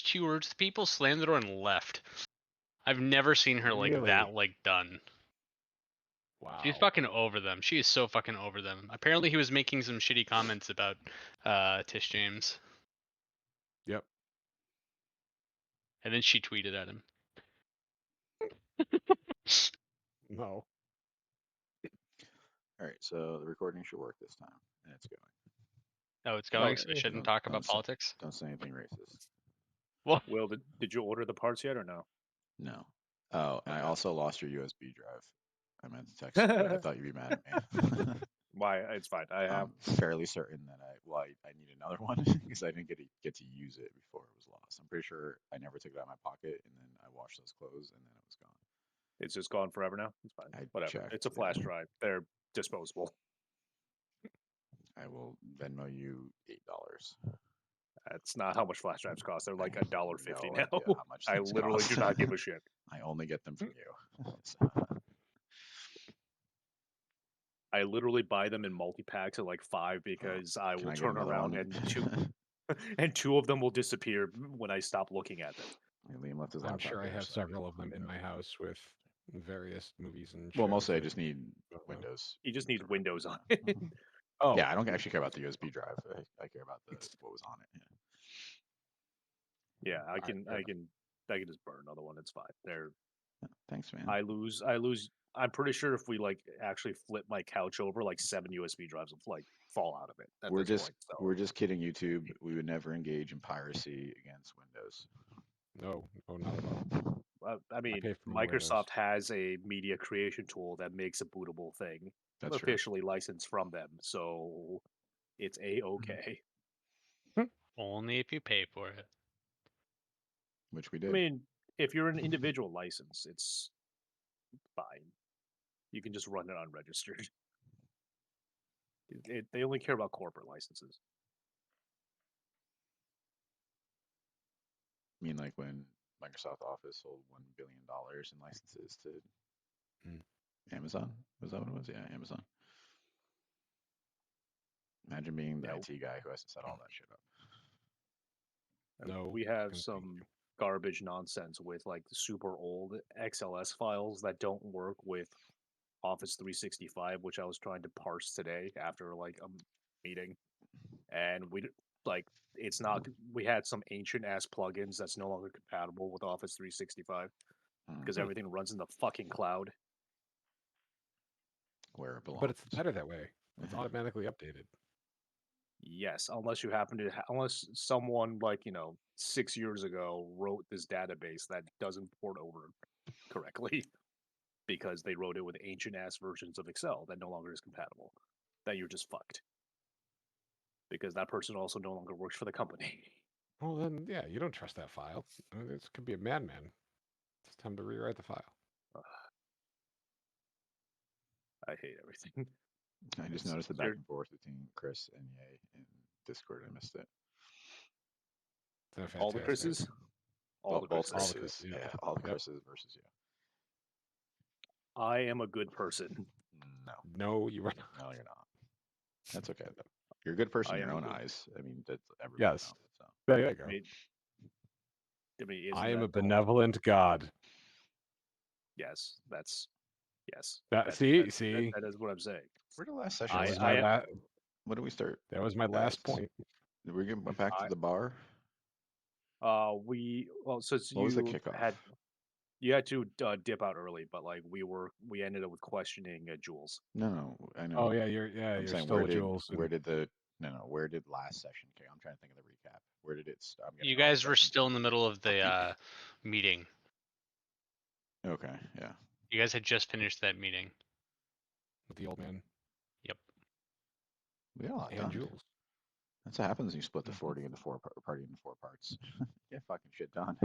2 words to people, slammed the door, and left. I've never seen her like Really? that, like done. Wow. She's fucking over them. She is so fucking over them. Apparently, he was making some shitty comments about Tish James, Yep. and then she tweeted at him. No. All right, so the recording should work this time, and it's going. Oh, it's going, so we yeah. shouldn't talk about politics. Don't say anything racist. Well, Will, did you order the parts yet or no? No. Oh, and I Okay. also lost your USB drive. I meant to text you, but I thought you'd be mad at me. Why? It's fine. I have. I'm fairly certain that I need another one because I didn't get to use it before it was lost. I'm pretty sure I never took it out of my pocket, and then I washed those clothes, and then it was gone. It's just gone forever now. It's fine. I Whatever. checked, It's a flash drive. They're disposable. I will Venmo you $8. That's not how much flash drives cost. They're like I have $1.50 no now. idea how much I things literally cost. do not give a shit. I only get them from you. So, I literally buy them in multi-packs at like 5 because I can will I get turn another around one? and two of them will disappear when I stop looking at them. Liam left his I'm laptop sure I there, have so several can of them clean in it my up. house with various movies and Well, shows mostly I that- just need don't know. Windows. You just need Windows on it. Oh, Yeah, I don't actually care about the USB drive. I care about what was on it. Yeah, I Alright, can fair just burn another one. It's fine. They're Yeah, thanks, man. I lose. I'm pretty sure if we like actually flip my couch over, like 7 USB drives will like fall out of it. At We're this just point, so. we're just kidding, YouTube. We would never engage in piracy against Windows. no, not at all. I mean, pay for my Microsoft has a media creation tool that makes a bootable thing That's true. officially licensed from them, so it's a-okay. only if you pay for it. Which we I did. mean, if you're an individual license, it's fine. You can just run it unregistered. They only care about corporate licenses. I mean, like when Microsoft Office sold $1 billion in licenses to Amazon. Was that what it was? Yeah, Amazon. Imagine being the Yeah. IT guy who has to set all that shit up. No, We have it's some garbage nonsense with like super old XLS files that don't work with Office 365, which I was trying to parse today after like a meeting, and it's not. We had some ancient ass plugins that's no longer compatible with Office 365 because everything runs in the fucking cloud. Where it belongs. But it's better that way. It's automatically updated. Yes, unless you happen to, unless someone like 6 years ago wrote this database that doesn't port over correctly because they wrote it with ancient ass versions of Excel that no longer is compatible. That you're just fucked because that person also no longer works for the company. Well, then, yeah, you don't trust that file. This could be a madman. It's time to rewrite the file. I hate everything. I just noticed the back and forth between Chris and Ye in Discord. I missed it. All the Chris's? All the both Chris's. Chris's. Yeah, all the Chris's versus you. I am a good person. No, you are not. No, you're not. That's okay, though. You're a good person in your own eyes. I mean, that's everybody Yes. knows it, so. There you go. I am a benevolent God. Yes, that's yes. See, that is what I'm saying. Where did the last session? What did we start? That was my last point. Did we went back to the bar? Since what was the kickoff? You had to dip out early, but like we ended up with questioning Jules. No, I know. Oh yeah, you're saying, still Jules. Where did last session go? I'm trying to think of the recap. Where did it start? You guys were still in the middle of the meeting. Okay, yeah. You guys had just finished that meeting. With the old man. Yep. We got a lot and done. Jules. That's what happens when you split the party into four parts. Get fucking shit done.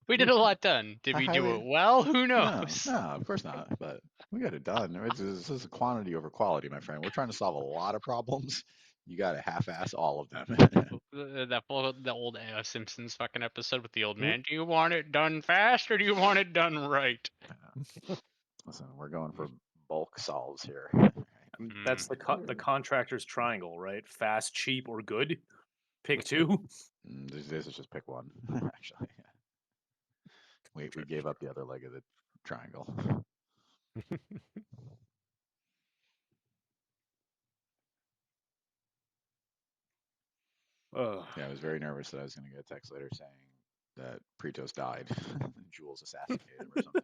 We did a lot done. Did we do it well? Who knows? No, of course not. But we got it done. This is quantity over quality, my friend. We're trying to solve a lot of problems. You got to half-ass all of them. The old Simpsons fucking episode with the old man. Do you want it done fast or do you want it done right? Listen, we're going for bulk solves here. That's the contractor's triangle, right? Fast, cheap, or good. Pick two. This is just pick one, actually. We gave up the other leg of the triangle. Yeah, I was very nervous that I was going to get a text later saying that Pretos died, and Jules assassinated him or something.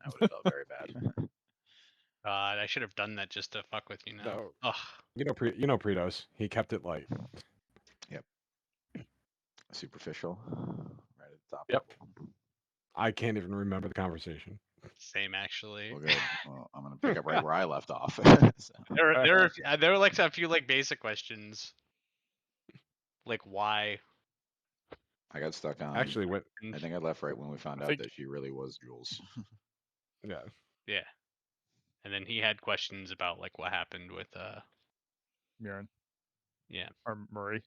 I would have felt very bad. God, I should have done that just to fuck with you now. No. Ugh. You know Pretos. He kept it light. Superficial, right at the top. Yep. I can't even remember the conversation. Same actually. Well, good. Well, I'm gonna pick up right where I left off. So, There were like a few like basic questions, like why. I got stuck on. Actually, went. I think I left right when we found out that she really was Jules. Yeah. Yeah. And then he had questions about like what happened with Mirren. Yeah. Or Murray.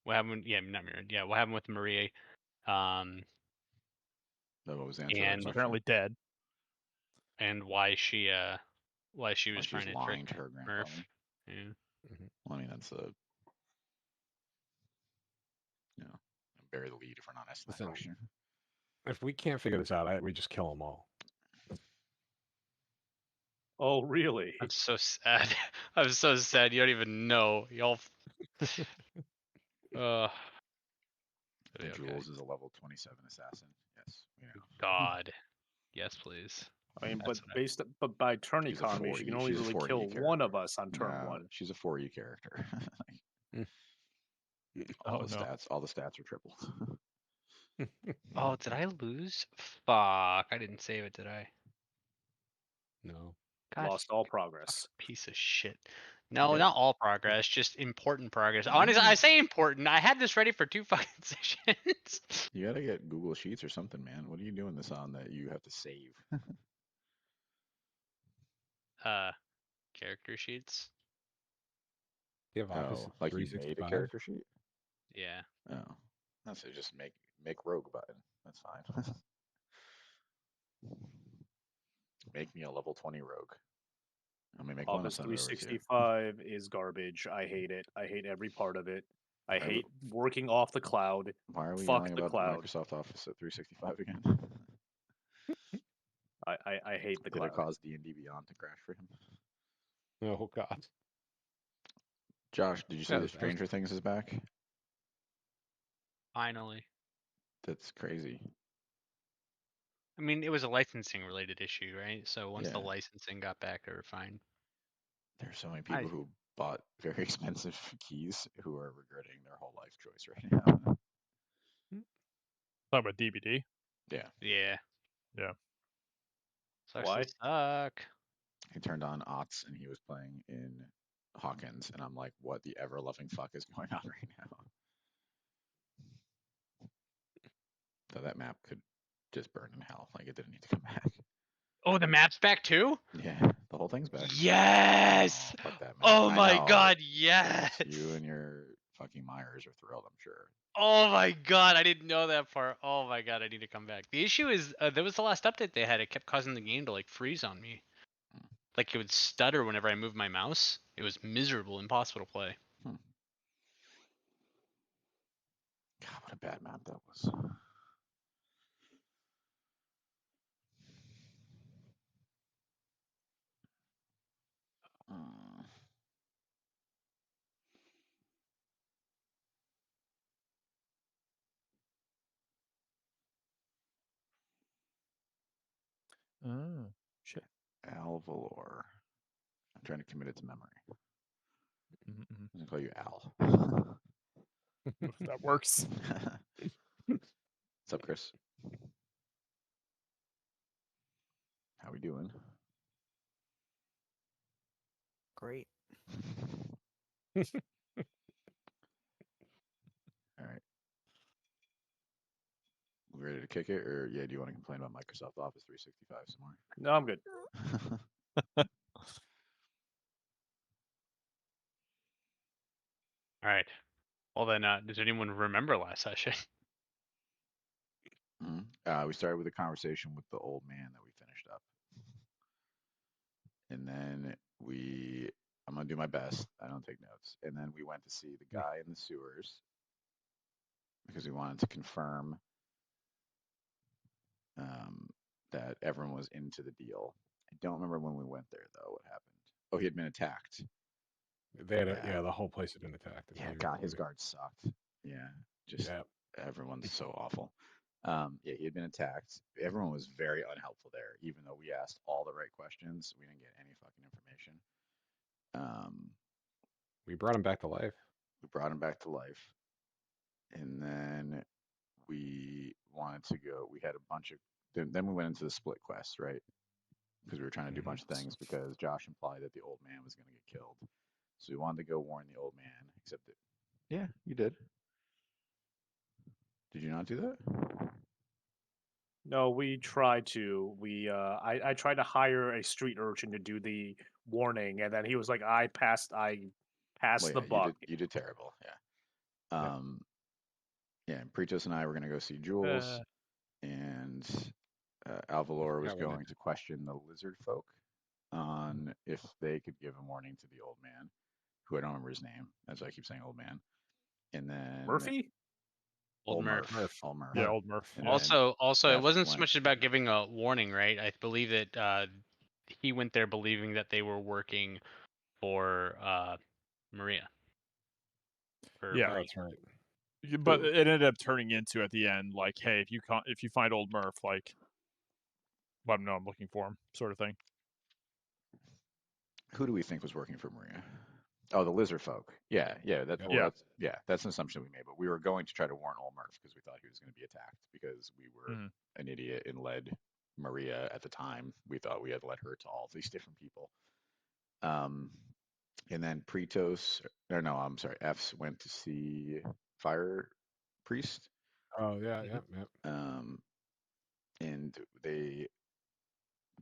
What happened? Yeah, not Mirren. Yeah, what happened with Maria? That was the answer. And Apparently dead. And why she was trying to lying trick to her grandfather. Murph. Yeah. Well, I mean, that's a bury the lead if we're not asking that Listen, question. If we can't figure this out, we just kill them all. Oh, really? I'm so sad. I'm so sad. You don't even know. Y'all. And Okay. Jules is a level 27 assassin. Yes, we know. God. Yes, please. I mean, That's but by turn She's a economy, she 4E can only she's a really 4E kill character. one of us on turn No, one. she's a 4E character. Oh, no. All the stats are tripled. Oh, did I lose? Fuck. I didn't save it, did I? No. God, Lost all progress. piece of shit. No, Okay. not all progress, just important progress. Honestly, I say important. I had this ready for 2 fucking sessions. You gotta get Google Sheets or something, man. What are you doing this on that you have to save? Character sheets. You have Office Oh, like you made a 365? character sheet? Yeah. Oh, that's it. Just make rogue button. That's fine. Make me a level 20 rogue. I mean, make one. I'll Office send it over to you. 365 is garbage. I hate it. I hate every part of it. I Why hate working off the cloud. Why are we Fuck yelling the about cloud. Microsoft Office at 365 again? I hate the Did cloud. it cause D&D Beyond to crash for him? Oh God. Josh, did you see Yeah, that that was- Stranger Things is back? Finally. That's crazy. I mean, it was a licensing related issue, right? So once the Yeah. licensing got back, they were fine. There's so many people who bought very expensive keys who are regretting their whole life choice right now. Talking about DBD. Yeah. Yeah. Yeah. Why? Suck. He turned on OTS and he was playing in Hawkins, and I'm like, what the ever loving fuck is going on right now? So that map could just burn in hell. Like, it didn't need to come back. Oh, the map's back too? Yeah, the whole thing's back. Yes! Oh, fuck that map. Oh I my know. god, yes! You and your fucking Myers are thrilled, I'm sure. Oh my god, I didn't know that part. Oh my god, I need to come back. The issue is, that was the last update they had. It kept causing the game to like freeze on me. Like it would stutter whenever I moved my mouse. It was miserable, impossible to play. God, what a bad map that was. Oh, shit. Alvalor. I'm trying to commit it to memory. Mm-hmm. I'm going to call you Al. That works. What's up, Chris? How we doing? Great. All right. We ready to kick it? Or, yeah, do you want to complain about Microsoft Office 365 some more? No, I'm good. All right. Well then, does anyone remember last session? We started with a conversation with the old man that we finished up. And then I'm going to do my best. I don't take notes. And then we went to see the guy in the sewers. because we wanted to confirm that everyone was into the deal. I don't remember when we went there though. What happened? Oh, he had been attacked. They had Yeah. the whole place had been attacked. Yeah, God, his guards sucked. Yeah, just Yeah. everyone's so awful. Yeah, he had been attacked. Everyone was very unhelpful there, even though we asked all the right questions. We didn't get any fucking information. We brought him back to life. We brought him back to life, and then we wanted to go. We had a bunch of. Then we went into the split quest, right? Because we were trying to do a bunch of things because Josh implied that the old man was going to get killed. So we wanted to go warn the old man, except that. Yeah, you did. Did you not do that? No, we tried to. I tried to hire a street urchin to do the warning, and then he was like, I passed Well, the yeah, buck. you did terrible. Yeah. Yeah, and Pretos and I were going to go see Jules, and Alvalor was Forgot what going to question the lizard folk on if they could give a warning to the old man, who I don't remember his name. That's why I keep saying old man. And then Murphy? Old Murph. Old Murph. Yeah, old Murph. And Yeah. then Also, it Beth wasn't so went- much about giving a warning, right? I believe that he went there believing that they were working for Maria. For Yeah. Marie. That's right. But Who? it ended up turning into at the end, like, hey, if you find old Murph, like, let him know I'm looking for him, sort of thing. Who do we think was working for Maria? Oh, the lizard folk. Yeah. Yep. That's an assumption we made. But we were going to try to warn old Murph because we thought he was going to be attacked because we were Mhm. an idiot and led Maria at the time. We thought we had led her to all these different people. And then Pretos, or no, I'm sorry, F's went to see Fire Priest. Oh yeah, yeah. And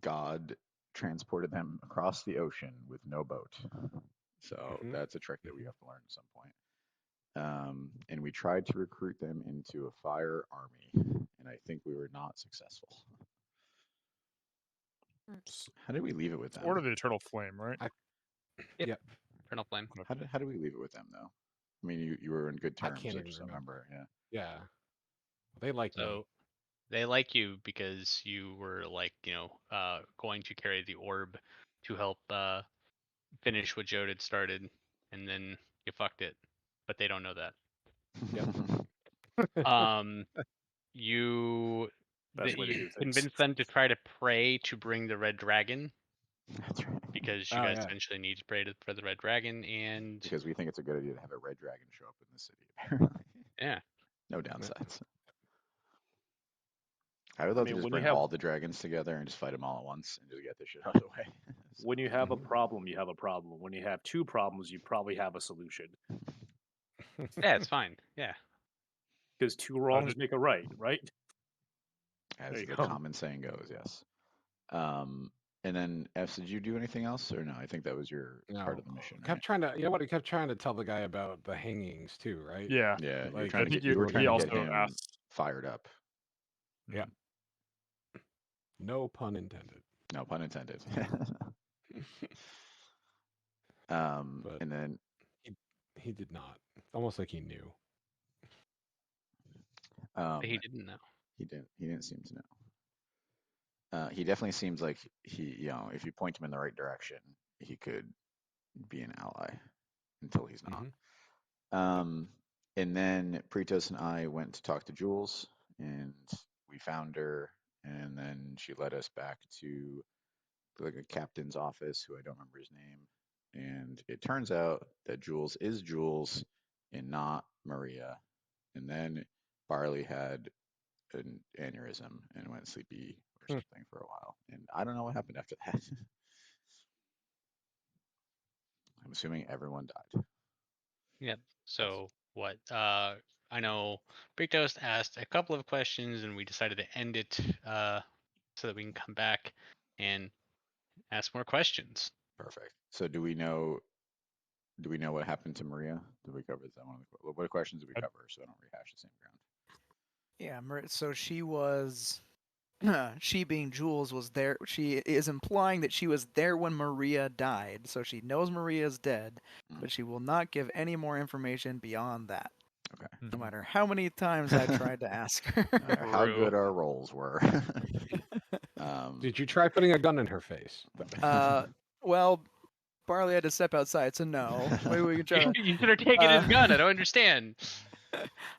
God transported them across the ocean with no boat. So that's a trick that we have to learn at some point. And we tried to recruit them into a fire army, and I think we were not successful. How did we leave it with them? Order of the Eternal Flame, right? Yep. Eternal Flame. How did we leave it with them though? I mean, you were in good I terms. can't I even just remember. Yeah. Yeah. They like me. So they like you because you were like, going to carry the orb to help finish what Jode had started, and then you fucked it. But they don't know that. You Best way to do things. convinced them to try to pray to bring the red dragon That's right. because you Oh, guys yeah. eventually need to pray for the red dragon, and Because we think it's a good idea to have a red dragon show up in the city. Apparently, yeah, no downsides. I would love to just when bring you have all the dragons together and just fight them all at once and just get this shit out of the way. when you have a problem, you have a problem. When you have two problems, you probably have a solution. yeah, it's fine. Yeah, Because two wrongs make a right, right? As There you the go. common saying goes, yes. And then F, did you do anything else or no? I think that was your part of the mission. Right? Kept trying to, you know what? He kept trying to tell the guy about the hangings too, right? Yeah. Yeah, you were Like, trying I to think get, you were he trying to also get him asked. fired up. Yeah. No pun intended. No pun intended. But and then he did not. It's almost like he knew. but he didn't know. He didn't seem to know. He definitely seems like he, if you point him in the right direction, he could be an ally until he's not. And then Pretos and I went to talk to Jules, and we found her, and then she led us back to like a captain's office, who I don't remember his name. And it turns out that Jules is Jules and not Maria. And then Barley had an aneurysm and went sleepy or something for a while. And I don't know what happened after that. I'm assuming everyone died. Yep. So what? I know Brictos asked a couple of questions, and we decided to end it so that we can come back and ask more questions. Perfect. So do we know what happened to Maria? Did we cover that one? What questions did we cover so I don't rehash the same ground? Yeah, so she was, she being Jules was there. She is implying that she was there when Maria died, so she knows Maria's dead, but she will not give any more information beyond that. No matter how many times I tried to ask her. No matter how True. good our rolls were. Did you try putting a gun in her face? Well, Barley had to step outside, so no. Maybe we can try to. You should have taken his gun. I don't understand.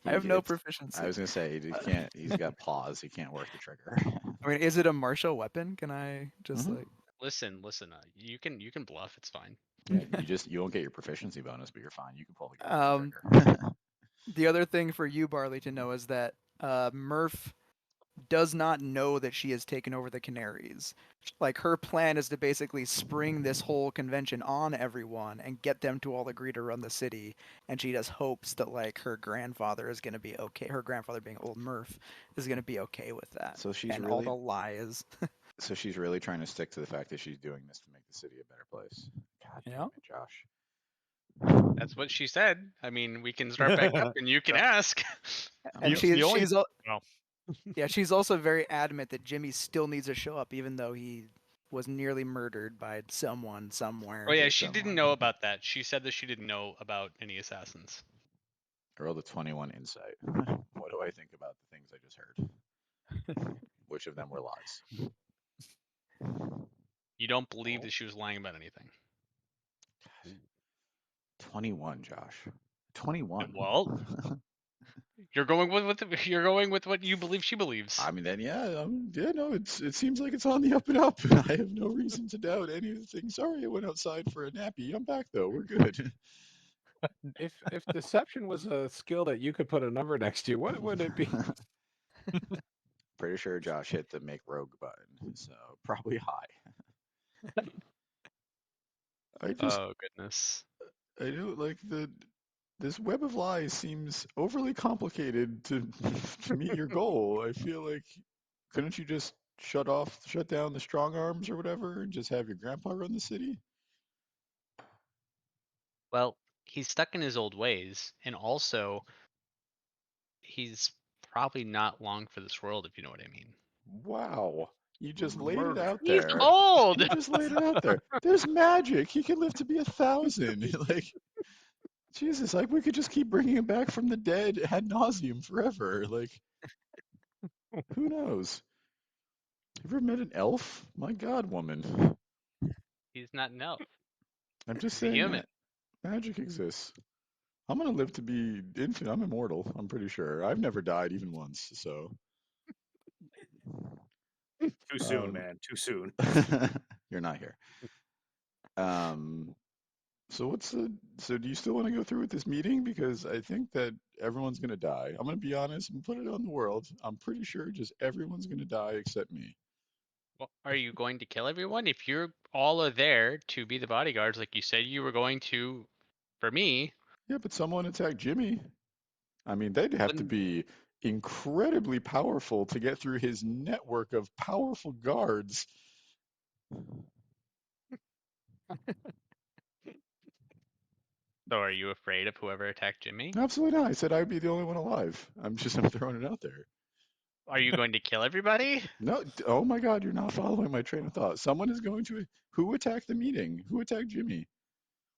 I have no it's- proficiency. I was gonna say he can't. He's got paws. He can't work the trigger. I mean, is it a martial weapon? Can I just Mhm. like? Listen. You can bluff. It's fine. Yeah, you won't get your proficiency bonus, but you're fine. You can pull the Um, trigger. The other thing for you, Barley, to know is that Murph does not know that she has taken over the Canaries. Like, her plan is to basically spring this whole convention on everyone and get them to all agree to run the city. And she just hopes that, like, her grandfather is going to be okay. Her grandfather, being old Murph, is going to be okay with that. So she's and really all the lies. so she's really trying to stick to the fact that she's doing this to make the city a better place. God Yeah. damn it, Josh. That's what she said. I mean, we can start back up, and you can ask. And The only- well. yeah, she's also very adamant that Jimmy still needs to show up, even though he was nearly murdered by someone somewhere. Oh yeah, There's she someone. didn't know about that. She said that she didn't know about any assassins. I rolled a 21 insight. What do I think about the things I just heard? Which of them were lies? You don't believe that she was lying about anything. 21, Josh. 21. Well, you're going with what you believe she believes. I mean, then no, it seems like it's on the up and up. I have no reason to doubt any of the things. Sorry, I went outside for a nappy. I'm back though. We're good. If deception was a skill that you could put a number next to, what would it be? Pretty sure Josh hit the make rogue button, so probably high. I just, Oh goodness. I know, like this web of lies seems overly complicated to meet your goal. I feel like, couldn't you just shut down the strong arms or whatever, and just have your grandpa run the city? Well, he's stuck in his old ways, and also he's probably not long for this world, if you know what I mean. Wow. You just laid it Murder. out He's there. old. You just laid it out there. There's magic. He can live to be 1,000. Like, Jesus, like we could just keep bringing him back from the dead ad nauseum forever. Like, who knows? You ever met an elf? My God, woman. He's not an elf. I'm just He's a saying human. that magic exists. I'm gonna live to be infinite. I'm immortal. I'm pretty sure. I've never died even once. So. Too soon, man. Too soon. You're not here. So so do you still want to go through with this meeting? Because I think that everyone's gonna die. I'm gonna be honest and put it on the world. I'm pretty sure just everyone's gonna die except me. Well, are you going to kill everyone? If you're all are there to be the bodyguards, like you said you were going to, for me. Yeah, but someone attacked Jimmy. I mean, they'd have to Wouldn't- be incredibly powerful to get through his network of powerful guards. So are you afraid of whoever attacked Jimmy? Absolutely not. I said I'd be the only one alive. I'm throwing it out there. Are you going to kill everybody? No, oh my God, you're not following my train of thought. Someone is going to. Who attacked the meeting? Who attacked Jimmy?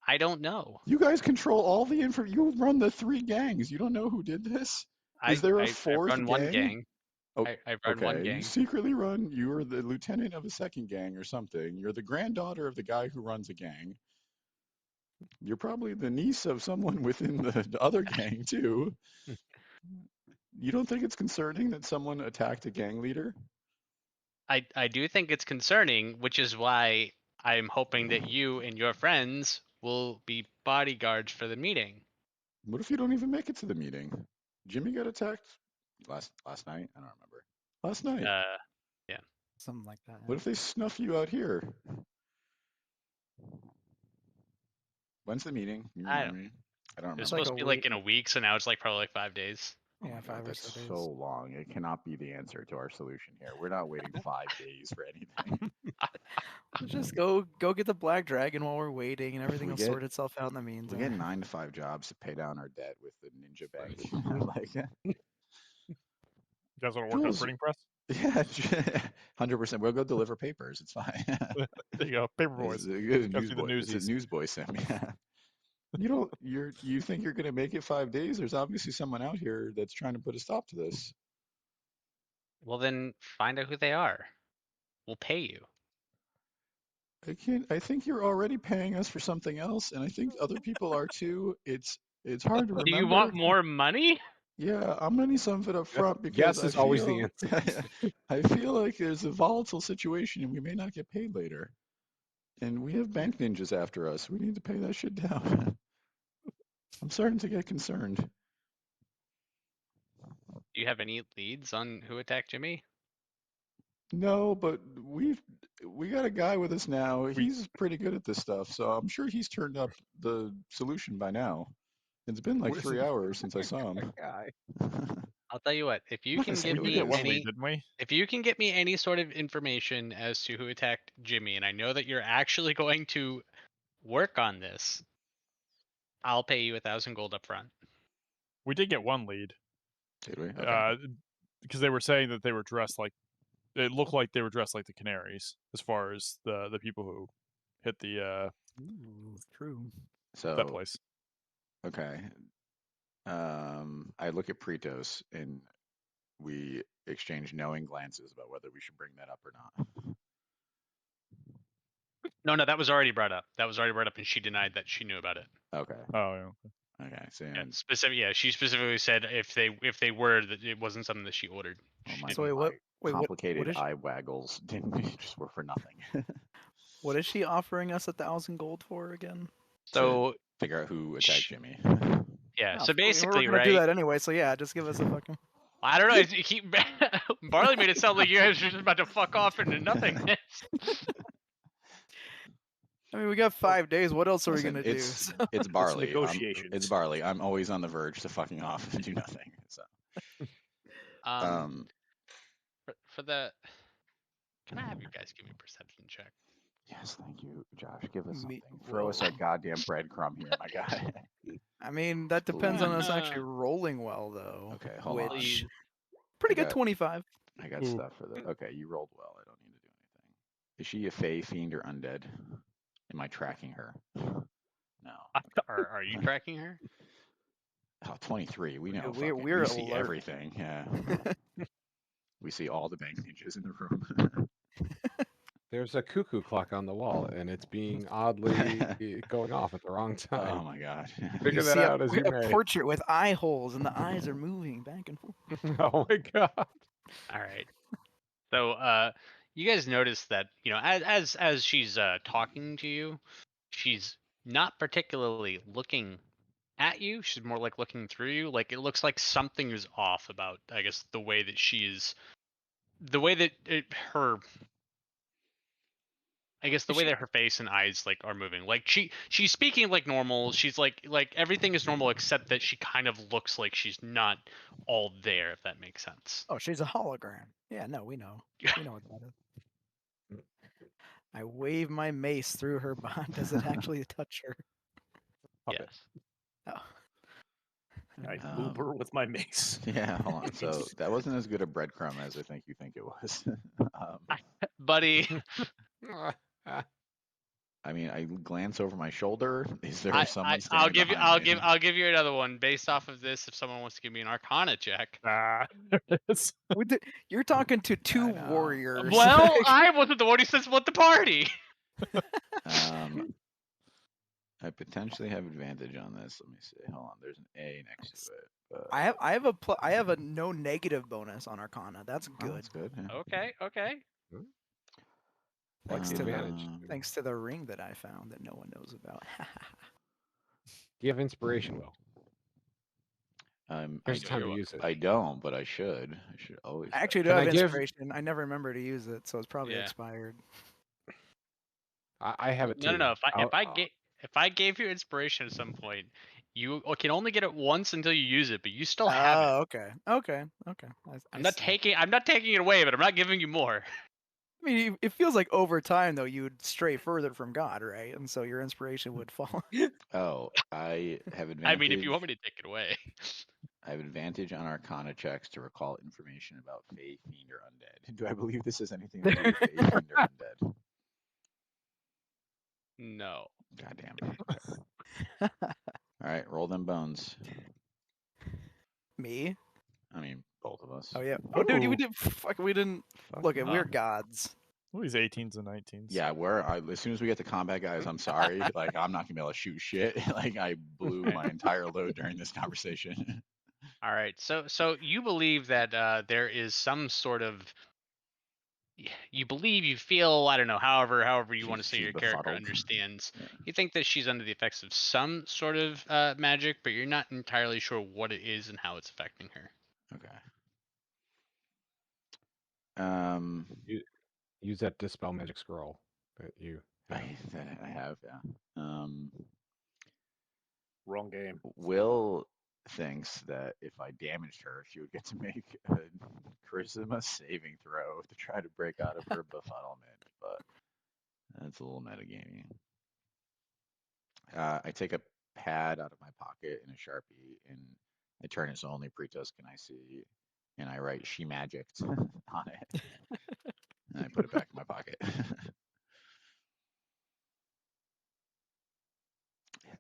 I don't know. You guys control all the info. You run the 3 gangs. You don't know who did this? Is there a I've 4th run one gang? gang. Oh, I've run one okay, you gang. secretly run. You are the lieutenant of a 2nd gang or something. You're the granddaughter of the guy who runs a gang. You're probably the niece of someone within the other gang too. You don't think it's concerning that someone attacked a gang leader? I do think it's concerning, which is why I'm hoping that you and your friends will be bodyguards for the meeting. What if you don't even make it to the meeting? Jimmy got attacked last night. I don't remember. Last night. Something like that. What if they snuff you out here? When's the meeting? You I remind me? I don't It was remember. like supposed a to be like week. in a week, so now it's like probably like 5 days. Oh my Yeah, God, 5 or that's so days. so long. It cannot be the answer to our solution here. We're not waiting 5 days for anything. Just go get the black dragon while we're waiting, and everything we will get- sort itself out in the We meantime. get 9 to 5 jobs to pay down our debt with the ninja bank. Like, You guys want to work on a Jules, printing press? yeah, 100%. We'll go deliver papers. It's fine. There you go, paper boys. It's a Gotta see the newsboy. It's a newsies. newsboy sim. Yeah. You think you're gonna make it 5 days? There's obviously someone out here that's trying to put a stop to this. Well, then find out who they are. We'll pay you. I think you're already paying us for something else, and I think other people are too. It's hard to Do you remember. want more money? Yeah, I'm gonna need some of it up front because Yes is always the answer. I feel like there's a volatile situation and we may not get paid later. And we have bank ninjas after us. We need to pay that shit down. I'm starting to get concerned. Do you have any leads on who attacked Jimmy? No, but we got a guy with us now. He's pretty good at this stuff, so I'm sure he's turned up the solution by now. It's been like Where's 3 the- hours since I saw him. Guy. I'll tell you what. If you Like I can said, give We me get one any, lead, didn't we? if you can get me any sort of information as to who attacked Jimmy, and I know that you're actually going to work on this, I'll pay you 1,000 gold up front. We did get one lead. Did we? Okay. Because they were saying that they were dressed like, it looked like they were dressed like the Canaries, as far as the people who hit the True. that So place. okay. I look at Pritos and we exchange knowing glances about whether we should bring that up or not. No, that was already brought up. That was already brought up, and she denied that she knew about it. Okay. Oh, yeah. Okay. So Yeah, she specifically said if they were, that it wasn't something that she ordered. Oh, She my didn't- So wait, what? Wait, complicated what is, eye waggles didn't just were for nothing. what is she offering us 1,000 gold for again? So Figure out who attacked Jimmy. yeah, Oh, so basically, we're gonna do right? that anyway. So yeah, just give us a fucking. I don't know. Barley made it sound like you guys were just about to fuck off into nothingness. I mean, we got 5 days. What else are we Listen, gonna do? it's barley. It's negotiations. barley. I'm always on the verge to fucking off and do nothing. So For the, can I have you guys give me a perception check? yes, thank you, Josh. Give us Me- something. Throw us a goddamn breadcrumb here, my guy. I mean, that depends on us Uh, actually rolling well, though. Okay, hold on. Which Please. pretty I good got- 25. I got Ooh. stuff for the. Okay, you rolled well. I don't need to do anything. Is she a fey, fiend, or undead? Am I tracking her? No. Are you tracking her? Oh, 23. We know. We're- fucking- we're we see alert. everything. Yeah. We see all the bank ninjas in the room. There's a cuckoo clock on the wall, and it's being oddly going off at the wrong Oh time. my god. Figure You that see out as you a may. portrait with eye holes, and the eyes are moving back and forth. Oh my god. All right. So, you guys notice that as she's talking to you, she's not particularly looking at you. She's more like looking through you. Like it looks like something is off about, I guess, the way that the way that the way that her face and eyes like are moving. Like she's speaking like normal. She's like everything is normal except that she kind of looks like she's not all there, if that makes sense. Oh, she's a hologram. Yeah, no, we know. We know what that is. I wave my mace through her bond. Does it actually touch her? Puppet. Yes. Oh. I loop her with my mace. Yeah, hold on. So that wasn't as good a breadcrumb as I think you think it was. Buddy, I mean, I glance over my shoulder. Is there someone standing I'll give you me? another one based off of this if someone wants to give me an Arcana check. Ah, there it is. You're talking to two know. warriors. Well, I wasn't the one who said split the party. I potentially have advantage on this. Let me see. Hold on. There's an A next to it. I have a no negative bonus on Arcana. That's Oh, good. that's good. Yeah. Okay. What's the advantage? Thanks to the ring that I found that no one knows about. Do you have inspiration, Will? Here's know time you're to use it. I don't, but I should. I should always. I actually do Can have I give- inspiration. I never remember to use it, so it's probably Yeah. expired. I have it too. No. I'll- If I gave you inspiration at some point, you can only get it once until you use it, but you still have it. Oh, okay. I'm not taking it away, but I'm not giving you more. I mean, it feels like over time though you would stray further from God, right? And so your inspiration would fall. Oh, I have advantage. I mean, if you want me to take it away. I have advantage on Arcana checks to recall information about Fey, Fiend, or Undead. Do I believe this has anything to do with Fey, Fiend, or Undead? No. God damn it. All right, roll them bones. Me? I mean, both of us. Oh yeah. Oh dude, we Ooh. did. Fuck, we didn't. Fuck Look, no. we're gods. Well, these 18s and 19s. Yeah, as soon as we get to combat, guys, I'm sorry. Like, I'm not gonna be able to shoot shit. Like, I blew Okay. my entire load during this conversation. All right. So you believe that there is some sort of you believe, you feel, I don't know, however you want to say She's your character befuddled. understands. Yeah. You think that she's under the effects of some sort of magic, but you're not entirely sure what it is and how it's affecting her. Okay. Um, Use that dispel magic scroll that you have. I have, yeah. Wrong game. Will thinks that if I damaged her, she would get to make a charisma saving throw to try to break out of her befuddlement, but that's a little metagaming. I take a pad out of my pocket and a Sharpie, and I turn it so only Pretos can I see, and I write "she magicked" on it, and I put it back in my pocket.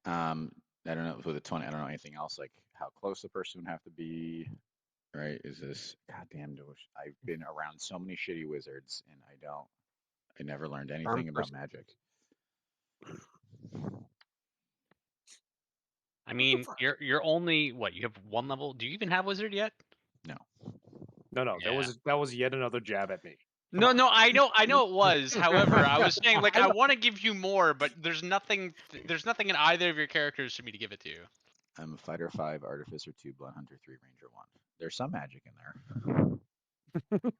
I don't know with a 20. I don't know anything else like how close the person would have to be. Right? Is this goddamn? I've been around so many shitty wizards, and I never learned anything about magic. I mean, you're only what? You have one level. Do you even have wizard yet? No. No, Yeah. that was yet another jab at me. No, I know it was. However, I was saying like I want to give you more, but there's nothing in either of your characters for me to give it to you. I'm a fighter 5, artificer 2, blood hunter 3, ranger 1. There's some magic in there.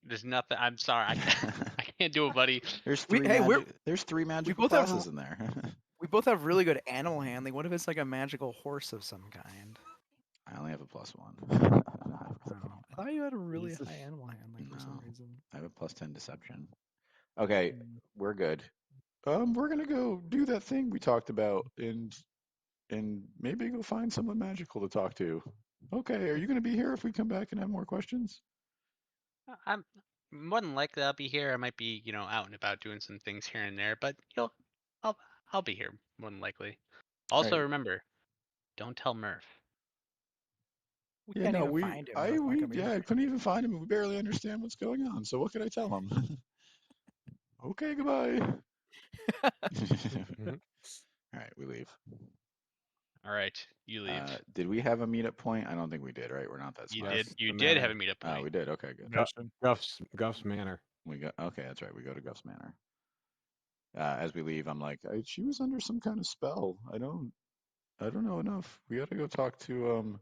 There's nothing. I'm sorry. I can't do it, buddy. There's We- three. hey, we're- There's 3 magical both have- classes in there. We both have really good animal handling. What if it's like a magical horse of some kind? I only have a +1. I thought you had a really Jesus. high animal handling for some No. reason. I have a +10 deception. Okay, Mm. we're good. We're gonna go do that thing we talked about and maybe go find someone magical to talk to. Okay, are you gonna be here if we come back and have more questions? I'm more than likely I'll be here. I might be, out and about doing some things here and there, but I'll be here more than likely. Also, Alright. remember, don't tell Murph. We Yeah, can't no, even find him. Murph. Why can't we I find couldn't even find him. We barely understand what's going on. So what could I tell him? Okay, goodbye. Mhm. All right, we leave. All right, you leave. Did we have a meetup point? I don't think we did, right? We're not that you smart. did. Yes, You the did have manor. a meetup point. We did. Okay, good. Mission. Guff's Manor. Okay, that's right. We go to Guff's Manor. As we leave, I'm like, she was under some kind of spell. I don't know enough. We got to go talk to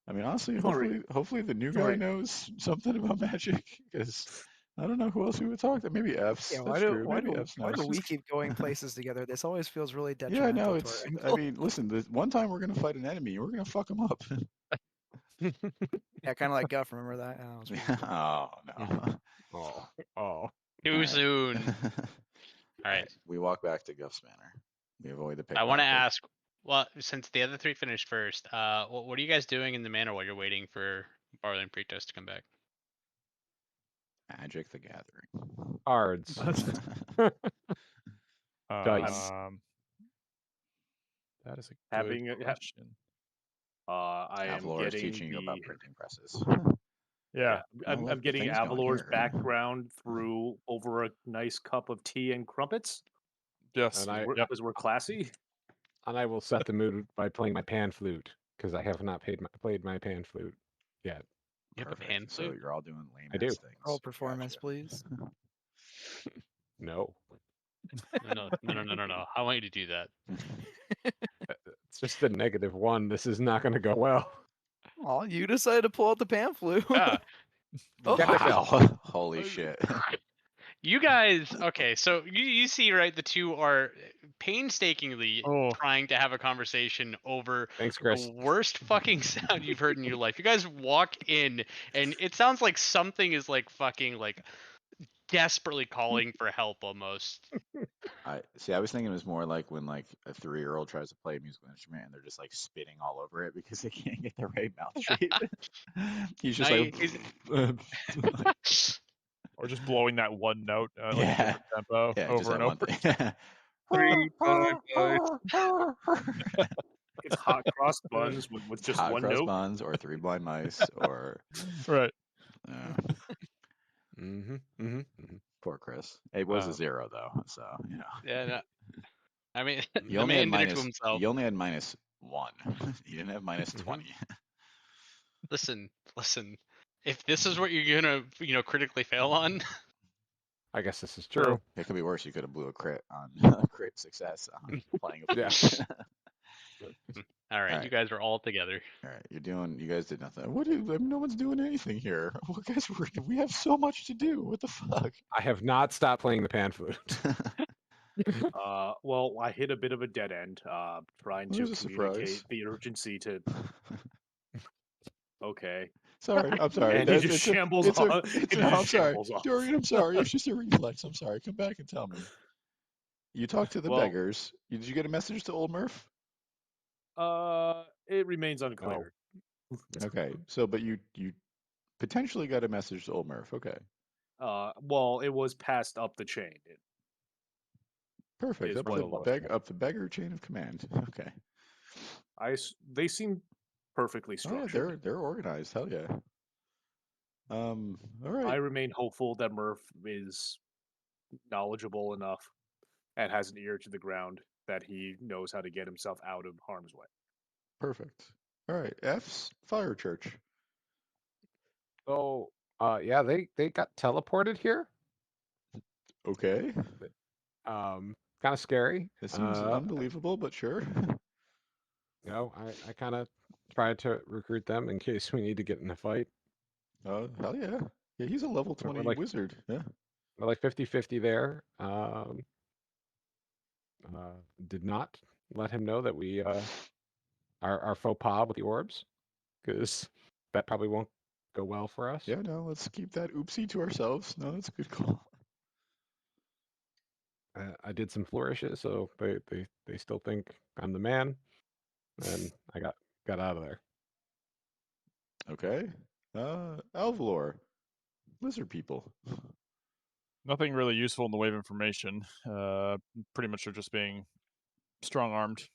I mean, honestly, hopefully the new guy knows something about magic because I don't know who else we would talk to. Maybe F's. Yeah, That's true. Maybe F's why knows. do we keep going places together? This always feels really Yeah, detrimental no, to our I angle. mean, listen, one time we're gonna fight an enemy, we're gonna fuck him up. Yeah, kind of like Guff. Remember that? Yeah, that was pretty good. Oh no. Oh. Too Alright. soon. All right. We walk back to Guff's Manor. We avoid the I want to pickpocket. ask. Well, since the other three finished first, what are you guys doing in the manor while you're waiting for Barley and Pretos to come back? Magic the Gathering. Cards. Dice. That is a good Having a- ha- question. I am Avalor is getting teaching you the about printing presses. Yeah. I'll let I'm the getting things going Avalor's here. background through over a nice cup of tea and crumpets. Yes. And I- Yep. Because we're classy. And I will set the mood by playing my pan flute because I have not played my pan flute yet. You have a Perfect. pan So flute? you're all doing lame I do. ass things. Roll performance, Gotcha. please. No, No. I want you to do that. it's just a -1. This is not going to go well. Oh, you decided to pull out the pan flute. Ah, Oh, Wow. Holy shit. you guys, okay, so you see, right? The two are painstakingly Oh. trying to have a conversation over Thanks, Chris. the worst fucking sound you've heard in your life. You guys walk in, and it sounds like something is like fucking like desperately calling for help almost. I was thinking it was more like when like a 3-year-old tries to play a musical instrument and they're just like spitting all over it because they can't get the right mouth shape. He's just I- like, Or just blowing that one note like a Yeah. different tempo Yeah, just over that and one over. thing. 3 It's hot cross buns with It's just hot one cross note. buns or 3 blind mice or Right. poor Chris. It was a Um, 0 though, so Yeah, no, I mean, You the only had man did it to minus. himself. You only had -1. You didn't have -20. Listen. If this is what you're gonna, critically fail on, I guess this is True. true. It could be worse. You could have blew a crit on crit success on playing a Yeah. flute. all right, Alright. you guys are all together. All right, you guys did nothing. No one's doing anything here. Well, guys, we have so much to do. What the fuck? I have not stopped playing the pan flute. Well, I hit a bit of a dead end, trying to There's a communicate surprise. the urgency to. Okay. Sorry, I'm sorry. And he just shambles it's a, off. it's He no, just I'm sorry. shambles off. Dorian, I'm sorry. It's just a reflex. I'm sorry. Come back and tell me. You talked to the Well- beggars. Did you get a message to old Murph? It remains unclear. Okay, so but you potentially got a message to old Murph. Okay, Well, it was passed up the chain. perfect. Is Up what the it was. up the beggar chain of command. Okay. They seem perfectly Oh yeah, structured. they're organized. Hell yeah. All right. I remain hopeful that Murph is knowledgeable enough and has an ear to the ground that he knows how to get himself out of harm's way. Perfect. All right. F's Fire Church. So, yeah, they got teleported here. Okay. Kind of scary. It seems unbelievable, but sure. I kind of tried to recruit them in case we need to get in a fight. Hell yeah. Yeah, he's a level We're 20 like- wizard. Yeah. We're like 50-50 there. Did not let him know that we our faux pas with the orbs, because that probably won't go well for us. Yeah, no, let's keep that oopsie to ourselves. No, that's a good call. I did some flourishes, so they still think I'm the man, and I got out of there. Okay. Alvalor. Lizard people. Nothing really useful in the way of information. Pretty much are just being strong armed,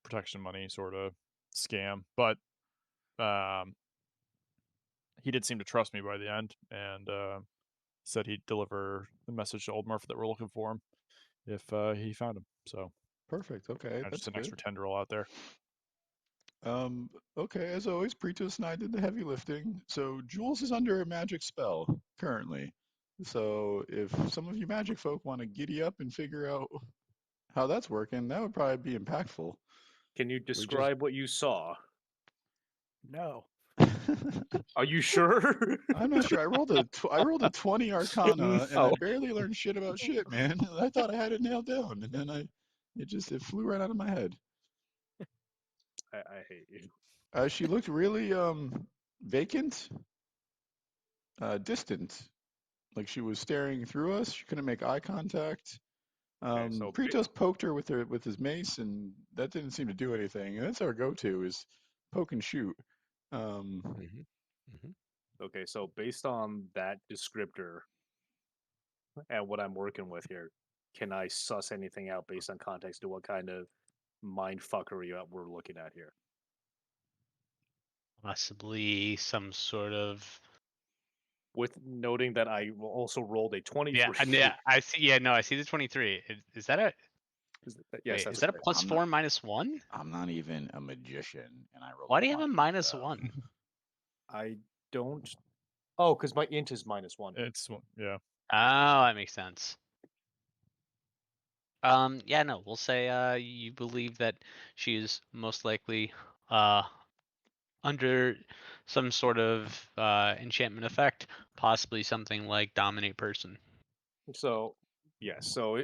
protection money sort of scam. But he did seem to trust me by the end, and said he'd deliver the message to Old Murph that we're looking for him if he found him. So Perfect. Okay, that's just an good. extra tendril out there. Okay, as always, Pretos and I did the heavy lifting. So Jules is under a magic spell currently. So if some of you magic folk want to giddy up and figure out how that's working, that would probably be impactful. Can you describe what you saw? No. Are you sure? I'm not sure. I rolled a 20 Arcana and I No. barely learned shit about shit, man. I thought I had it nailed down, and then it flew right out of my head. I hate you. She looked really vacant, distant, like she was staring through us. She couldn't make eye contact. so Pretos poked her with his mace, and that didn't seem to do anything. And that's our go-to is poke and shoot. Okay, so based on that descriptor and what I'm working with here, can I suss anything out based on context to what kind of mind fuckery we're looking at here? Possibly some sort of. With noting that I also rolled a 23. Yeah, and yeah, I see. Yeah, no, I see the 23. Is that a? Yes, Wait, that's is that a okay. plus I'm 4 minus 1? I'm not even a magician, and I rolled. Why do you have a 20, minus so- 1? I don't. Oh, because my int is -1. It's yeah. Oh, that makes sense. Yeah, no, we'll say you believe that she is most likely under some sort of enchantment effect, possibly something like dominate person. So yes, so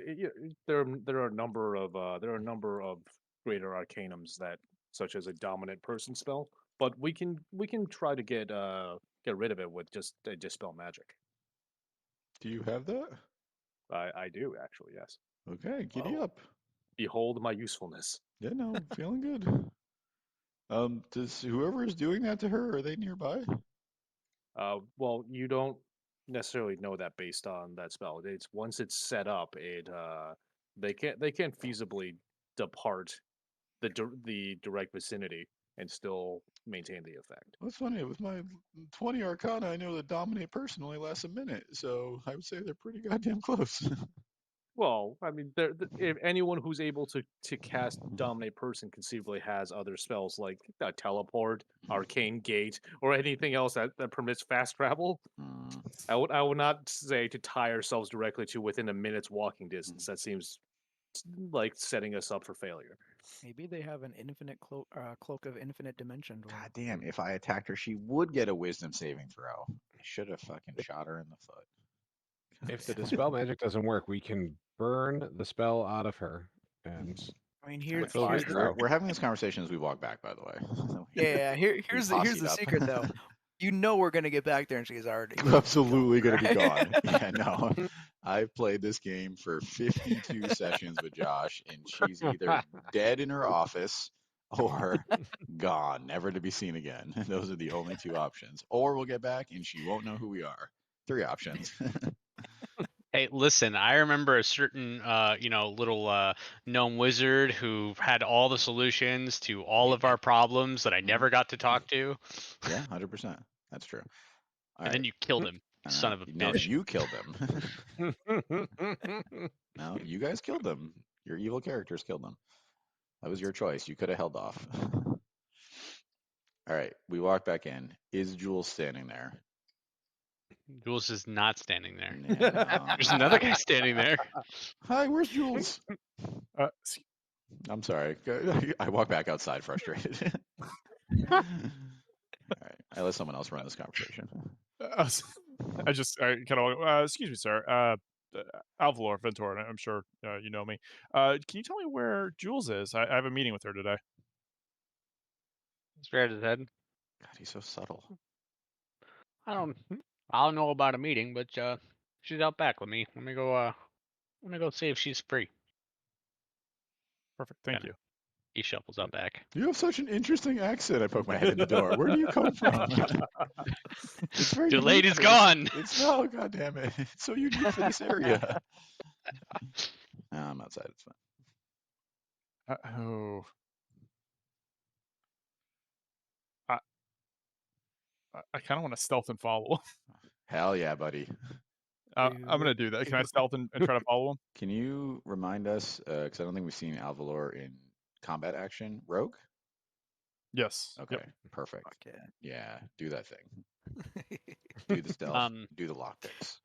there are a number of greater arcanums that, such as a dominant person spell, but we can try to get rid of it with just dispel magic. Do you have that? I do actually, yes. Okay, giddy Oh. up. Behold my usefulness. Yeah, no, feeling good. Does whoever is doing that to her, are they nearby? Well, you don't necessarily know that based on that spell. It's once it's set up, they can't feasibly depart the direct vicinity and still maintain the effect. Well, it's funny. With my 20 Arcana, I know that Dominate Person only lasts a minute, so I would say they're pretty goddamn close. Well, I mean, if anyone who's able to cast Dominate Person conceivably has other spells like Teleport, Arcane Gate, or anything else that permits fast travel, I would not say to tie ourselves directly to within a minute's walking distance. That seems like setting us up for failure. Maybe they have an infinite cloak of infinite dimension. God damn, if I attacked her, she would get a wisdom saving throw. I should have fucking shot her in the foot. If the dispel magic doesn't work, we can burn the spell out of her. And I mean, With here's the, We're having this conversation as we walk back, by the way. yeah. Here's the posse up. secret though. You know we're gonna get back there, and she's already Absolutely going to be right? gone. Yeah, no. I've played this game for 52 sessions with Josh, and she's either dead in her office or gone, never to be seen again. Those are the only two options. Or we'll get back and she won't know who we are. 3 options. Hey, listen, I remember a certain, little gnome wizard who had all the solutions to all of our problems that I never got to talk to. Yeah, 100%. That's true. All And then right. you killed him, son of a No, bitch. you killed them. No, you guys killed them. Your evil characters killed them. That was your choice. You could have held off. All right, we walk back in. Is Jules standing there? Jules is not standing there. Yeah, no. There's another guy standing there. Hi, where's Jules? s- I'm sorry. I walk back outside frustrated. All right, I let someone else run this conversation. I kind of excuse me, sir. Alvalor Ventor, I'm sure you know me. Can you tell me where Jules is? I have a meeting with her today. Straight at his head. God, he's so subtle. I don't know about a meeting, but she's out back. Let me go see if she's free. Perfect. Thank Kinda. you. He shuffles out back. You have such an interesting accent. I poke my head in the door. Where do you come from? It's very The unique lady's for- gone. It's no, God damn it. It's so unique for this area. No, I'm outside. It's fine. Oh. I kind of want to stealth and follow. Hell yeah, buddy. I'm gonna do that. Can I stealth and try to follow him? Can you remind us, because I don't think we've seen Alvalor in combat action, Rogue? Yes. Okay, Yep. perfect. Fuck Yeah, do that thing. Do the stealth, do the lockpicks.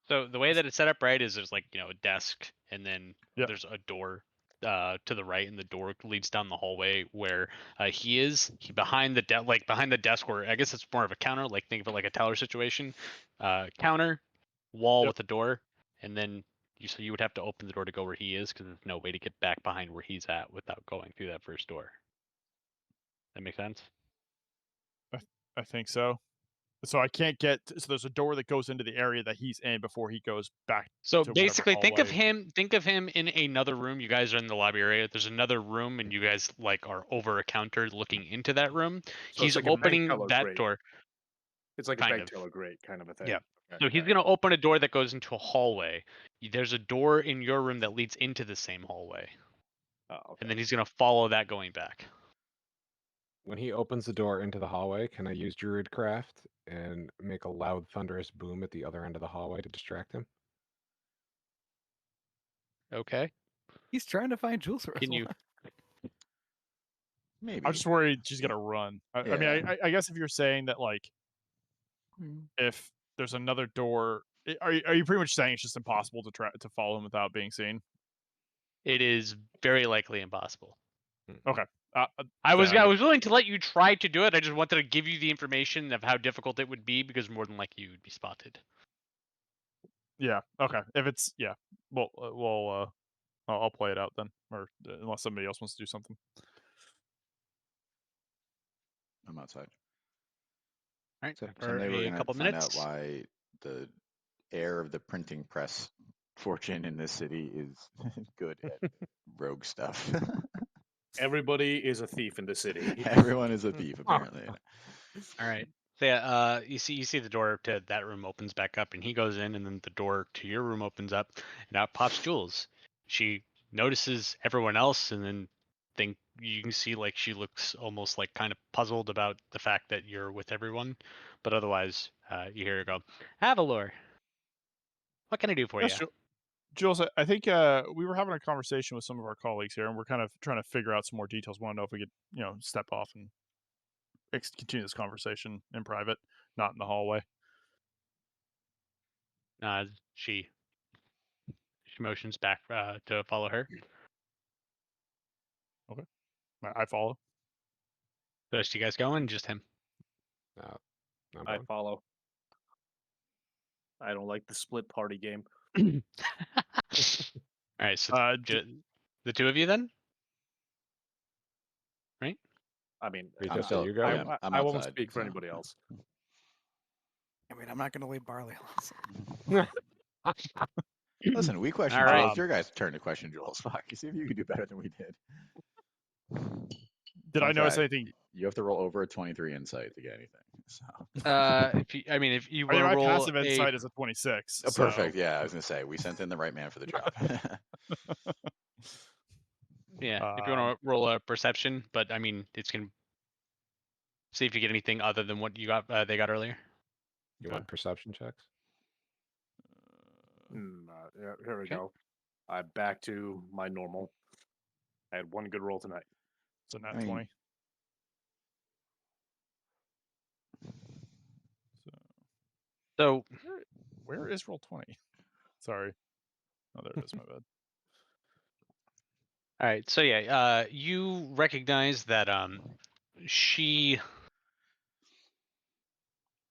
So the way that it's set up, right, is there's like a desk, and then Yep. there's a door to the right, and the door leads down the hallway where he is. He behind the desk, where I guess it's more of a counter. Like think of it like a teller situation. Counter, wall Yep. with a door, and then you would have to open the door to go where he is, because there's no way to get back behind where he's at without going through that first door. That make sense? I think so. So I can't get. So there's a door that goes into the area that he's in before he goes back. So to whatever basically, think of hallway. him in another room. You guys are in the lobby area. There's another room, and you guys are over a counter looking into that room. So He's it's like a bank opening teller that grate. door. It's like Kind a bank of. teller grate kind of a thing. Yeah. Okay, So he's okay. gonna open a door that goes into a hallway. There's a door in your room that leads into the same hallway, Oh, okay. and then he's gonna follow that going back. When he opens the door into the hallway, can I use Druidcraft and make a loud, thunderous boom at the other end of the hallway to distract him? Okay. He's trying to find Jules. Can you? Maybe. I'm just worried she's gonna run. I mean, Yeah. I guess if you're saying that, like, if there's another door, are you pretty much saying it's just impossible to try to follow him without being seen? It is very likely impossible. Okay. I was then willing to let you try to do it. I just wanted to give you the information of how difficult it would be, because more than likely you would be spotted. Yeah. Okay. If it's I'll play it out then, or unless somebody else wants to do something. I'm outside. All right. So For someday we're a gonna couple find minutes. out why the heir of the printing press fortune in this city is good at rogue stuff. Everybody is a thief in the city. Everyone is a thief, apparently. All right. you see the door to that room opens back up, and he goes in, and then the door to your room opens up, and out pops Jules. She notices everyone else, and then you can see like she looks almost like kind of puzzled about the fact that you're with everyone, but otherwise, you hear her go, "Avalor, what can I do for you?" Yes, Jules, I think we were having a conversation with some of our colleagues here, and we're kind of trying to figure out some more details. Want to know if we could, step off and continue this conversation in private, not in the hallway. She motions back to follow her. Okay, I follow. The rest of you guys going? Just him. I'm I going. follow. I don't like the split party game. All right, so the two of you then, right? I mean, Rito, I'm so still. you go? Yeah, I'm I won't outside, speak for so. anybody else. I mean, I'm not going to leave Barley alone. Listen, we questioned All right. Jules. It's your guys' turn to question Jules. Fuck, you see if you can do better than we did. Did I Fun notice fact, anything? You have to roll over a 23 insight to get anything. So. If you I mean, want my to roll passive insight is a 26. Oh, so- perfect. Yeah, I was gonna say we sent in the right man for the job. Yeah, if you want to roll a perception, but I mean, it's gonna see if you get anything other than what you got. They got earlier. You want perception checks? Here we Okay. go. I'm back to my normal. I had one good roll tonight. So not I mean- 20. So Where is roll 20? Sorry. Oh, there it is. My bad. all right, so yeah, you recognize that she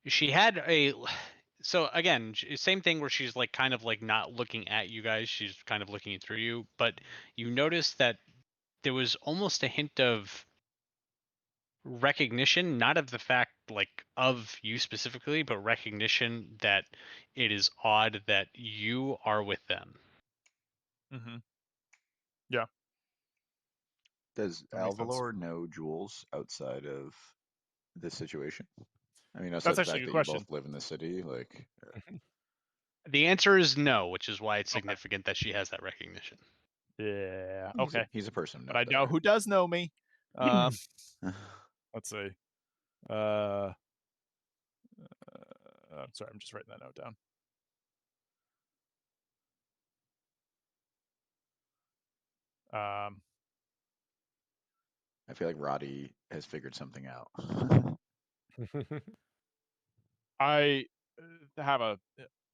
had a. So again, same thing where she's like kind of like not looking at you guys. She's kind of looking through you, but you notice that there was almost a hint of recognition, not of the fact like of you specifically, but recognition that it is odd that you are with them. Mm-hmm. Does That makes sense. Alvalor know Jules outside of this situation? I mean, That's outside the actually a fact good that question. you both live in the city, like. The answer is no, which is why it's Okay. significant that she has that recognition. Yeah. He's Okay. he's a person. But I know who does know me. Let's see. Sorry, I'm just writing that note down. I feel like Roddy has figured something out. I have a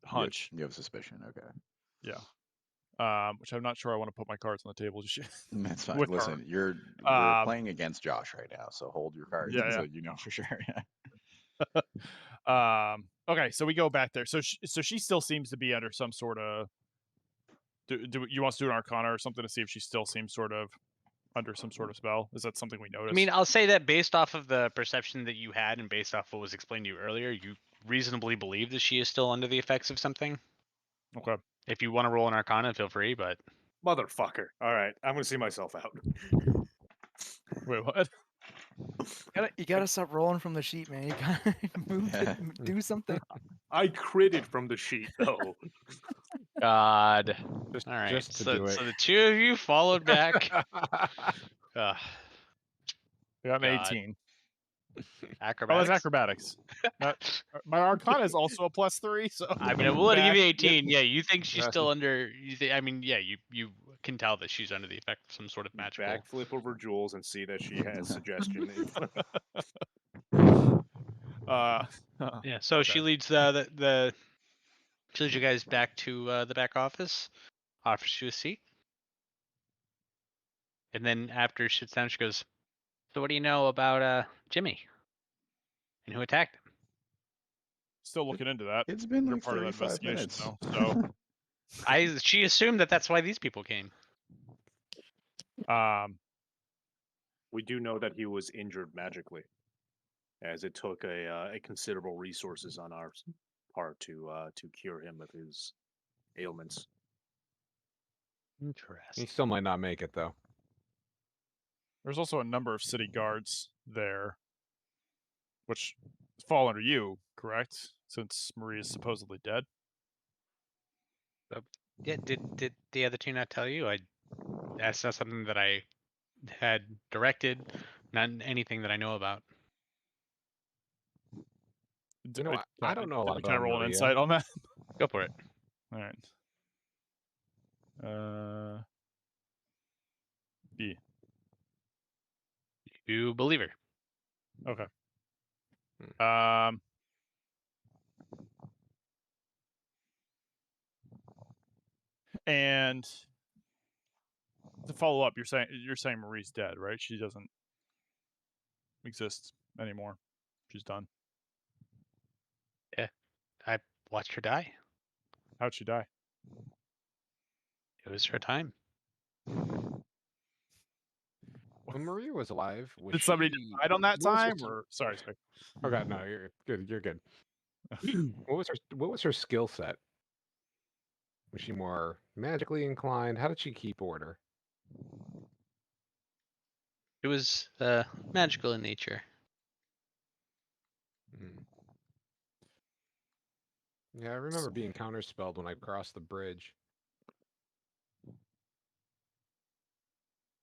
hunch. You have a suspicion. Okay. Which I'm not sure I want to put my cards on the table just yet. That's fine. With her. Listen, we're playing against Josh right now, so hold your cards Yeah, so you know for sure. Okay, so we go back there. So she still seems to be under some sort of. Do you want to do an Arcana or something to see if she still seems sort of under some sort of spell? Is that something we noticed? I mean, I'll say that based off of the perception that you had and based off what was explained to you earlier, you reasonably believe that she is still under the effects of something. Okay. If you want to roll an Arcana, feel free, but Motherfucker. All right, I'm gonna see myself out. Wait, what? You gotta stop rolling from the sheet, man. You gotta move it, do something. I critted from the sheet though. God. Just, All right, just to so do it. the two of you followed back. I got an God. 18. Acrobatics. Oh, that's acrobatics. My Arcana is also a +3, so I mean, I will give you back- 18. Yeah, you think she's Impressive. still under? I mean, yeah, you can tell that she's under the effect of some sort of magical. Backflip over Jules and see that she has suggestion. Yeah, so okay. she leads she leads you guys back to the back office, offers you a seat, and then after she sits down, she goes, "So what do you know about Jimmy and who attacked him?" Still looking into that. It's been You're like part of that 35 investigation, minutes. though. She assumed that that's why these people came. So, We do know that he was injured magically, as it took a considerable resources on our part to cure him of his ailments. Interesting. He still might not make it though. there's also a number of city guards there, which fall under you, correct? Since Marie is supposedly dead. Yeah, did the other two not tell you? That's not something that I had directed, not anything that I know about. You know, I don't know a lot Can I about roll an Maria. insight on that? Go for it. All right. B. You believe her. Okay. And to follow up, you're saying Marie's dead, right? She doesn't exist anymore. She's done. Yeah, I watched her die. How'd she die? It was her time. When Maria was alive, Did somebody decide on that what was her time, or sorry? Okay, no, you're good. You're good. What was her skill set? Was she more magically inclined? How did she keep order? It was magical in nature. Yeah, I remember being counterspelled when I crossed the bridge.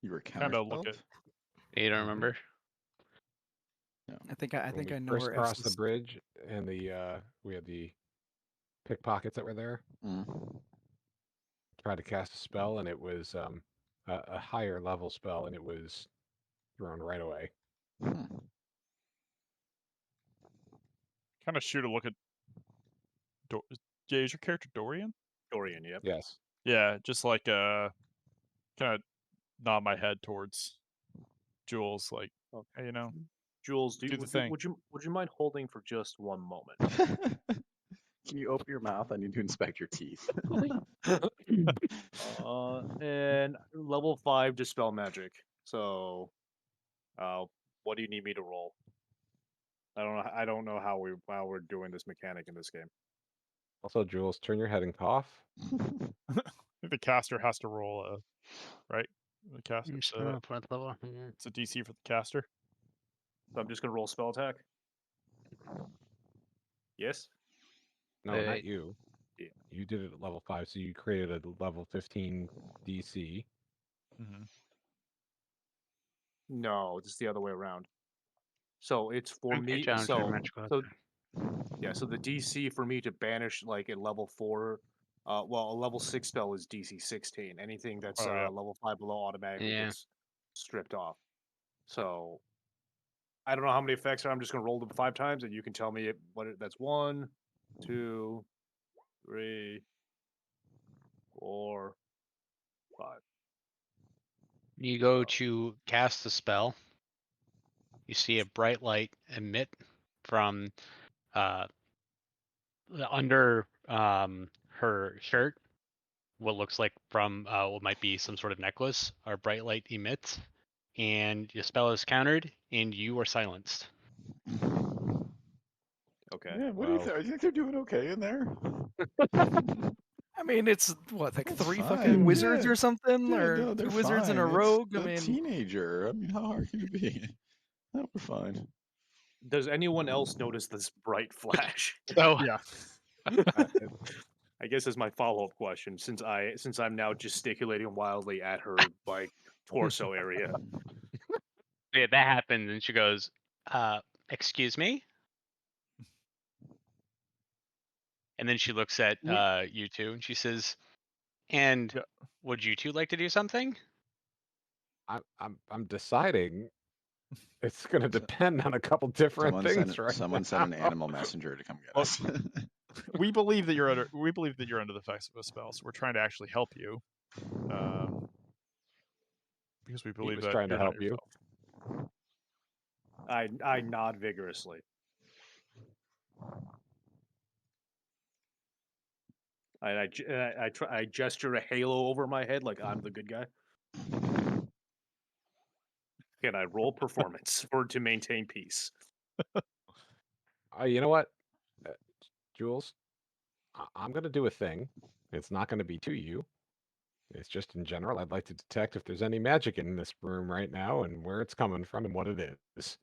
You were Kind of look counterspelled? at. You don't remember? No. I think I When we know first where crossed the S's bridge, and we had the pickpockets that were there. Tried to cast a spell, and it was a higher level spell, and it was thrown right away. Kind of shoot a look at. Yeah, is your character Dorian? Dorian, yep. Yes. Yeah, just like kind of nod my head towards Jules, like, hey, you know, Jules, do the thing. would you mind holding for just one moment? Can you open your mouth? I need to inspect your teeth. And level 5 dispel magic. So, what do you need me to roll? I don't know how we're doing this mechanic in this game. Also, Jules, turn your head and cough. The caster has to roll right? The caster. Level. It's a DC for the caster. So I'm just gonna roll spell attack. Yes. No, not you. Yeah. You did it at level 5, so you created a level 15 DC. No, it's the other way around. So it's for me. So yeah. So the DC for me to banish like a level 4, a level 6 spell is DC 16. Anything that's level 5 below automatically gets stripped off. So I don't know how many effects are. I'm just gonna roll them 5 times, and you can tell me that's 1, 2, 3, 4, 5. You go to cast the spell. You see a bright light emit from under her shirt. What looks like from what might be some sort of necklace. Our bright light emits, and your spell is countered, and you are silenced. Okay. Yeah, what do you think? Do you think they're doing okay in there? I mean, it's what, like That's 3 fine. fucking wizards Yeah. or something, Yeah, or no, 2 they're wizards and a fine. rogue. It's I a mean, teenager. I mean, how hard can it be? No, we're fine. Does anyone else notice this bright flash? So Yeah. I guess is my follow-up question, since I'm now gesticulating wildly at her like torso area. yeah, that happens, and she goes, "Excuse me." And then she looks at you two, and she says, "And would you two like to do something?" I'm deciding. It's going to depend on a couple different things, right? Someone send an animal messenger to come get us. We believe that you're under the effects of a spell, so we're trying to actually help you. Because we believe that trying to you're not help you. yourself. I nod vigorously. I gesture a halo over my head like I'm the good guy. And I roll performance to maintain peace. You know what, Jules? I'm going to do a thing. It's not going to be to you. It's just in general. I'd like to detect if there's any magic in this room right now and where it's coming from and what it is.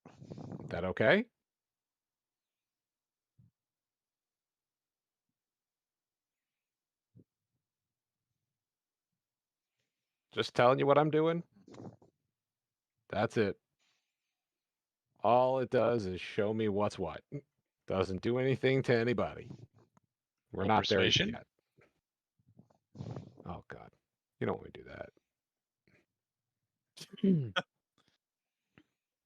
Is that okay? Just telling you what I'm doing. That's it. All it does is show me what's what. Doesn't do anything to anybody. We're Roll not there persuasion? yet. Oh God, you don't want to do that.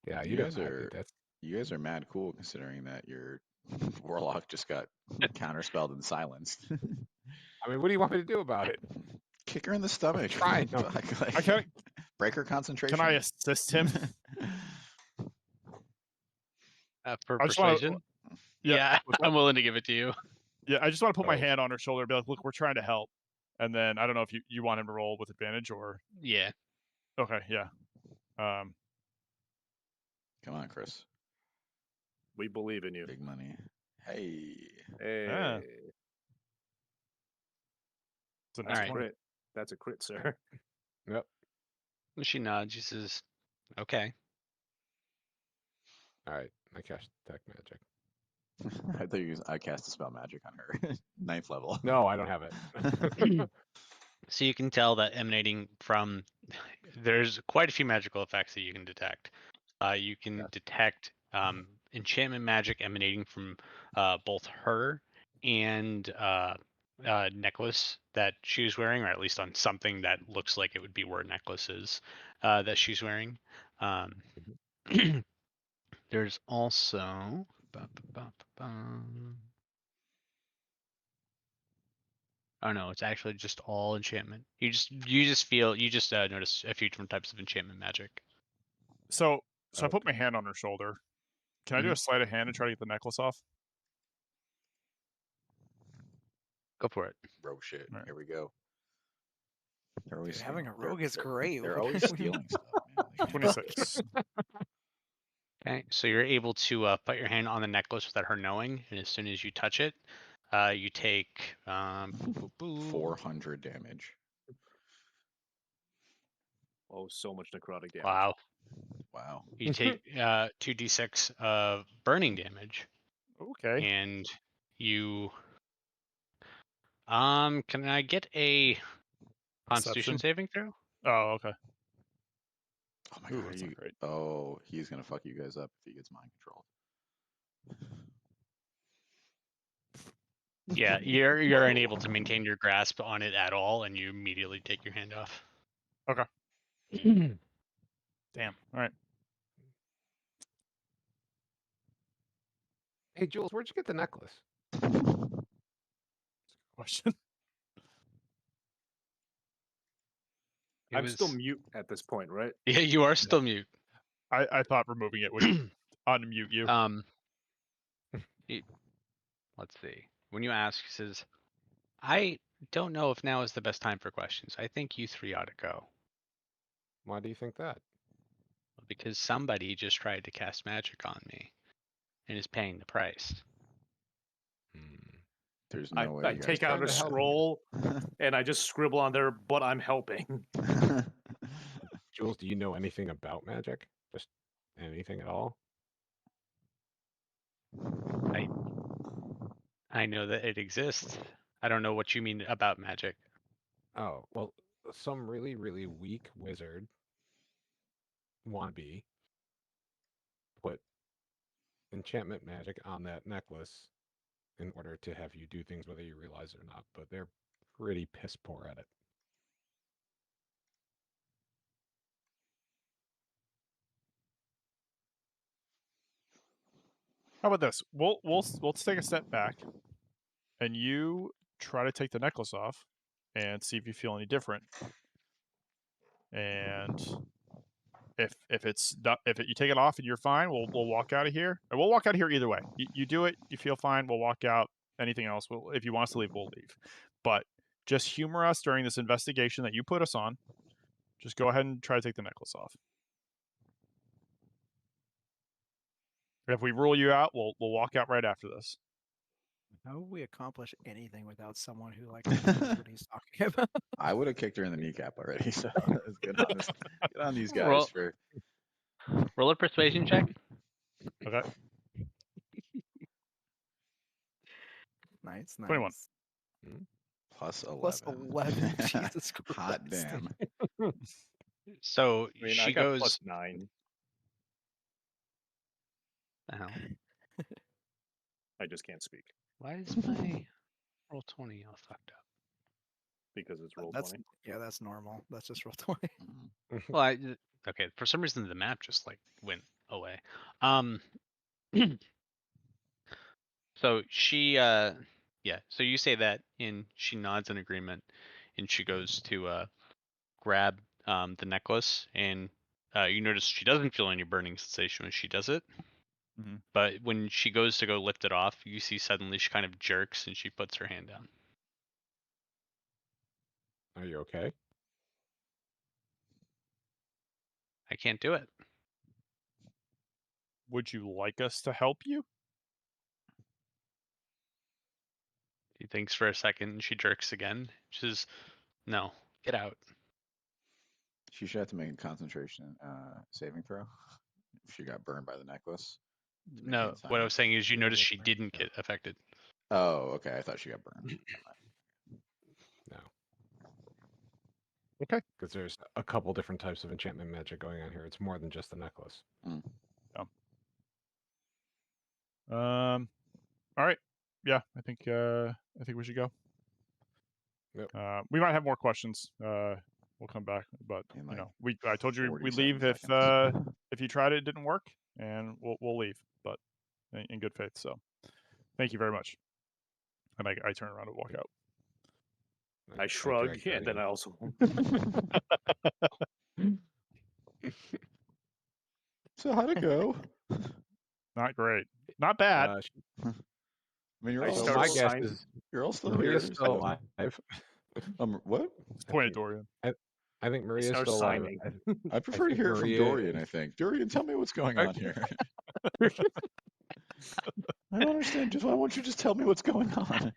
Yeah, you don't. That's You guys are mad cool considering that your warlock just got counterspelled and silenced. I mean, what do you want me to do about it? Kick her in the stomach. trying. No. Fuck, like, I can't. break her concentration. Can I assist him? For I just wanna- persuasion? Yeah, Yeah, what's that? I'm willing to give it to you. Yeah, I just want to put my Oh. hand on her shoulder and be like, "Look, we're trying to help." And then I don't know if you want him to roll with advantage or Yeah. okay, yeah. Come on, Chris. We believe in you. Big money. Hey. Hey, It's a that's nice a Alright. crit. That's a crit, sir. Yep. She nods. She says, "Okay." All right. I cast detect magic. I thought I cast a spell magic on her. 9th level. No, I don't have it. So you can tell that emanating from there's quite a few magical effects that you can detect. You can Yes. detect enchantment magic emanating from both her and necklace that she was wearing, or at least on something that looks like it would be where necklace is that she's wearing. There's also oh no, it's actually just all enchantment. You just notice a few different types of enchantment magic. So I Oh. put my hand on her shoulder. Can I do a sleight of hand and try to get the necklace off? Go for it. Rogue shit. Right. Here we go. They're always Dude, having a stealing- rogue is great. They're What always do you mean? stealing stuff, man. They can't- 26. Okay, so you're able to put your hand on the necklace without her knowing, and as soon as you touch it, you take 400 damage. Oh, so much necrotic damage. Wow. Wow. You take 2d6 of burning damage, Okay. and you can I get a Constitution Perception. saving throw? Oh, okay. Oh my Ooh, god. that's not great. Oh, he's gonna fuck you guys up if he gets mind controlled. Yeah, you're unable to maintain your grasp on it at all, and you immediately take your hand off. Damn. All right. Hey, Jules, where'd you get the necklace? Question. I'm still mute at this point, right? Yeah, you are still mute. I thought removing it would unmute you. Let's see. When you ask, he says, "I don't know if now is the best time for questions. I think you three ought to go Why do you think that? because somebody just tried to cast magic on me and is paying the price." There's no way. I you guys take out tried a to help. scroll and I just scribble on there, but I'm helping. Jules, do you know anything about magic? Just anything at all? I know that it exists. I don't know what you mean about magic. Oh, well, some really, really weak wizard wannabe put enchantment magic on that necklace in order to have you do things whether you realize it or not, but they're pretty piss poor at it. How about this? We'll take a step back, and you try to take the necklace off, and see if you feel any different. And if you take it off and you're fine, we'll walk out of here. And we'll walk out of here either way. You do it, you feel fine, we'll walk out. Anything else, if you want us to leave, we'll leave. But just humor us during this investigation that you put us on. Just go ahead and try to take the necklace off. If we rule you out, we'll walk out right after this. How would we accomplish anything without someone who like knows what he's talking about? I would have kicked her in the kneecap already. So let's get on these guys Roll- for. Roll a persuasion check. Okay. Nice, 21. nice. Plus 11. Plus 11. Jesus Christ. Hot damn. So I mean, she I got goes. plus 9. The hell? I just can't speak Why is my roll 20 all fucked up? because it's roll That's 20. yeah, that's normal. That's just roll 20. Well, okay. For some reason, the map just like went away. So she, yeah. So you say that, and she nods in agreement, and she goes to grab the necklace, and you notice she doesn't feel any burning sensation when she does it. Mhm. But when she goes to go lift it off, you see suddenly she kind of jerks and she puts her hand down. Are you okay? I can't do it. Would you like us to help you? She thinks for a second and she jerks again. She says, "No, get out." She should have to make a concentration saving throw if she got burned by the necklace. to No, maintain what I was silence. saying is you Yeah, notice that's she right. didn't get affected. Oh, okay. I thought she got burned. No. Okay. Because there's a couple different types of enchantment magic going on here. It's more than just the necklace. All right. Yeah, I think we should go. Yep. We might have more questions. We'll come back, but In, you like, know, I told you we'd 47 leave if seconds. if you tried it didn't work, and we'll leave, but in good faith. So, thank you very much. And I turn around and walk out. I shrug, drag her and then in. I also. So how'd it go? Not great. Not bad. I mean, you're I all, So start my still, guess sign- is you're all still Maria's here. still So. alive. What? Just point at Dorian. I think Maria's start still alive. signing. I prefer to think hear it from Maria Dorian, is- I think. Dorian, tell me what's going I- on here. I don't understand. Just why won't you just tell me what's going on?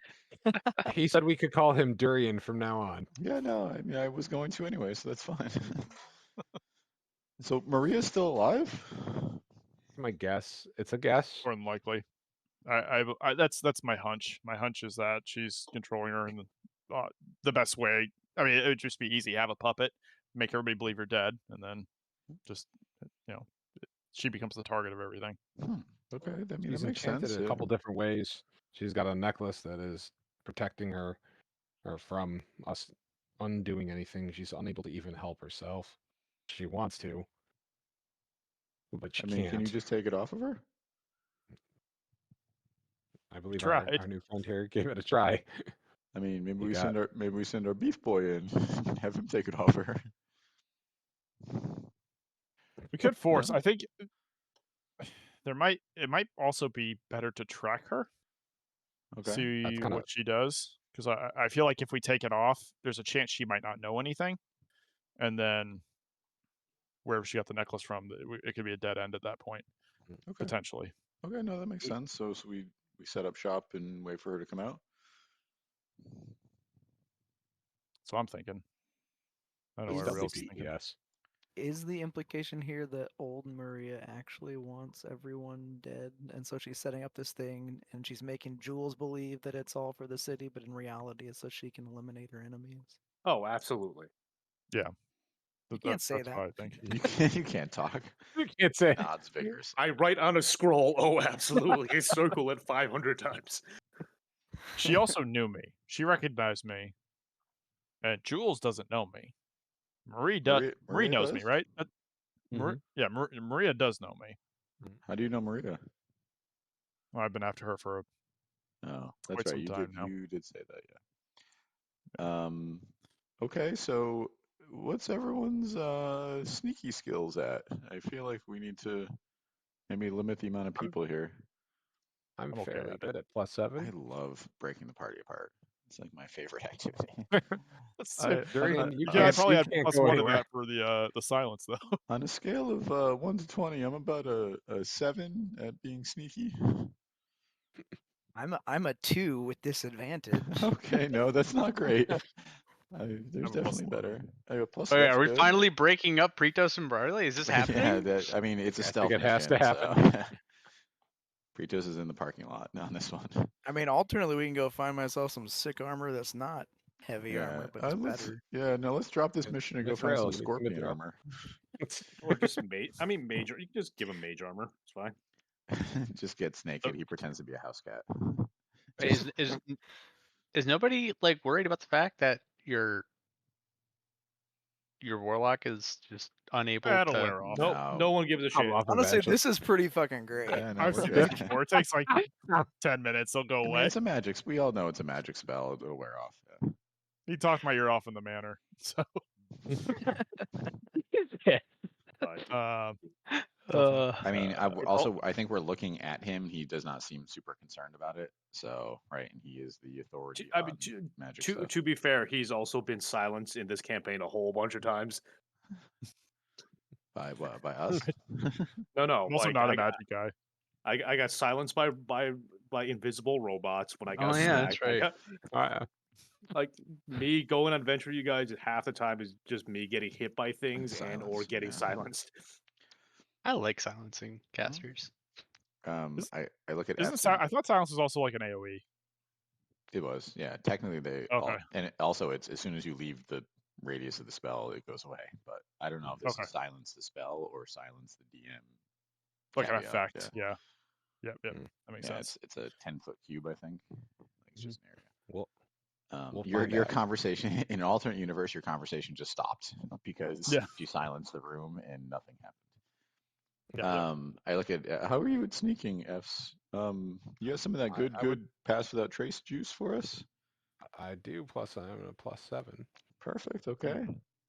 He said we could call him Durian from now on. Yeah, no, I mean, I was going to anyway, so that's fine. So Maria's still alive? That's my guess. It's a guess. More than likely. I that's my hunch. My hunch is that she's controlling her in the best way. I mean, it would just be easy. Have a puppet, make everybody believe you're dead, and then just she becomes the target of everything. Okay, I mean, She's that makes enchanted sense. in a Yeah. couple different ways. She's got a necklace that is protecting her or from us undoing anything. She's unable to even help herself. She wants to, but she I mean, can't. can you just take it off of her? I believe tried. our new friend here gave it a try. I mean, maybe You we got- send our beef boy in and have him take it off her. We could force. I think it might also be better to track her, Okay. see kinda- what she does, because I feel like if we take it off, there's a chance she might not know anything, and then wherever she got the necklace from, it could be a dead end at that point, Okay. potentially. Okay, no, that makes sense. So we set up shop and wait for her to come out. So I'm thinking. I don't know what Stealthy everybody else is Pete, thinking. yes. Is the implication here that old Maria actually wants everyone dead, and so she's setting up this thing, and she's making Jules believe that it's all for the city, but in reality, it's so she can eliminate her enemies? Oh, absolutely. You can't say that's that. what I think. You can't talk. You can't say. Nods vigorously. I write on a scroll, oh, absolutely. I circle it 500 times. She also knew me. She recognized me. And Jules doesn't know me. Marie Maria knows me, does? right? Mhm. Yeah, Maria does know me. How do you know Maria? Well, I've been after her for Oh, Quite that's right. some You time did. now. You did say that. Yeah. Okay. So, what's everyone's sneaky skills at? I feel like we need to maybe limit the amount of people here. I'm I'm okay fairly at it. good at +7. I love breaking the party apart. It's like my favorite activity. Durian, you yeah, I can't, probably you had can't plus go one to anywhere. that for the silence though. On a scale of 1 to 20, I'm about a 7 at being sneaky. I'm a 2 with disadvantage. Okay, no, that's not great. There's I'm a plus definitely 11. better. I got plus. Wait, That's are we good. finally breaking up Pretos and Barley? Is this happening? Yeah, I mean, it's a I think stealth it has to mission, happen. so Pretos is in the parking lot on this one. I mean, alternately, we can go find myself some sick armor that's not heavy armor, but it's better. Let's drop this mission and go find some Mithril, give me scorpion Mithril. armor. Or just major. You can just give him mage armor. It's fine. Just gets naked. He pretends to be a house cat. Wait, is nobody like worried about the fact that your warlock is just unable That'll to? wear off. Nope. No. No one gives a I shit. love Honestly, eventually. this is pretty fucking great. Yeah, no, I've we're seen good. this before. It takes like 10 minutes. They'll go I mean, away. it's a magic. We all know it's a magic spell. It'll wear off. Yeah. He talked my ear off in the manor. So, I mean, all- I think we're looking at him. He does not seem super concerned about it. So, right, and he is the authority I on mean, magic stuff. to be fair, he's also been silenced in this campaign a whole bunch of times. By what? By us? No, I'm also like, not I a got- magic guy. I got silenced by invisible robots when I got Oh, yeah, that's snagged. I right. got- like me going on adventure, you guys, half the time is just me getting hit by things and or Silenced, getting yeah. silenced. I like silencing casters. Is- I look at Isn't F's I thought silence was also like an AOE. It was, yeah. Technically, they Okay. and also it's as soon as you leave the radius of the spell, it goes away. But I don't know if this Okay. is silence the spell or silence the DM. Like an caveat, effect. Yeah. Yep. Mm. That makes Yeah, sense. it's a 10-foot cube, I think. Like, it's just an area. Well, we'll your find out. conversation in an alternate universe, your conversation just stopped because Yeah. you silenced the room and nothing happened. Yeah. I look at how are you at sneaking, Fs? You got some of that I good would- pass without trace juice for us? I do. Plus, I'm a +7. Perfect. Okay.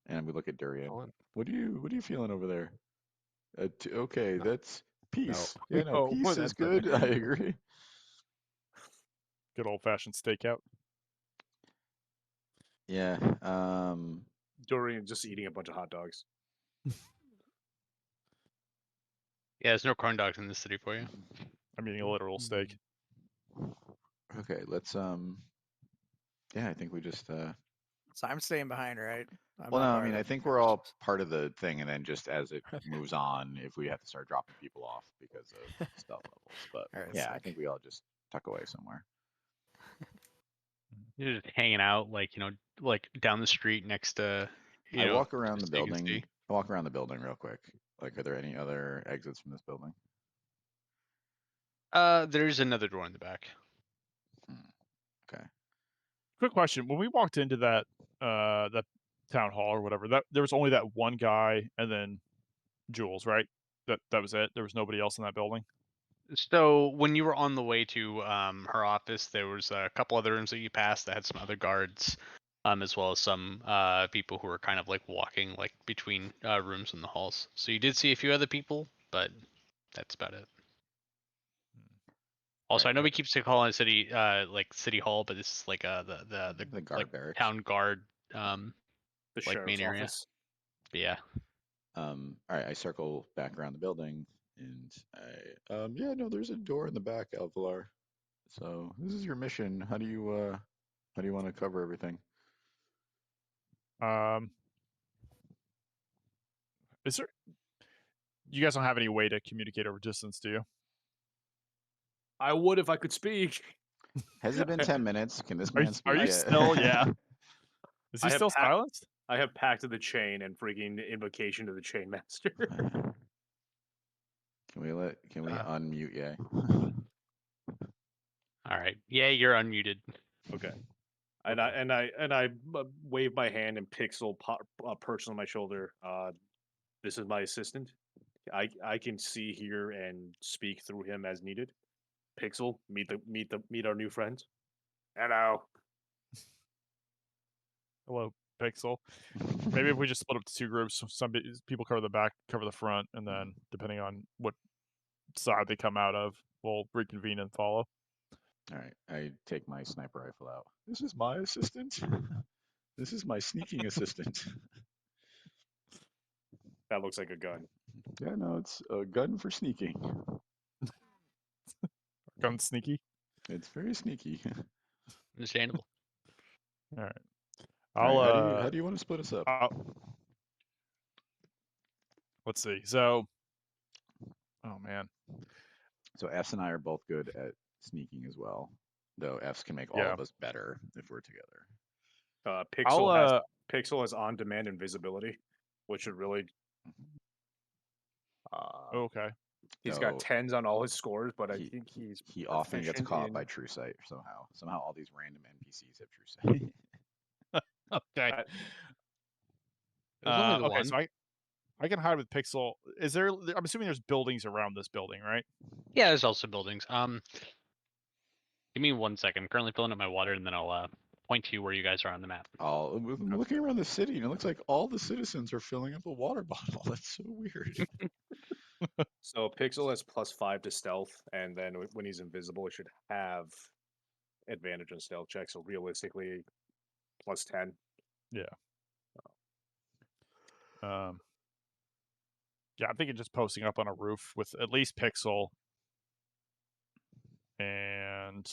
And we look at Durian. Fine. What are you feeling over there? Okay, No. that's peace. No. Yeah, no, No, peace is that's good. better. I agree. Good old fashioned stakeout. Yeah. Dorian just eating a bunch of hot dogs. Yeah, there's no corn dogs in this city for you. I'm eating a literal steak. Okay, let's yeah, I think we just So I'm staying behind, right? I'm well, not no, I part mean, of I the think we're all conversations. part of the thing, and then just as it moves on, if we have to start dropping people off because of stealth levels. But All right, yeah, I sick. think we all just tuck away somewhere. You're just hanging out, like like down the street next to. I walk around the just so you can building. see. I walk around the building real quick. Like, are there any other exits from this building? There's another door in the back. Okay. Quick question: when we walked into that town hall or whatever, that there was only that one guy and then Jules, right? That was it. There was nobody else in that building. So when you were on the way to her office, there was a couple other rooms that you passed that had some other guards, as well as some people who were kind of like walking like between rooms in the halls. So you did see a few other people, but that's about it. Also, Right. I know we keep calling it city like city hall, but this is like the guard like, barracks. town guard The like sheriff's main area. office. But yeah. All right, I circle back around the building, and I yeah, no, there's a door in the back, Alvalar. So this is your mission. How do you want to cover everything? Is there? You guys don't have any way to communicate over distance, do you? I would if I could speak. Has it been 10 minutes? Can this Are you- man speak are you yet? still- yeah. Is he I have still silenced? I have Pact of the Chain and freaking Invocation to the Chain Master. Can we unmute? Yeah. All right. Yeah, you're unmuted. Okay. And I wave my hand and Pixel perches on my shoulder. This is my assistant. I can see, hear, and speak through him as needed. Pixel, meet our new friends. Hello. Hello, Pixel. Maybe if we just split up to two groups, some people cover the back, cover the front, and then depending on what side they come out of, we'll reconvene and follow. All right. I take my sniper rifle out. This is my assistant. This is my sneaking assistant. That looks like a gun. Yeah, no, it's a gun for sneaking. Gun sneaky. It's very sneaky. Understandable. All right. All I'll right, how do you want to split us up? Let's see. So, oh man, So F's and I are both good at sneaking as well, though F's can make all Yeah. of us better if we're together. Pixel has on-demand invisibility, which would really. Okay. He's So got 10s on all his scores, but I he- think he's He often gets proficient caught in- by true sight somehow. Somehow all these random NPCs have true sight. Okay. I- There's only the Okay, one. so I can hide with Pixel. Is there? I'm assuming there's buildings around this building, right? Yeah, there's also buildings. Give me 1 second. I'm currently filling up my water, and then I'll point to you where you guys are on the map. Looking around the city, and it looks like all the citizens are filling up a water bottle. That's so weird. So Pixel has +5 to stealth, and then when he's invisible, he should have advantage on stealth checks. So realistically, +10. Yeah, I'm thinking just posting up on a roof with at least Pixel, and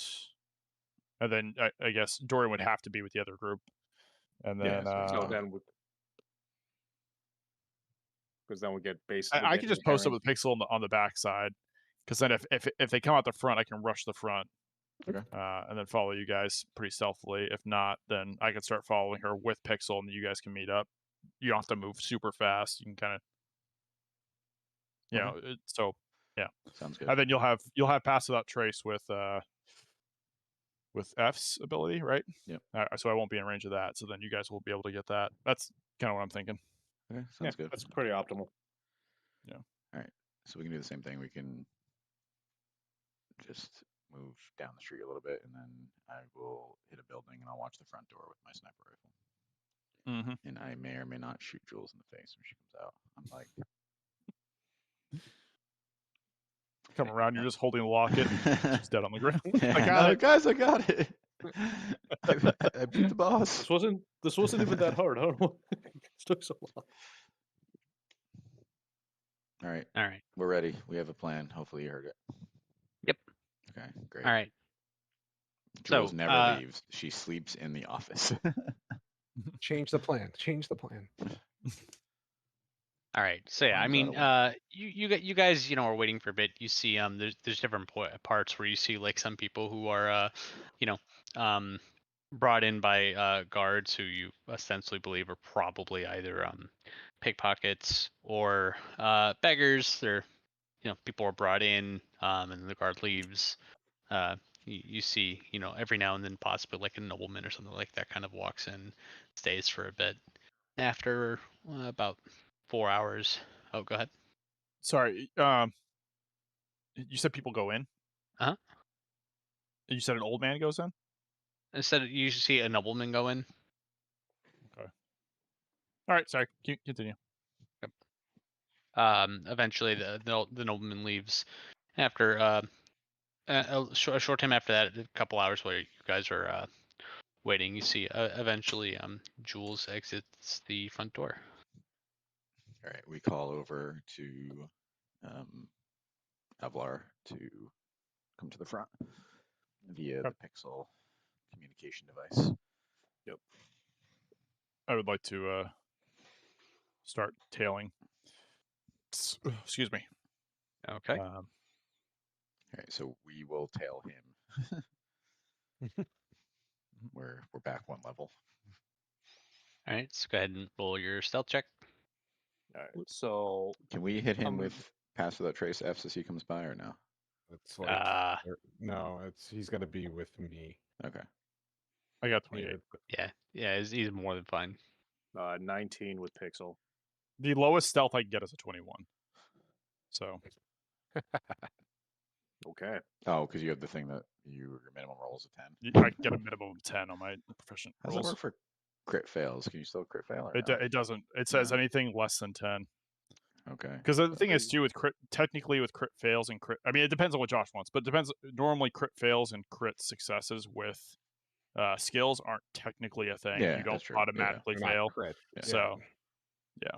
then I guess Dorian would have to be with the other group, and Yeah, then so So then, because then we get basically. I can just post up with Pixel on the back side, because then if they come out the front, I can rush the front. Okay. And then follow you guys pretty stealthily. If not, then I can start following her with Pixel, and you guys can meet up. You don't have to move super fast. You can kind of, so yeah. Sounds good. And then you'll have pass without trace with F's ability, right? Yep. So I won't be in range of that. So then you guys will be able to get that. That's kind of what I'm thinking. Okay, sounds good. That's pretty optimal. All right, so we can do the same thing. We can just move down the street a little bit, and then I will hit a building, and I'll watch the front door with my sniper rifle. Mm-hmm. And I may or may not shoot Jules in the face when she comes out. I'm like, Come around, you're just holding the locket. She's dead on the ground. yeah, I got no, it. guys, I got it. I beat the boss. This wasn't even that hard. I don't know. It took so long. All right, All right. we're ready. We have a plan. Hopefully you heard it. Yep. Okay, great. All right. Jules So, never leaves. She sleeps in the office. Change the plan. Change the plan. All right. So yeah, I Runs mean, out of you guys, are waiting for a bit. You see, there's different parts where you see like some people who are, brought in by guards who you ostensibly believe are probably either pickpockets or beggars. They're, people are brought in, and then the guard leaves. You see, every now and then possibly like a nobleman or something like that kind of walks in, stays for a bit. After about 4 hours. Oh, go ahead. Sorry. You said people go in? Uh-huh. You said an old man goes in? Instead, you see a nobleman go in. Okay. All right. Sorry. Continue. Eventually, the nobleman leaves. After a short time after that, a couple hours where you guys are waiting, you see eventually Jules exits the front door. All right, we call over to Avlar to come to the front via the Pixel communication device. I would like to start tailing. Excuse me. Okay. All right, so we will tail him. We're back one level. All right. So go ahead and roll your stealth check. All right. So Can we hit him with pass without trace F's as he comes by, or no? It's like no, he's got to be with me. Okay. I got 28. Yeah. He's more than fine. 19 with Pixel. The lowest stealth I can get is a 21. So. Okay. Oh, because you have the thing that your minimum roll is a 10. I can get a minimum of 10 on my proficient How does rolls. it work for crit fails? Can you still crit fail? Or It doesn't. It says anything less than 10. Okay. Because the thing is too with crit, technically with crit fails and crit. I mean, it depends on what Josh wants, but it depends. Normally, crit fails and crit successes with skills aren't technically a thing. Yeah, you don't that's true. automatically They're not fail. crit. Yeah. So, yeah.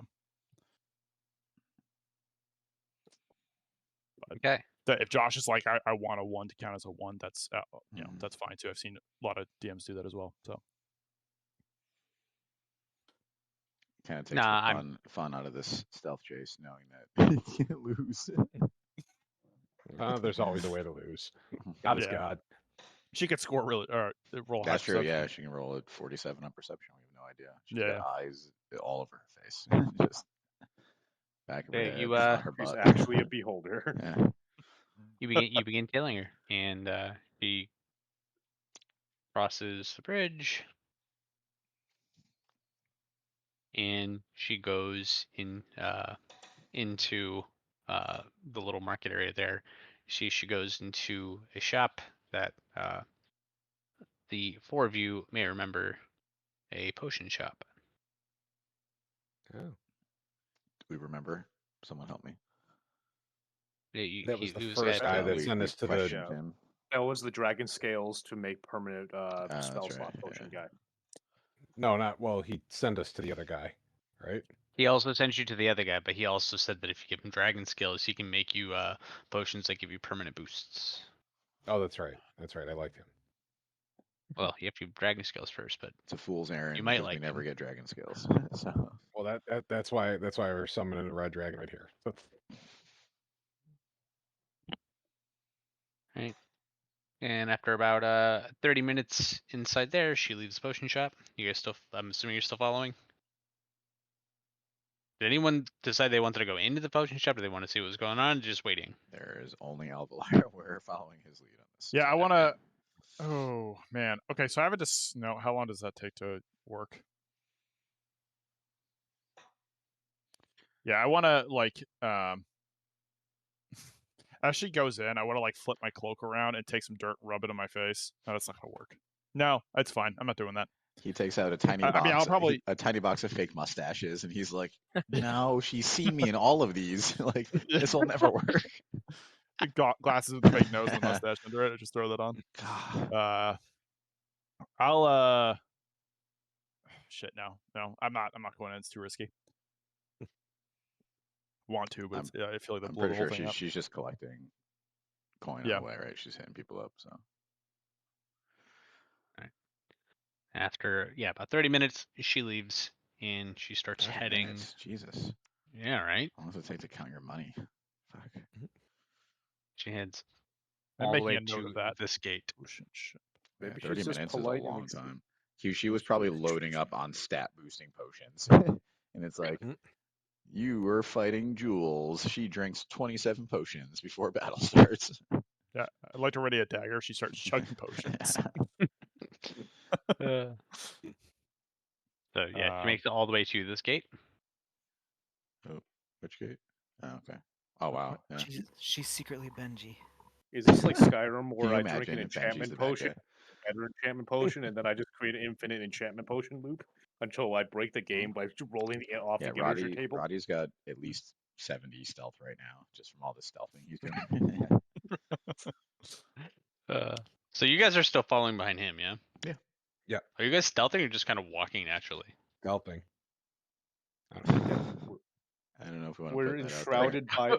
Okay. If Josh is like, I want a 1 to count as a 1, that's that's fine too. I've seen a lot of DMs do that as well. So Kind of takes the fun out of this stealth chase, knowing that you can't lose. There's always a way to lose. God is Yeah. God. She could score really, or roll high That's true. perception. Yeah, she can roll at 47 on perception. We have no idea. She's Yeah, got eyes all over her face, just back of her Hey, head, you on her She's butt. actually a beholder. Yeah. you begin tailing her, and she crosses the bridge, and she goes into the little market area there. She goes into a shop that the four of you may remember, a potion shop. Oh. We remember. Someone help me. That was the He first guy that we, sent we us to the. questioned Yeah. him. That was the dragon scales to make permanent That's spell slot right, potion guy. No, not well. He sent us to the other guy, right? He also sent you to the other guy, but he also said that if you give him dragon skills, he can make you potions that give you permanent boosts. Oh, that's right. That's right. I liked him. Well, you have to give dragon skills first, but It's a fool's errand You might because we like never him. get dragon scales. So Well, that's why we're summoning a red dragon right here. right. And after about 30 minutes inside there, she leaves the potion shop. You guys still? I'm assuming you're still following. Did anyone decide they wanted to go into the potion shop? Or they want to see what was going on? Just waiting. there is only Alvalar. We're following his lead on this. yeah. I want to. Oh man. Okay, so I have to know how long does that take to work? Yeah, I want to like as she goes in, I want to like flip my cloak around and take some dirt, rub it on my face. No, that's not gonna work. No, it's fine. I'm not doing that. He takes out a tiny box. I mean, I'll probably a tiny box of fake mustaches, and he's like, "No, she's seen me in all of these. Like this will never work." glasses with the fake nose and the mustache under it. Just throw that on. God. I'll shit. No, I'm not going in. It's too risky. Want to, but yeah, I feel like that I'm blew the pretty whole sure thing up. she's just collecting coin Yeah. on the way, right? She's hitting people up. So After about 30 minutes, she leaves and she starts 30 heading. minutes. Jesus. Yeah, right. How long does it take to count your money? Fuck. She heads I'm all the making way a note to of that. this gate. Ocean ship. Yeah, Maybe 30 she's just minutes is a polite and long ex- time. She was probably loading up on stat boosting potions. And it's like, you were fighting Jules. She drinks 27 potions before battle starts. Yeah, I'd like to ready a dagger. She starts chugging potions. So yeah, she makes it all the way to this gate. Oh, which gate? Oh, okay. Oh, wow. Yeah. She's secretly Benji. Is this like Skyrim Can where you I drink imagine an if Benji's enchantment the bad potion, guy? better enchantment potion, and then I just create an infinite enchantment potion loop until I break the game by rolling it off Yeah, the energy table? Roddy's got at least 70 stealth right now, just from all the stealthing he's doing. So you guys are still following behind him, yeah? Yeah. Yeah. Are you guys stealthing or just kind of walking naturally? Scalping. I don't know if we want to We're put that out there. enshrouded by.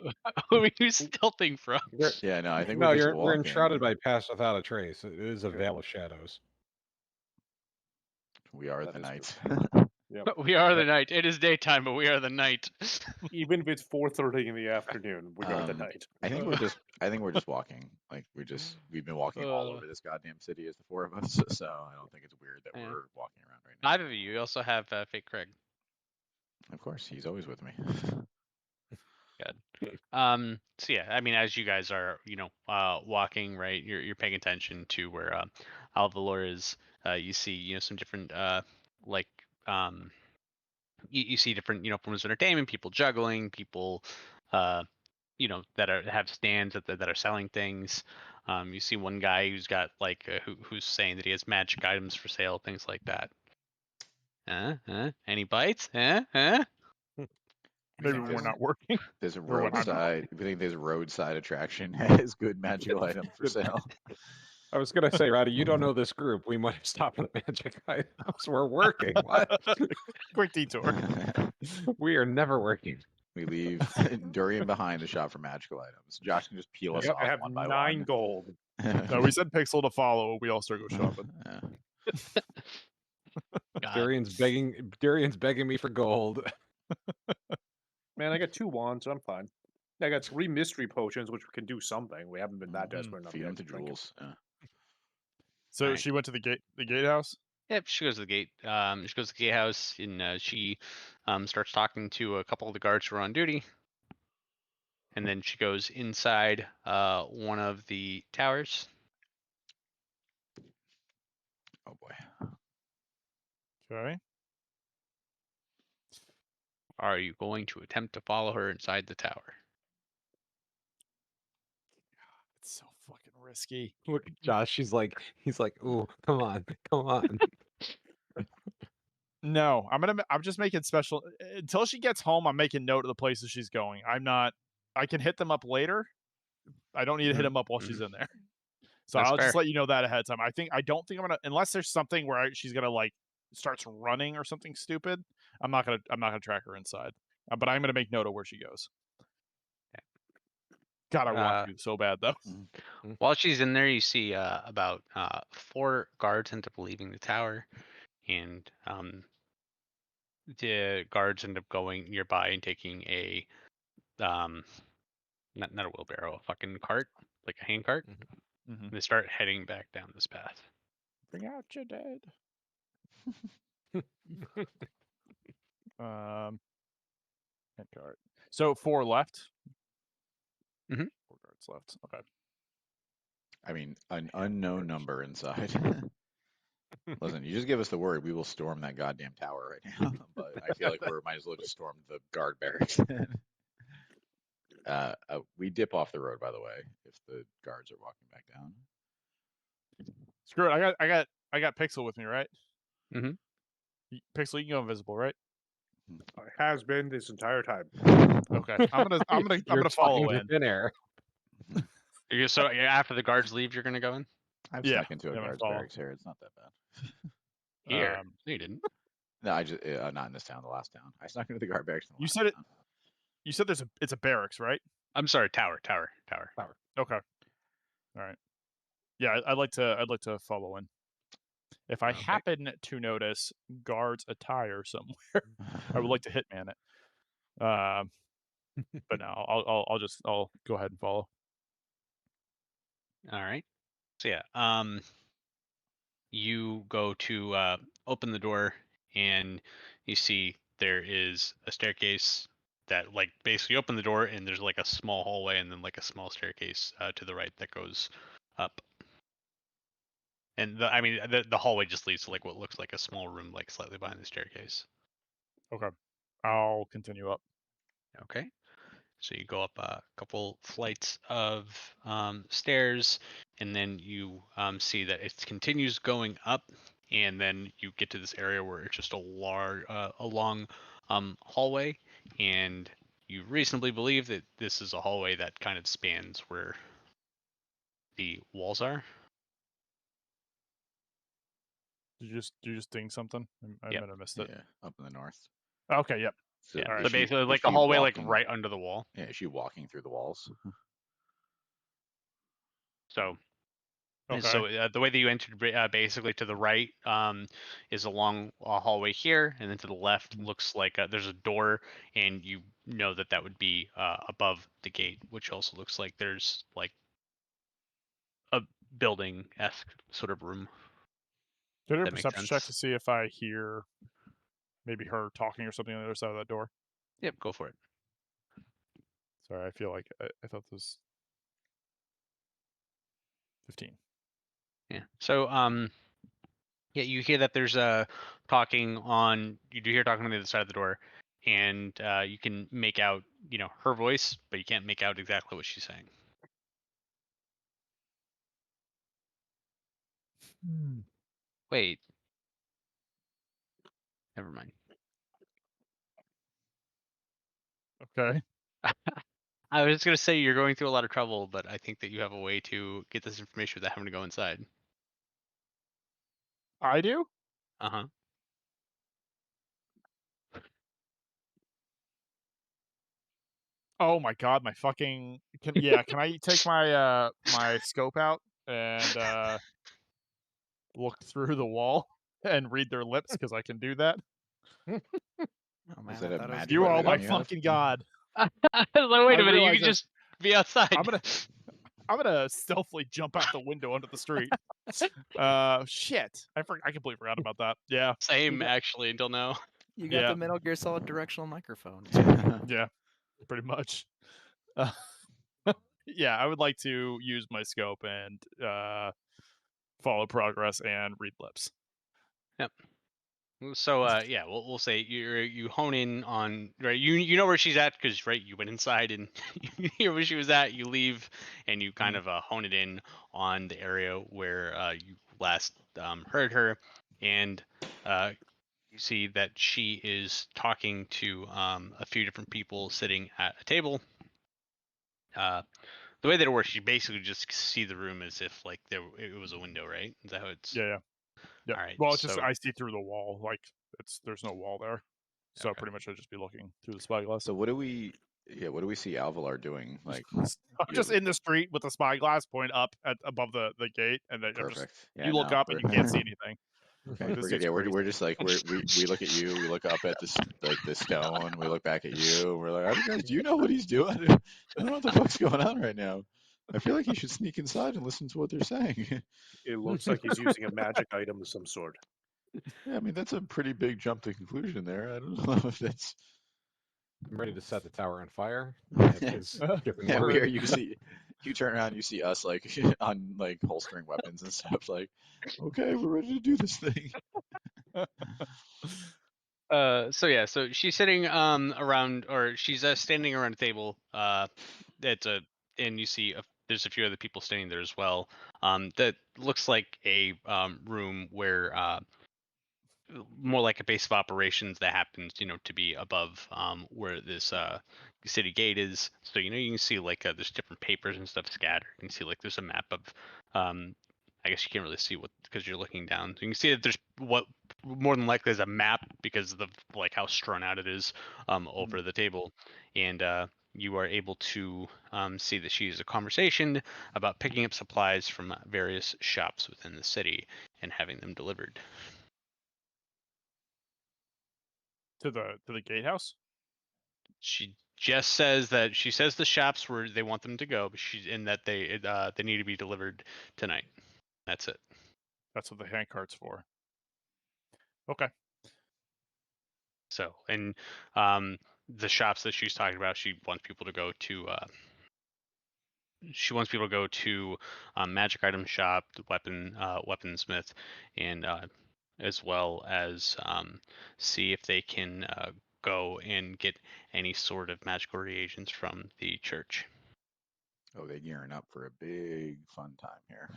Who are you stealthing from? Yeah, no, I think No, we're just we're walking. enshrouded by Pass Without a Trace. It is a veil of shadows. We are That the is knights. Yep. We are the night. It is daytime, but we are the night. Even if it's 4:30 in the afternoon, we are the night. I think we're just walking. Like we've been walking all over this goddamn city as the four of us. So I don't think it's weird that we're walking around right now. 5 of you. You also have fake Craig. Of course, he's always with me. Good. So yeah, I mean, as you guys are, walking, right, you're paying attention to where Alvalor is. You see, some different you see different, forms of entertainment, people juggling, people, that have stands that are selling things. You see one guy who's got who's saying that he has magic items for sale, things like that. Any bites? Maybe we're not working. There's a Or when I'm not roadside. We think there's a roadside attraction has good magical items for sale. I was gonna say, Roddy, you don't know this group. We might have stopped at the magic items. We're working. What? Quick detour. We are never working. We leave Durian behind to shop for magical items. Josh can just peel us Yep, off I have one by 9 one. gold. No, we said Pixel to follow. We all start go shopping. God. Durian's begging me for gold. Man, I got 2 wands. I'm fine. I got 3 mystery potions, which can do something. We haven't been that desperate enough Feed yet them to to drink 'em. Jules. Yeah. So Alright. she went to the gatehouse. Yep, she goes to the gate. She goes to the gatehouse and she starts talking to a couple of the guards who are on duty. And then she goes inside one of the towers. Oh boy. Okay. Are you going to attempt to follow her inside the tower? It's so fucking risky. Look at Josh. He's like, ooh, come on, come on. No, I'm just making special until she gets home. I'm making note of the places she's going. I'm not. I can hit them up later. I don't need to hit them up while she's in there. So That's I'll just fair. let you know that ahead of time. I don't think I'm gonna, unless there's something where she's gonna like starts running or something stupid. I'm not gonna track her inside. But I'm gonna make note of where she goes. God, I want to so bad though. While she's in there, you see about 4 guards end up leaving the tower, and the guards end up going nearby and taking a not a wheelbarrow, a fucking cart, like a hand cart. Mm-hmm. And they start heading back down this path. Bring out your dead. Hand cart. So 4 left. Mhm. 4 guards left. Okay. I mean, an unknown number inside. Listen, you just give us the word, we will storm that goddamn tower right now. But I feel like we might as well just storm the guard barracks. We dip off the road, by the way, if the guards are walking back down. Screw it. I got Pixel with me, right? Mhm. Pixel, you can go invisible, right? It has been this entire time. Okay. I'm gonna follow talking to in. thin air. So after the guards leave, you're gonna go in I've Yeah, snuck into a I'm gonna guard's follow. barracks here. It's not that bad. here. Um, No, you didn't. No, I just not in this town. The last town. I snuck into the guard barracks. In the You last said it. town. You said it's a barracks, right? I'm sorry, tower. Okay. All right. Yeah, I'd like to follow in. If I Okay. happen to notice guards attire somewhere, I would like to hitman it. But no, I'll go ahead and follow. All right. So yeah, you go to open the door and you see there is a staircase that like basically open the door and there's like a small hallway and then like a small staircase to the right that goes up. And the hallway just leads to like what looks like a small room like slightly behind the staircase. Okay. I'll continue up. Okay. So you go up a couple flights of stairs, and then you see that it continues going up, and then you get to this area where it's just a long hallway, and you reasonably believe that this is a hallway that kind of spans where the walls are. Did you just ding something? I Yep. might have missed it. Yeah, up in the north. Okay. Yep. So, Yeah. Alright. So basically, like is a she hallway, like walking- right under the wall. Yeah, is she walking through the walls? So. Okay. So the way that you entered basically to the right is along a hallway here, and then to the left looks like there's a door, and you know that that would be above the gate, which also looks like there's like a building-esque sort of room. Did I do a That makes perception check sense. to see if I hear maybe her talking or something on the other side of that door? Yep, go for it. Sorry, I feel like I thought this was 15. Yeah. So yeah, you hear that there's talking on. You do hear talking on the other side of the door, and you can make out her voice, but you can't make out exactly what she's saying. Wait. Never mind. Okay. I was just gonna say you're going through a lot of trouble, but I think that you have a way to get this information without having to go inside. I do? Uh-huh. Oh my god, my fucking can I take my my scope out and look through the wall and read their lips because I can do that? Oh man, Is I that a thought it was magic You are weapon my you have? fucking god. Like, wait a minute, you realize could that just be outside. I'm gonna stealthily jump out the window onto the street. Shit. I completely forgot about that. Yeah. Same, got- actually, until now. You got Yeah. the Metal Gear Solid directional microphone. Yeah. Pretty much. Yeah, I would like to use my scope and follow progress and read lips. Yep. So yeah, we'll say you hone in on, right. You know where she's at because, right, you went inside and you hear where she was at. You leave and you kind of hone it in on the area where you last heard her, and you see that she is talking to a few different people sitting at a table. The way that it works, you basically just see the room as if like it was a window, right? Is that how it's? Yeah. All right. Well, it's just So I see through the wall. Like there's no wall there, so Okay. pretty much I'd just be looking through the spyglass. So what do we see Alvalar doing? Like, Just in the street with the spyglass point up above the gate, and then perfect. Yeah, you look no, up and you can't see anything. Okay, Like, this we're good. dude's Yeah, crazy. we're just like we look at you, we look up at this like the stone, we look back at you, and we're like, do you know what he's doing? I don't know what the fuck's going on right now. I feel like he should sneak inside and listen to what they're saying. It looks like he's using a magic item of some sort. Yeah, I mean that's a pretty big jump to conclusion there. I don't know if that's. I'm ready to set the tower on fire. If his given Yeah, we word. are. You turn around, you see us like on like holstering weapons and stuff. Like, okay, we're ready to do this thing. So yeah, so she's sitting around, or she's standing around a table. And you see there's a few other people standing there as well. That looks like a room where more like a base of operations that happens, to be above where this city gate is. So you can see like there's different papers and stuff scattered. You can see like there's a map of I guess you can't really see what because you're looking down. So you can see that there's what more than likely is a map because of the like how strung out it is over the table, and you are able to see that she has a conversation about picking up supplies from various shops within the city and having them delivered. To the gatehouse. She just says that she says the shops where they want them to go, but that they need to be delivered tonight. That's it. That's what the handcart's for. Okay. So, and the shops that she's talking about, she wants people to go to. She wants people to go to magic item shop, the weaponsmith, and as well as see if they can go and get any sort of magical reagents from the church. Oh, they're gearing up for a big fun time here.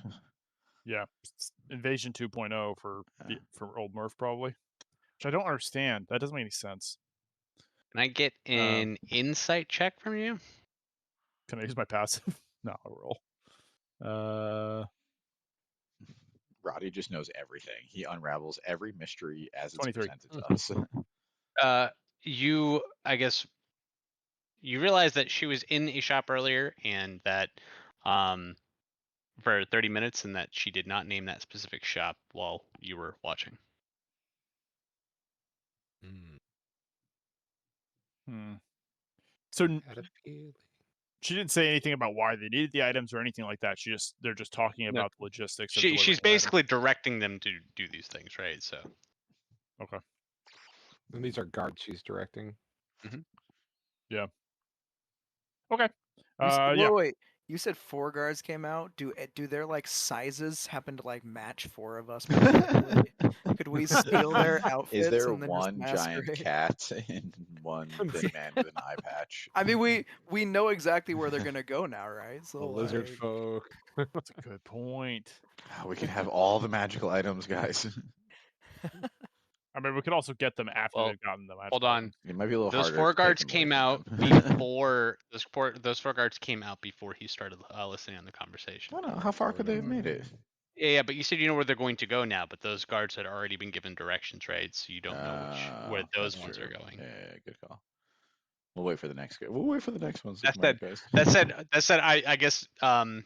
Yeah, Invasion 2.0 for Old Murph probably, which I don't understand. That doesn't make any sense. Can I get an insight check from you? Can I use my passive? No, I'll roll. Roddy just knows everything. He unravels every mystery as it's 23. presented to us. I guess you realize that she was in a shop earlier and that for 30 minutes and that she did not name that specific shop while you were watching. So Had a feeling. she didn't say anything about why they needed the items or anything like that. They're just talking about the logistics. Of She's delivering the basically directing them to do these things, right? So okay. And these are guards she's directing. Yeah. Okay. Yeah. Wait. You said 4 guards came out. Do their like sizes happen to like match 4 of us? Could we steal their outfits? Is there and then one just giant masquerade? cat and one big man with an eye patch? I mean, we know exactly where they're gonna go now, right? So The lizard like, folk. That's a good point. We can have all the magical items, guys. I mean, we could also get them after Well, they've gotten them. hold on. It might be a little Those harder. 4 to take guards them away came from out them. before those 4 guards came out before he started listening on the conversation. I don't know. How far could they have made it? Yeah, but you said you know where they're going to go now, but those guards had already been given directions, right? So you don't know where those That's ones true. are going. Yeah, good call. We'll wait for the next. We'll wait for the next ones. That said, I guess I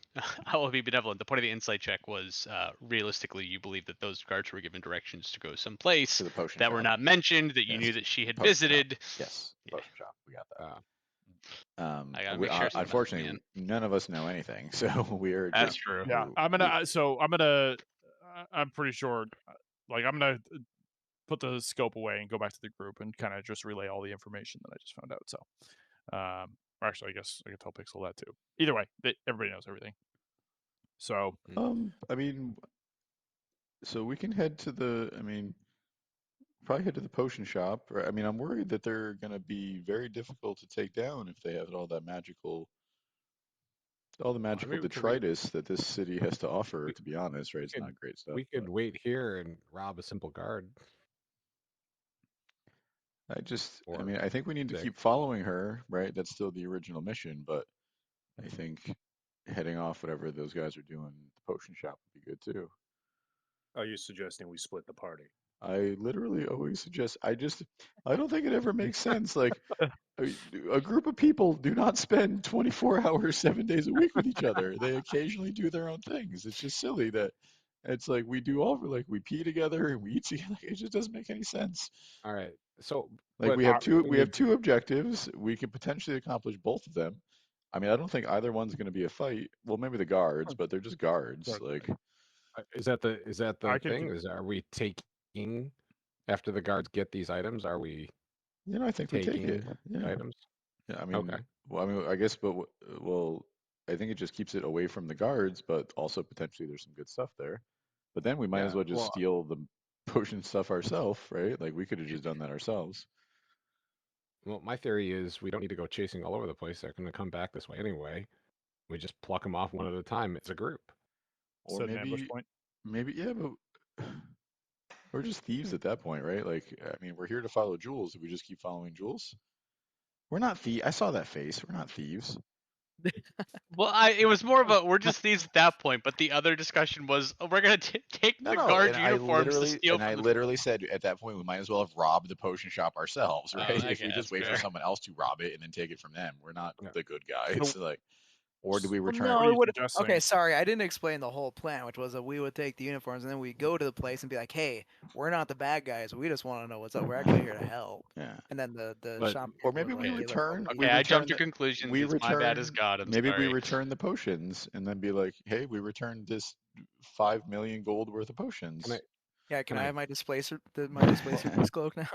will be benevolent. The point of the insight check was realistically, you believe that those guards were given directions to go someplace to the potion that shop. were not mentioned that you Yes. knew that she had Potion visited. shop. Yes, potion shop. We got that. I gotta make sure. Unfortunately, none of us know anything, so we are. That's just, true. Yeah, I'm pretty sure, like, I'm gonna put the scope away and go back to the group and kind of just relay all the information that I just found out. So, or actually, I guess I could tell Pixel that too. Either way, everybody knows everything. So, I mean, so we can head to the. I mean, probably head to the potion shop. I mean, I'm worried that they're going to be very difficult to take down if they have all the magical detritus that this city has to offer. To be honest, right? It's not great stuff. We could wait here and rob a simple guard. I mean, I think we need to keep following her, right? That's still the original mission, but I think heading off whatever those guys are doing, the potion shop would be good too. Are you suggesting we split the party? I literally always suggest. I don't think it ever makes sense. Like a group of people do not spend 24 hours, 7 days a week with each other. They occasionally do their own things. It's just silly that it's like we do all like we pee together and we eat together. It just doesn't make any sense. All right. So like we have two objectives. We could potentially accomplish both of them. I mean, I don't think either one's going to be a fight. Well, maybe the guards, but they're just guards. Like, is that the thing? Are we taking after the guards get these items? Are we? I think we take it. Yeah. Items. Yeah. I mean, okay. Well, I mean, I guess, but I think it just keeps it away from the guards, but also potentially there's some good stuff there. But then we might as well just steal the potion stuff ourselves, right? Like we could have just done that ourselves. Well, my theory is we don't need to go chasing all over the place. They're going to come back this way anyway. We just pluck them off one at a time. It's a group. Or maybe, yeah, but we're just thieves at that point, right? Like, I mean, we're here to follow Jules. If we just keep following Jules, we're not thieves. I saw that face. We're not thieves. Well, it was more of a we're just thieves at that point, but the other discussion was we're gonna take the guard uniforms to steal. I literally said at that point we might as well have robbed the potion shop ourselves, right? If we just wait for someone else to rob it and then take it from them, we're not the good guys. Like, or do we return? No, it would. Okay, sorry, I didn't explain the whole plan, which was that we would take the uniforms and then we go to the place and be like, "Hey, we're not the bad guys. We just want to know what's up. We're actually here to help." Yeah. And then the shop. Or maybe we return. Okay, I jumped to conclusions. We return. My bad as God. Maybe we return the potions and then be like, "Hey, we returned this 5 million gold worth of potions." Can I have my displacer beast cloak now?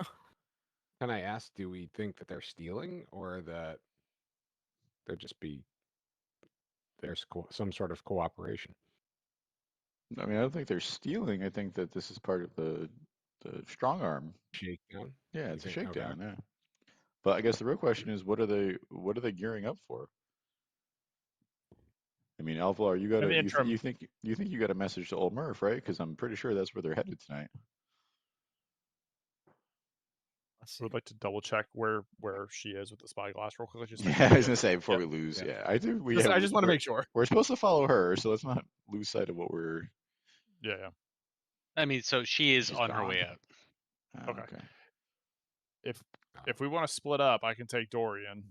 Can I ask? Do we think that they're stealing or that there just be there's some sort of cooperation? I mean, I don't think they're stealing. I think that this is part of the strong arm shakedown. Yeah, it's a shakedown. Okay. Yeah, but I guess the real question is, what are they gearing up for? I mean, Alvalar, you think you got a message to old Murph, right? Because I'm pretty sure that's where they're headed tonight. I would like to double check where she is with the spyglass real quick. I was gonna say before we lose. Yeah, I think I just want to make sure we're supposed to follow her, so let's not lose sight of what we're. Yeah. I mean, so she's on her way out. Okay. If we want to split up, I can take Dorian,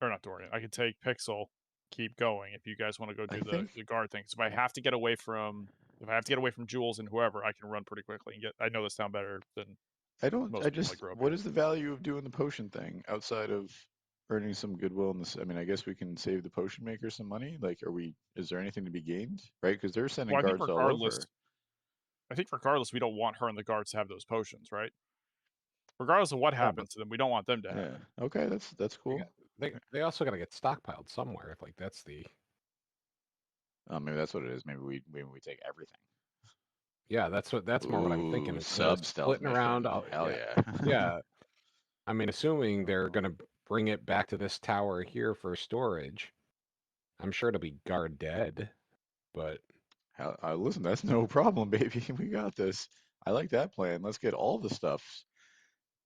or not Dorian. I can take Pixel. Keep going if you guys want to go do the guard things. If I have to get away from Jules and whoever, I can run pretty quickly and get. I know this town better than. What is the value of doing the potion thing outside of earning some goodwill in this? I mean, I guess we can save the potion maker some money. Like, is there anything to be gained, right? Because they're sending guards all over. I think regardless, we don't want her and the guards to have those potions, right? Regardless of what happens to them, we don't want them to have. Yeah. Okay, that's cool. They also got to get stockpiled somewhere. If that's the. Maybe that's what it is. Maybe we take everything. Yeah, that's more what I'm thinking. Splitting around. Hell yeah. Yeah. I mean, assuming they're gonna bring it back to this tower here for storage, I'm sure it'll be guard dead. But listen, that's no problem, baby. We got this. I like that plan. Let's get all the stuff.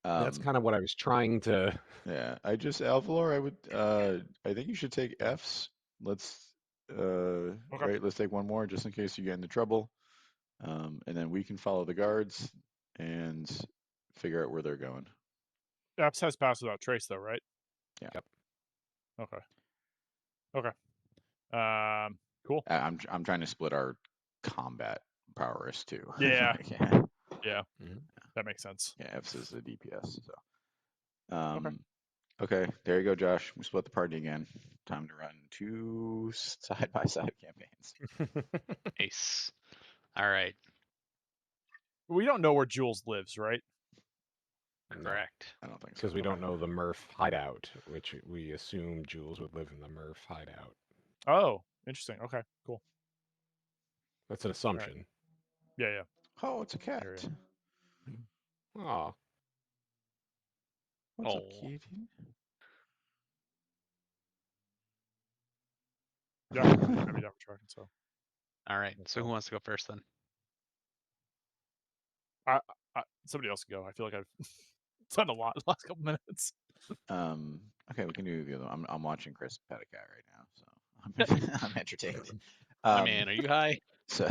That's kind of what I was trying to. Yeah, Alvalor, I think you should take Fs. Let's right. Let's take one more just in case you get into trouble. And then we can follow the guards and figure out where they're going. Apps has passed without trace, though, right? Yeah. Yep. Okay. Cool. I'm trying to split our combat prowess too. Yeah. Yeah. Mm-hmm. That makes sense. Yeah. F's is a DPS. So. Okay, there you go, Josh. We split the party again. Time to run 2 side-by-side campaigns. Nice. All right. We don't know where Jules lives, right? No, Correct. I don't think so. because we don't know the Murph hideout, which we assume Jules would live in the Murph hideout. Oh, interesting. Okay, cool. That's an assumption. Yeah. Oh, it's a cat. Here, Aw, What's up, Oh. kitty? Yeah, I mean, I'm tracking, so. All right. That's So who all. wants to go first then? Somebody else can go. I feel like I've done a lot the last couple minutes. Okay, we can do the other one. I'm watching Chris pet a cat right now, so I'm entertained. My man, are you high? So,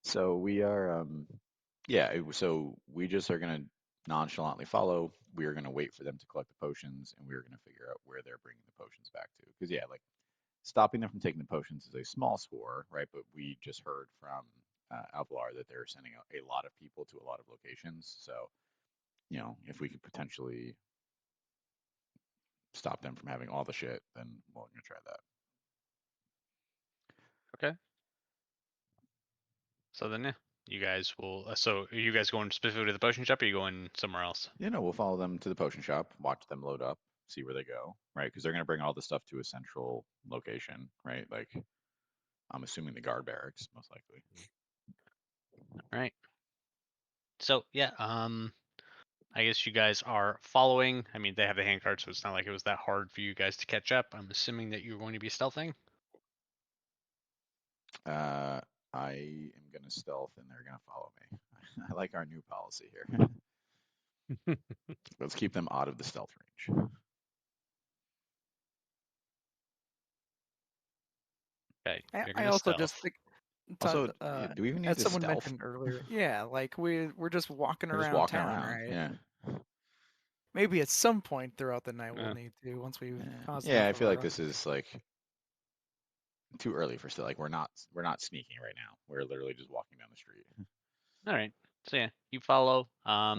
so we are, so we just are gonna nonchalantly follow. We are gonna wait for them to collect the potions, and we are gonna figure out where they're bringing the potions back to. Because like stopping them from taking the potions is a small score, right? But we just heard from Alvalar that they're sending out a lot of people to a lot of locations. So, if we could potentially stop them from having all the shit, then we're gonna try that. Okay. So then, yeah, you guys will. So are you guys going specifically to the potion shop, or are you going somewhere else? We'll follow them to the potion shop, watch them load up, see where they go, right? Because they're gonna bring all the stuff to a central location, right? Like, I'm assuming the guard barracks, most likely. All right. So yeah, I guess you guys are following. I mean, they have the handcart, so it's not like it was that hard for you guys to catch up. I'm assuming that you're going to be stealthing. I am gonna stealth, and they're gonna follow me. I like our new policy here. Let's keep them out of the stealth range. Okay. You're I gonna also stealth. just think, Also, do we even need as to someone stealth? mentioned earlier, yeah, like we're just walking We're around just walking town, around. right? Yeah. Maybe at some point throughout the night we'll Yeah. need to, once we've caused Yeah, enough I of feel a like ruckus. this is like too early for still. Like we're not sneaking right now. We're literally just walking down the street. All right. So yeah, you follow.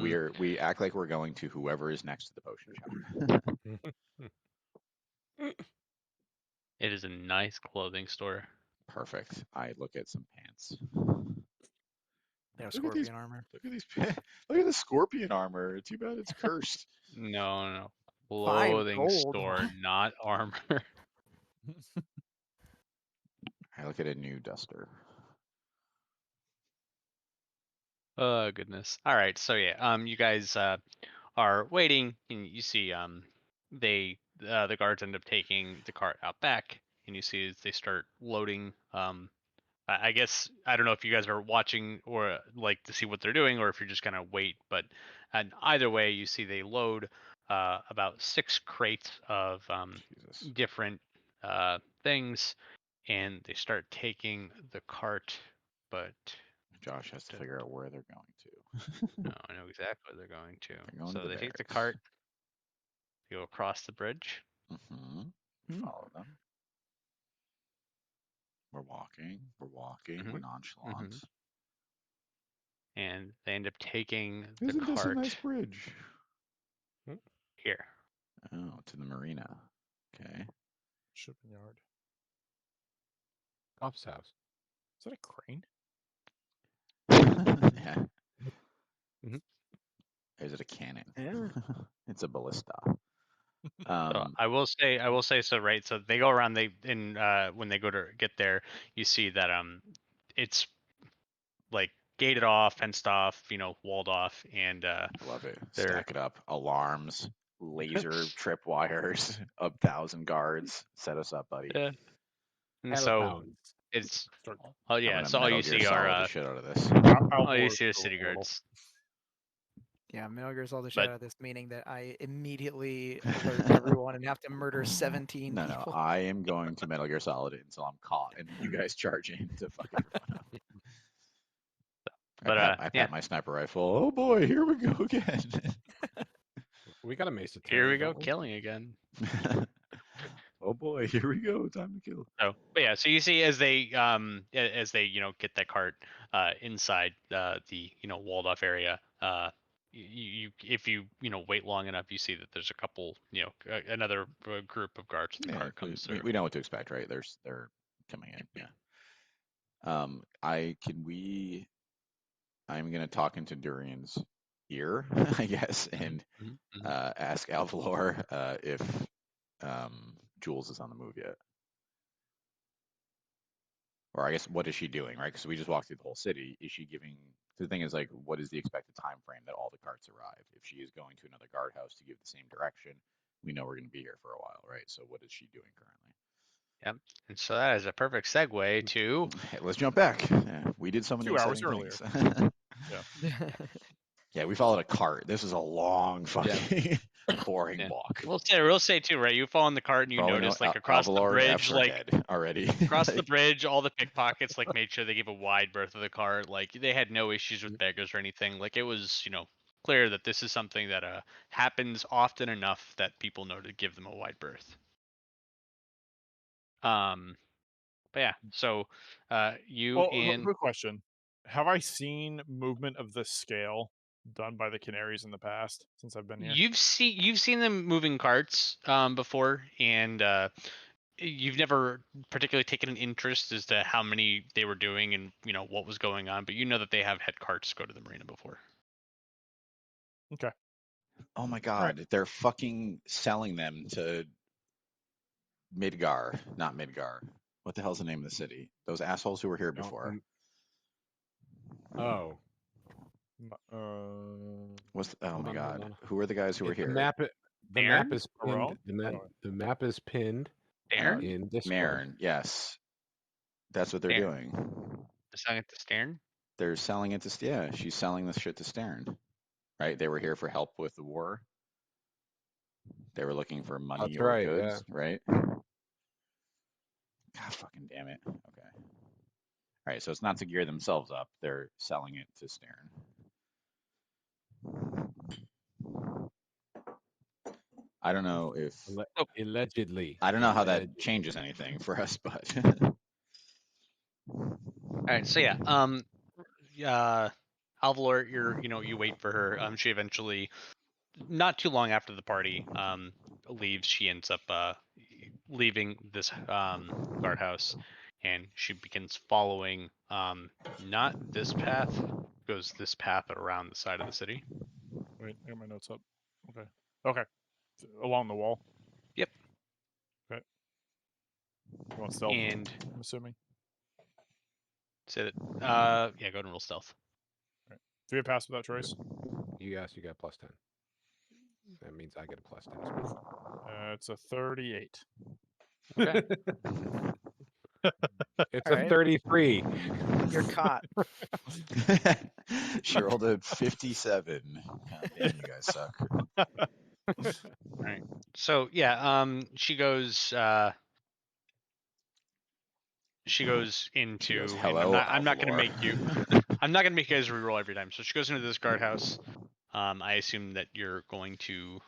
We act like we're going to whoever is next to the potion shop. It is a nice clothing store. Perfect. I look at some pants. Yeah, Look at these. scorpion armor. Look at these. Look at the scorpion armor. Too bad it's cursed. No. 5 Clothing gold. store, not armor. I look at a new duster. Oh goodness. All right. So yeah, you guys are waiting, and you see the guards end up taking the cart out back, and you see as they start loading. I guess I don't know if you guys are watching or like to see what they're doing, or if you're just gonna wait. But and either way, you see they load about 6 crates of Jesus. different things, and they start taking the cart. But Josh has to figure out where they're going to. no, I know exactly what they're going to. They're going So to the they take the barracks. cart, they go across the bridge. Mm-hmm. Follow them. We're walking. We're nonchalant. And they end up taking the Isn't this a cart nice bridge? here. Oh, to the marina. Okay. Shipping yard. Cop's house. Is that a crane? Yeah. Mhm. Is it a cannon? Yeah. It's a ballista. So I will say so, right? So they go around, when they go to get there, you see that it's like gated off, fenced off, walled off, and Love it. they're Stack it up. Alarms, laser tripwires, 1,000 guards. Set us up, buddy. yeah. And Hell so pounds. it's Start. oh I'm yeah. gonna So all Metal you Gear see Solid are the shit out of this. all you see are city guards. Yeah, Metal Gear's all the shit But- out of this, meaning that I immediately alert everyone and have to murder 17 No, people. I am going to Metal Gear Solid it until I'm caught, and you guys charge in to fuck everyone up. But, I yeah. pat my sniper rifle. Oh boy, here we go again. We got a Mesa. Here we Terror, go, don't killing again. Oh boy, here we go. Time to kill. So, but yeah, so you see as they get that cart inside the walled off area, if you wait long enough, you see that there's a couple, another group of guards. The cart comes through. We know what to expect, right? They're coming in. Yeah. I'm gonna talk into Durian's ear, I guess, and ask Alvalor if Jules is on the move yet. Or I guess, what is she doing, right? Because we just walked through the whole city. Is she giving? The thing is, like, what is the expected time frame that all the carts arrive? If she is going to another guardhouse to give the same direction, we know we're going to be here for a while, right? So what is she doing currently? Yep. And so that is a perfect segue to. Hey, let's jump back. Yeah, we did so many 2 hours exciting earlier. things. Yeah. Yeah, we followed a cart. This is a long fucking boring Yeah. walk. We'll say too, right? You fall in the cart and you For all we notice know, like across the Alvalor bridge, F's her like head already. across the bridge, all the pickpockets like made sure they gave a wide berth of the cart. Like they had no issues with beggars or anything. Like it was, clear that this is something that happens often enough that people know to give them a wide berth. But yeah, so you Well, and quick question: have I seen movement of this scale done by the Canaries in the past since I've been here? you've seen them moving carts before, and you've never particularly taken an interest as to how many they were doing and what was going on, but you know that they have had carts go to the marina before. Okay. Oh my god, they're fucking selling them to Midgar, not Midgar. What the hell's the name of the city? Those assholes who were here before. Oh. Oh my god. Hold on. Who are the guys who were here? The map is Around? pinned. The map is pinned Stern? in Discord. Marin, yes. That's what they're doing. They're selling it to Stern? They're selling it to, yeah, she's selling this shit to Stern. Right? They were here for help with the war. They were looking for money That's or right, goods, right? God fucking damn it. Okay. All right, so it's not to gear themselves up. They're selling it to Stern. I don't know if allegedly. I don't know how that changes anything for us, but All right, so yeah, Alvalor, you wait for her. She eventually, not too long after the party, leaves. She ends up leaving this guardhouse, and she begins following not this path, goes this path around the side of the city. Wait, I got my notes up. Okay. Along the wall. Yep. Okay. You want stealth? And I'm assuming. say that. Yeah, go ahead and roll stealth. Right. Do we have pass without trace? You got plus 10. That means I get a plus 10 as well. It's a 38. Okay. It's All a right. 33. You're caught. she rolled a 57. God damn, you guys suck. All right. So yeah, she goes into. She goes, and "Hello, I'm not going to Alvalor." make you. I'm not going to make you guys reroll every time. So she goes into this guardhouse. I assume that you're going to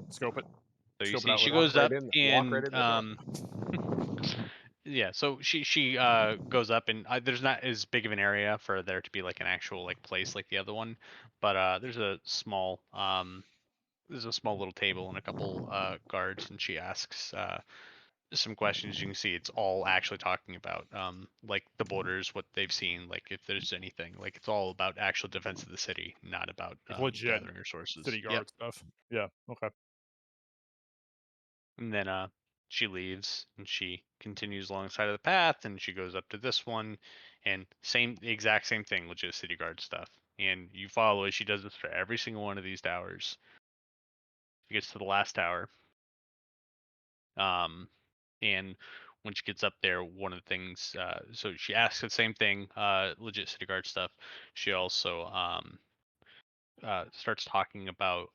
Scope it. So you Scope it see, out she with goes Walk up right in the and door. yeah. So she goes up and there's not as big of an area for there to be like an actual like place like the other one, but there's a small little table and a couple guards, and she asks some questions. You can see it's all actually talking about like the borders, what they've seen, like if there's anything, like it's all about actual defense of the city, not about legit gathering resources. city guard stuff. Yeah. Okay. And then she leaves and she continues along the side of the path and she goes up to this one, and exact same thing, legit city guard stuff. And you follow as she does this for every single one of these towers. She gets to the last tower. And when she gets up there, one of the things, so she asks the same thing, legit city guard stuff. She also starts talking about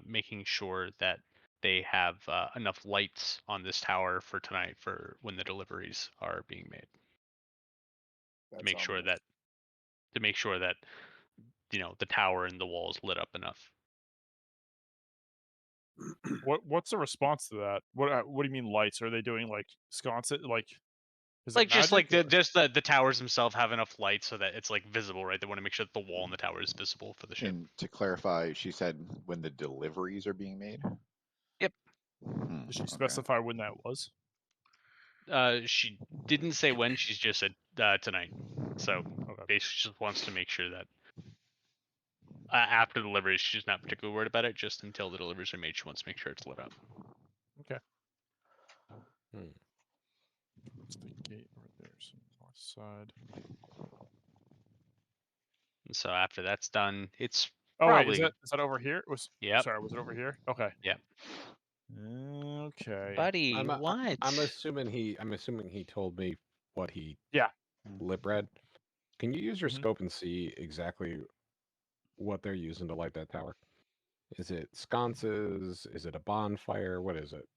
making sure that they have enough lights on this tower for tonight for when the deliveries are being made. To make sure that the tower and the walls lit up enough. What's the response to that? What do you mean lights? Are they doing like sconce it like Is Like it just magic? like the towers themselves have enough light so that it's like visible, right? They want to make sure that the wall and the tower is visible for the ship. And to clarify, she said when the deliveries are being made. Yep. Did she Okay. specify when that was? She didn't say when. She's just said tonight. So Okay. basically, she just wants to make sure that after the deliveries, she's not particularly worried about it. Just until the deliveries are made, she wants to make sure it's lit up. Okay. Hmm. It's the gate right there, so north side. And so after that's done, it's Oh probably wait, is that over here? Yep. Sorry, was it over here? Okay. Yep. Okay. Buddy, I'm what? assuming he told me what he Yeah. lip read. Can you use your Mhm. scope and see exactly what they're using to light that tower? Is it sconces? Is it a bonfire? What is it?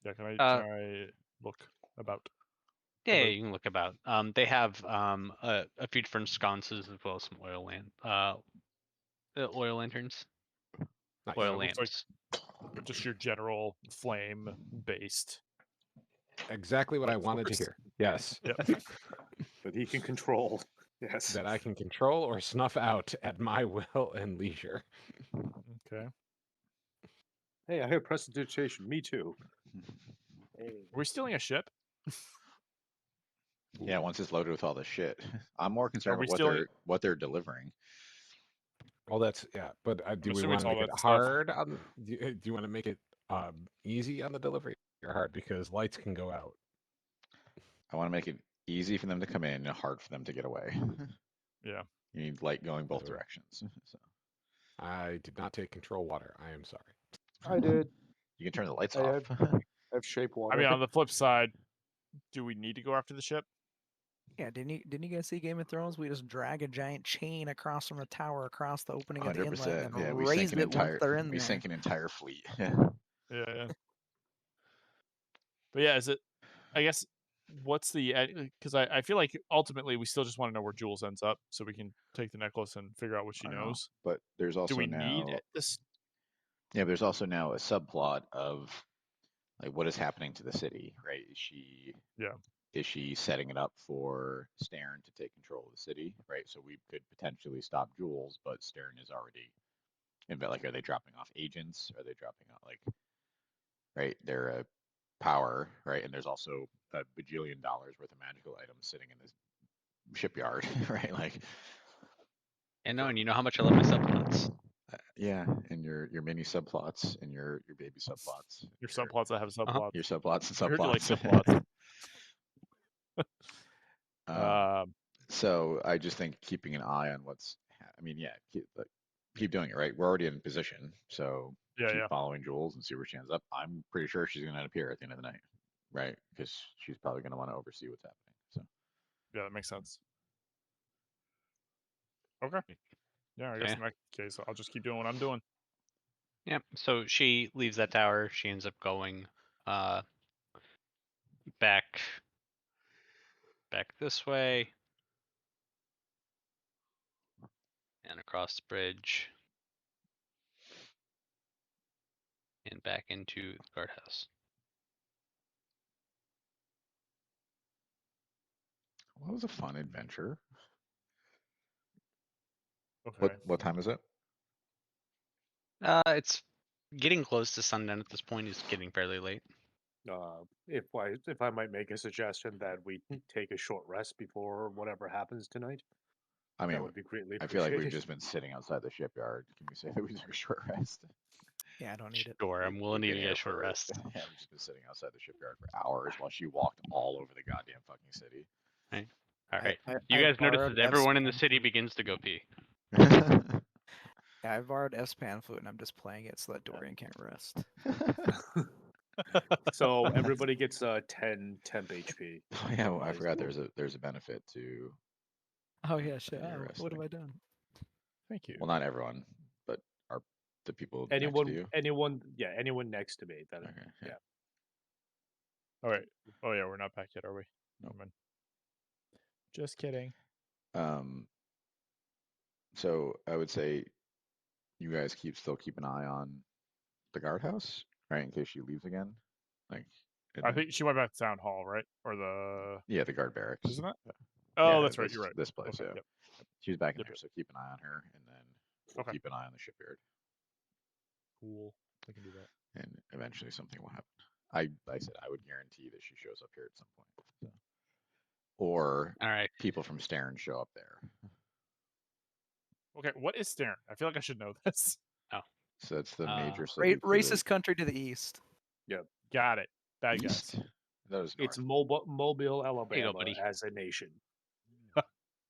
Yeah. Can Uh, I look about? yeah, you can look about. They have a few different sconces as well as some oil lanterns, Nice. oil Looks like lamps. just your general flame based. Exactly what light I wanted to focus. hear. Yes. Yep. That he can control. Yes. That I can control or snuff out at my will and leisure. Okay. Hey, I have prestidigitation. Me too. Hey. Are we stealing a ship? Yeah, once it's loaded with all this shit, I'm more Are concerned we with stealing? what they're delivering. Well, that's yeah. But do we assuming want it's to all make it that stuff. hard on? Do you want to make it easy on the delivery or hard because lights can go out? I want to make it easy for them to come in and hard for them to get away. Yeah. You need light going both So- directions. So I did not take control water. I am sorry. I did. you can turn the lights I off. I have shape water. I mean, on the flip side, do we need to go after the ship? Yeah, didn't you guys see Game of Thrones? We just drag a giant chain across from the tower across the opening of the inlet 100%. and Yeah, then we raise sink an it once entire they're in we there. sink an entire fleet. Yeah. Yeah. But yeah, is it? I guess what's the? Because I feel like ultimately we still just want to know where Jules ends up so we can take the necklace and figure out what she I know. knows. But there's Do also we now need this? yeah, there's also now a subplot of like what is happening to the city, right? Yeah. Is she setting it up for Stern to take control of the city, right? So we could potentially stop Jules, but Stern is already like, are they dropping off agents? Are they dropping off like, right? They're a power, right? And there's also a bajillion dollars worth of magical items sitting in this shipyard, right? Like, And no, and you know how much I love my subplots. yeah, and your mini subplots and your baby subplots, Your subplots that have subplots. your subplots and I heard you like subplots. subplots. So I just think keeping an eye on I mean, yeah, keep doing it, right? We're already in position, so Yeah, keep yeah. following Jules and see where she ends up. I'm pretty sure she's going to appear at the end of the night, right? Because she's probably going to want to oversee what's happening. So Yeah, that makes sense. Okay. Yeah, I guess Okay. in that case, I'll just keep doing what I'm doing. Yep. So she leaves that tower. She ends up going back this way and across the bridge and back into the guardhouse. well, that was a fun adventure. Okay. What time is it? It's getting close to sundown at this point. It's getting fairly late. If I might make a suggestion that we take a short rest before whatever happens tonight, I that mean, would be greatly I feel like appreciated. we've just been sitting outside the shipyard. Can we say that we took a short rest? Yeah, I don't need it. Sure, I'm willing to We've give been you here a short for rest. yeah, we've just been sitting outside the shipyard for hours while she walked all over the goddamn fucking city. All right. I You guys notice borrowed that everyone in the S-Pan city flute. begins to go pee. Yeah, I borrowed S-Pan flute and I'm just playing it so that Dorian can't rest. So everybody gets 10 temp HP. Oh yeah, well, I Nice. forgot there's a benefit to Oh yeah, shit. your Oh, what have resting. I done? Thank you. Well, not everyone, but the people next to you. Anyone next to me. That Okay, yeah. All right. Oh yeah, we're not back yet, are we? Nope. Never mind. Just kidding. So I would say you guys still keep an eye on the guardhouse, right, in case she leaves again. Like And I think she went back to town hall, right? Or the yeah, the guard barracks. isn't it? Yeah. Oh, Yeah, that's right. You're right. This place, Okay, yeah. yep. She was back in Yep, there, yep. so keep an eye on her, and then we'll Okay. keep an eye on the shipyard, Cool. I can do that. and eventually something will happen. I said I would guarantee that she shows up here at some point, so. Or All right. people from Stern show up there. Okay, what is Stern? I feel like I should know this. So that's the Uh, major city. to Racist country to the east. Got it. the Bad guys. east. That was It's north. Mobile, Alabama, buddy. as a nation.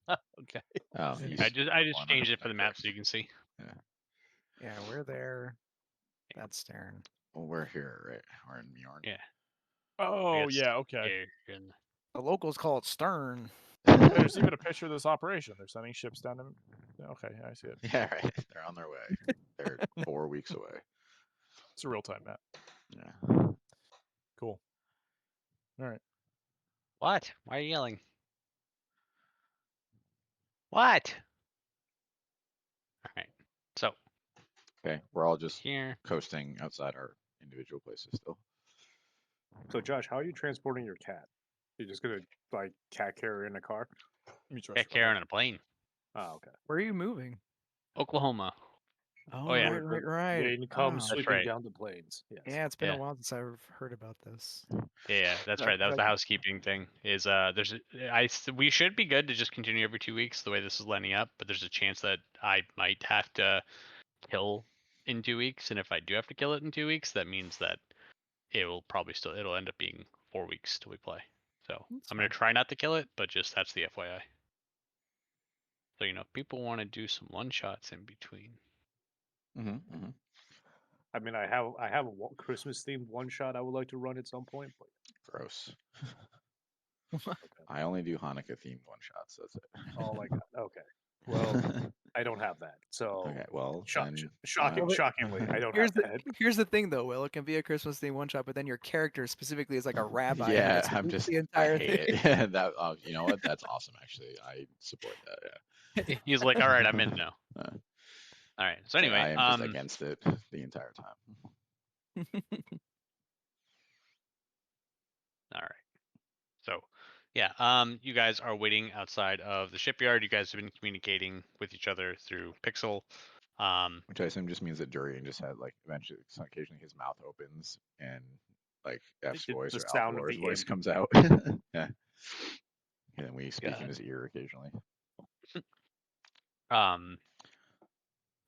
Okay. Oh, Yeah. east. I just changed it for the map so you can see. Yeah, we're there. That's Stern. Well, we're here, right? We're in Mjorn. Yeah. Oh, guess yeah, okay. here in- The locals call it Stern. There's even a picture of this operation. They're sending ships down to. Okay, I see it. Yeah, right. They're on their way. They're 4 weeks away. It's a real time map. Yeah. Cool. All right. What? Why are you yelling? What? All right. So Okay, we're all just here. coasting outside our individual places still. So, Josh, how are you transporting your cat? You're just gonna like cat carrier in a car? Let me try Got Karen on a plane. Oh, okay. Where are you moving? Oklahoma. Oh, yeah. right. Rain comes Wow. That's sweeping right. down the plains. Yes. Yeah, it's been Yeah. a while since I've heard about this. Yeah, that's No, right. That was but the housekeeping thing. Is we should be good to just continue every 2 weeks the way this is lining up, but there's a chance that I might have to kill in 2 weeks, and if I do have to kill it in 2 weeks, that means that it'll end up being 4 weeks till we play. So That's I'm gonna fine. try not to kill it, but just that's the FYI. So people want to do some one shots in between. Mm-hmm. I mean, I have a Christmas themed one shot I would like to run at some point, but Gross. okay. I only do Hanukkah themed one shots. That's it. Oh my god. Okay. Well, I don't have that. So okay. Well, then, shockingly, I don't Here's have that. here's the thing though, Will. It can be a Christmas theme one shot, but then your character specifically is like a rabbi. who Yeah, gets to I'm do just. the I entire hate thing. it. Yeah, that. You know what? That's awesome. Actually, I support that. Yeah. He's like, all right, I'm in now. Uh, All right. So I anyway, am just against it the entire time. all right. So, yeah, you guys are waiting outside of the shipyard. You guys have been communicating with each other through Pixel. Which I assume just means that Durian just had like eventually, so occasionally his mouth opens and like F's voice the or sound of Alvalor's the voice imp. comes out. Yeah. And then we speak in God. his ear occasionally.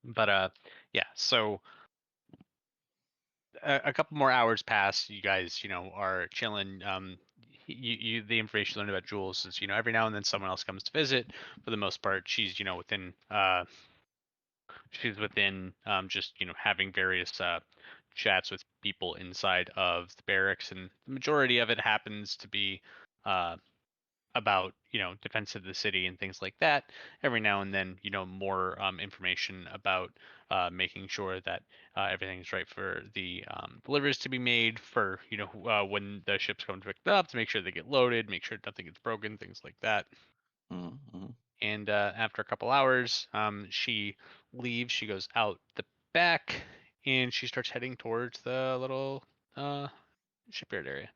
But yeah. So a couple more hours pass. You guys, are chilling. The information you learned about Jules is, every now and then someone else comes to visit. For the most part, she's, within just having various chats with people inside of the barracks, and the majority of it happens to be about defense of the city and things like that. Every now and then, more information about making sure that everything's right for the deliveries to be made, for when the ships come to pick them up, to make sure they get loaded, make sure nothing gets broken, things like that. Mm-hmm. And after a couple hours, she leaves. She goes out the back, and she starts heading towards the little shipyard area.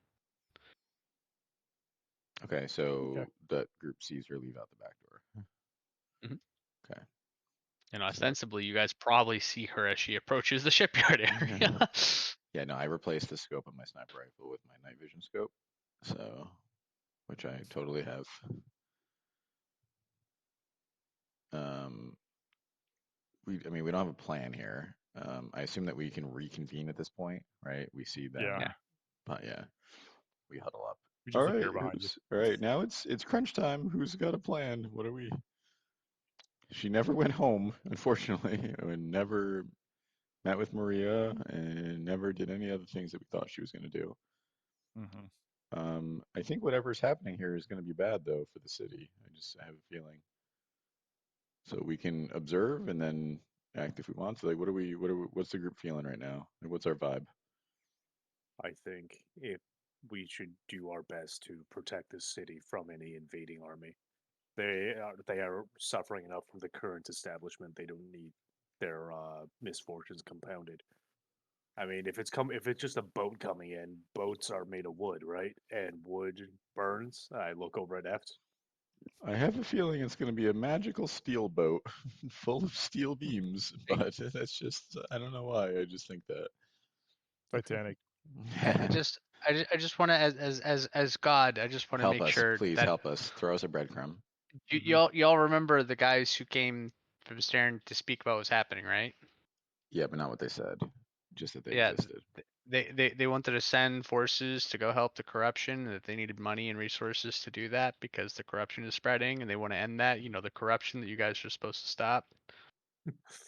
Okay, so the group sees her leave out the back door. Mhm. Okay. And ostensibly, you guys probably see her as she approaches the shipyard area. Yeah, no, I replaced the scope of my sniper rifle with my night vision scope, so which I totally have. We don't have a plan here. I assume that we can reconvene at this point, right? We see them. Yeah. Yeah. But yeah, we huddle up. We just appear behind you. All right, now it's crunch time. Who's got a plan? What are we? She never went home, unfortunately, and never met with Maria, and never did any other things that we thought she was going to do. Mm-hmm. I think whatever's happening here is going to be bad, though, for the city. I just have a feeling. So we can observe and then act if we want to. Like, what's the group feeling right now? Like, what's our vibe? I think if we should do our best to protect the city from any invading army. They are suffering enough from the current establishment. They don't need their misfortunes compounded. I mean, if it's just a boat coming in, boats are made of wood, right? And wood burns. I look over at Eft. I have a feeling it's going to be a magical steel boat full of steel beams, but that's just, I don't know why. I just think that. Titanic. I just want to, as God, I just want to Help make us, sure please that help us. Throw us a breadcrumb. y'all remember the guys who came from Stern to speak about what's happening, right? Yeah, but not what they said. Just that they Yeah, existed. they wanted to send forces to go help the corruption, and that they needed money and resources to do that because the corruption is spreading, and they want to end that. You know, the corruption that you guys are supposed to stop.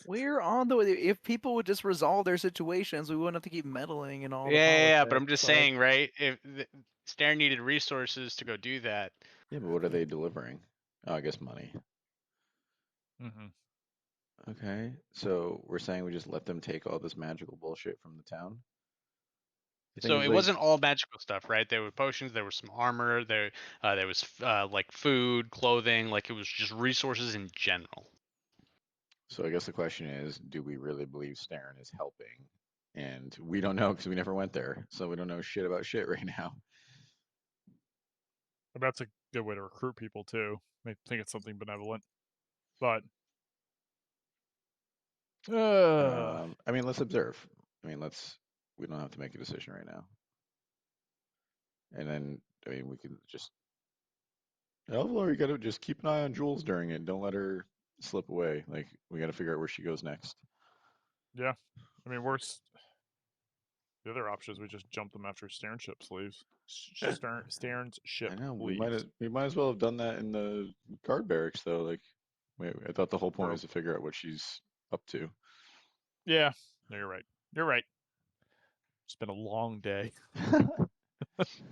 We're on the way. If people would just resolve their situations, we wouldn't have to keep meddling in all the Yeah, but politics. I'm just Like, saying, right? If Stern needed resources to go do that, Yeah, but what are they delivering? Oh, I guess money. Mm-hmm. Okay, so we're saying we just let them take all this magical bullshit from the town? The thing so is, it like, wasn't all magical stuff, right? There were potions, there was some armor, there was like food, clothing, like it was just resources in general. so I guess the question is, do we really believe Stern is helping? And we don't know because we never went there, so we don't know shit about shit right now. But that's a good way to recruit people too. I think it's something benevolent, but I mean, let's observe. I mean, we don't have to make a decision right now. And then, I mean, we can just, Elvlar, you gotta just keep an eye on Jules during it. Don't let her slip away. Like, we gotta figure out where she goes next. yeah. I mean, worse. The other option is we just jump them after Stern ship leaves. Stern's ship I know, leaves. we might as well have done that in the guard barracks, though. Like, I thought the whole point True. was to figure out what she's up to. Yeah, no, you're right. You're right. It's been a long day. A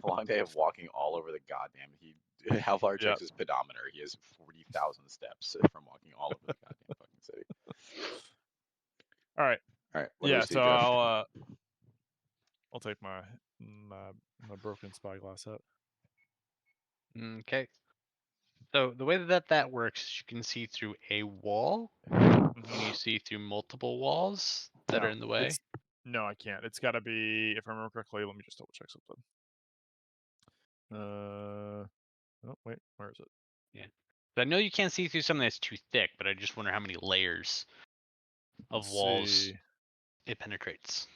long day of walking all over the goddamn. Halvar Yeah. checks his pedometer. He has 40,000 steps from walking all over the goddamn fucking city. All right. All right. What do Yeah. we see, So Josh? I'll take my broken spyglass out. Okay. So the way that works is you can see through a wall, Mm-hmm. and you see through multiple walls that are in the way. No, I can't. It's got to be, if I remember correctly. Let me just double check something. Oh wait, where is it? Yeah. I know you can't see through something that's too thick, but I just wonder how many layers of Let's walls see. it penetrates.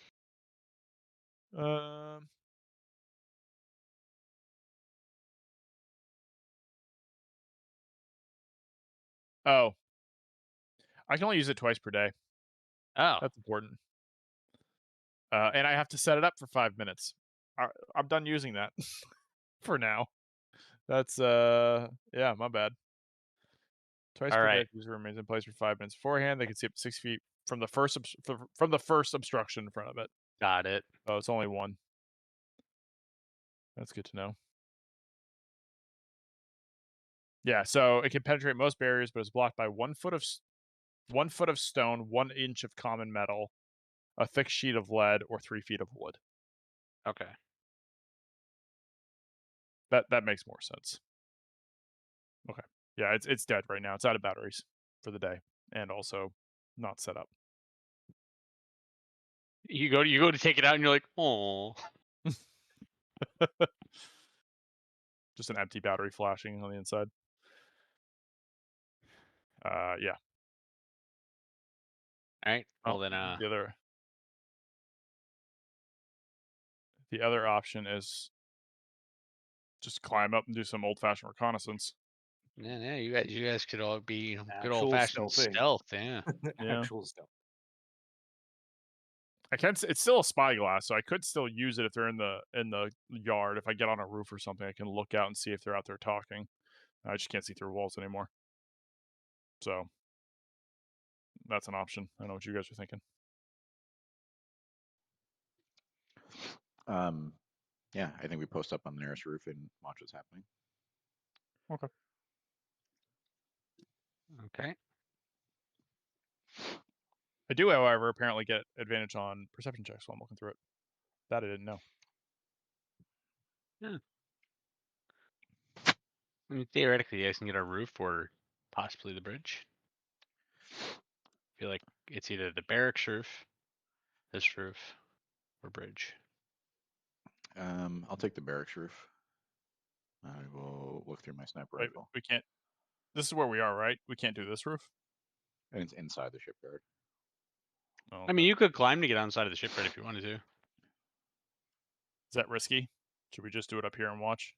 Oh, I can only use it twice per day. Oh. That's important. And I have to set it up for 5 minutes. I'm done using that for now. That's yeah, my bad. Twice per day, user remains in place for 5 minutes beforehand. They can see up to 6 feet from the first obstruction in front of it. Got it. Oh, it's only one. That's good to know. Yeah, so it can penetrate most barriers, but is blocked by 1 foot of stone, 1 inch of common metal, a thick sheet of lead, or 3 feet of wood. Okay. That makes more sense. Okay. Yeah, it's dead right now. It's out of batteries for the day, and also not set up. You go to take it out, and you're like, oh. Just an empty battery flashing on the inside. Yeah. All right. Well then, the other option is just climb up and do some old-fashioned reconnaissance. Yeah, you guys could all be good Actual old-fashioned stealthing. stealth, yeah. Yeah. Actual stealth. It's still a spyglass, so I could still use it if they're in the yard. If I get on a roof or something, I can look out and see if they're out there talking. I just can't see through walls anymore. So that's an option. I don't know what you guys are thinking. Yeah, I think we post up on the nearest roof and watch what's happening. Okay. Okay. I do, however, apparently get advantage on perception checks while I'm looking through it. That I didn't know. Yeah. I mean, theoretically, you guys can get a roof or possibly the bridge. I feel like it's either the barracks roof, this roof. or bridge? I'll take the barracks roof. I will look through my sniper Wait, rifle. we can't. This is where we are, right? We can't do this roof. And it's inside the shipyard. Oh, I mean, you could climb to get outside of the shipyard if you wanted to. is that risky? Should we just do it up here and watch?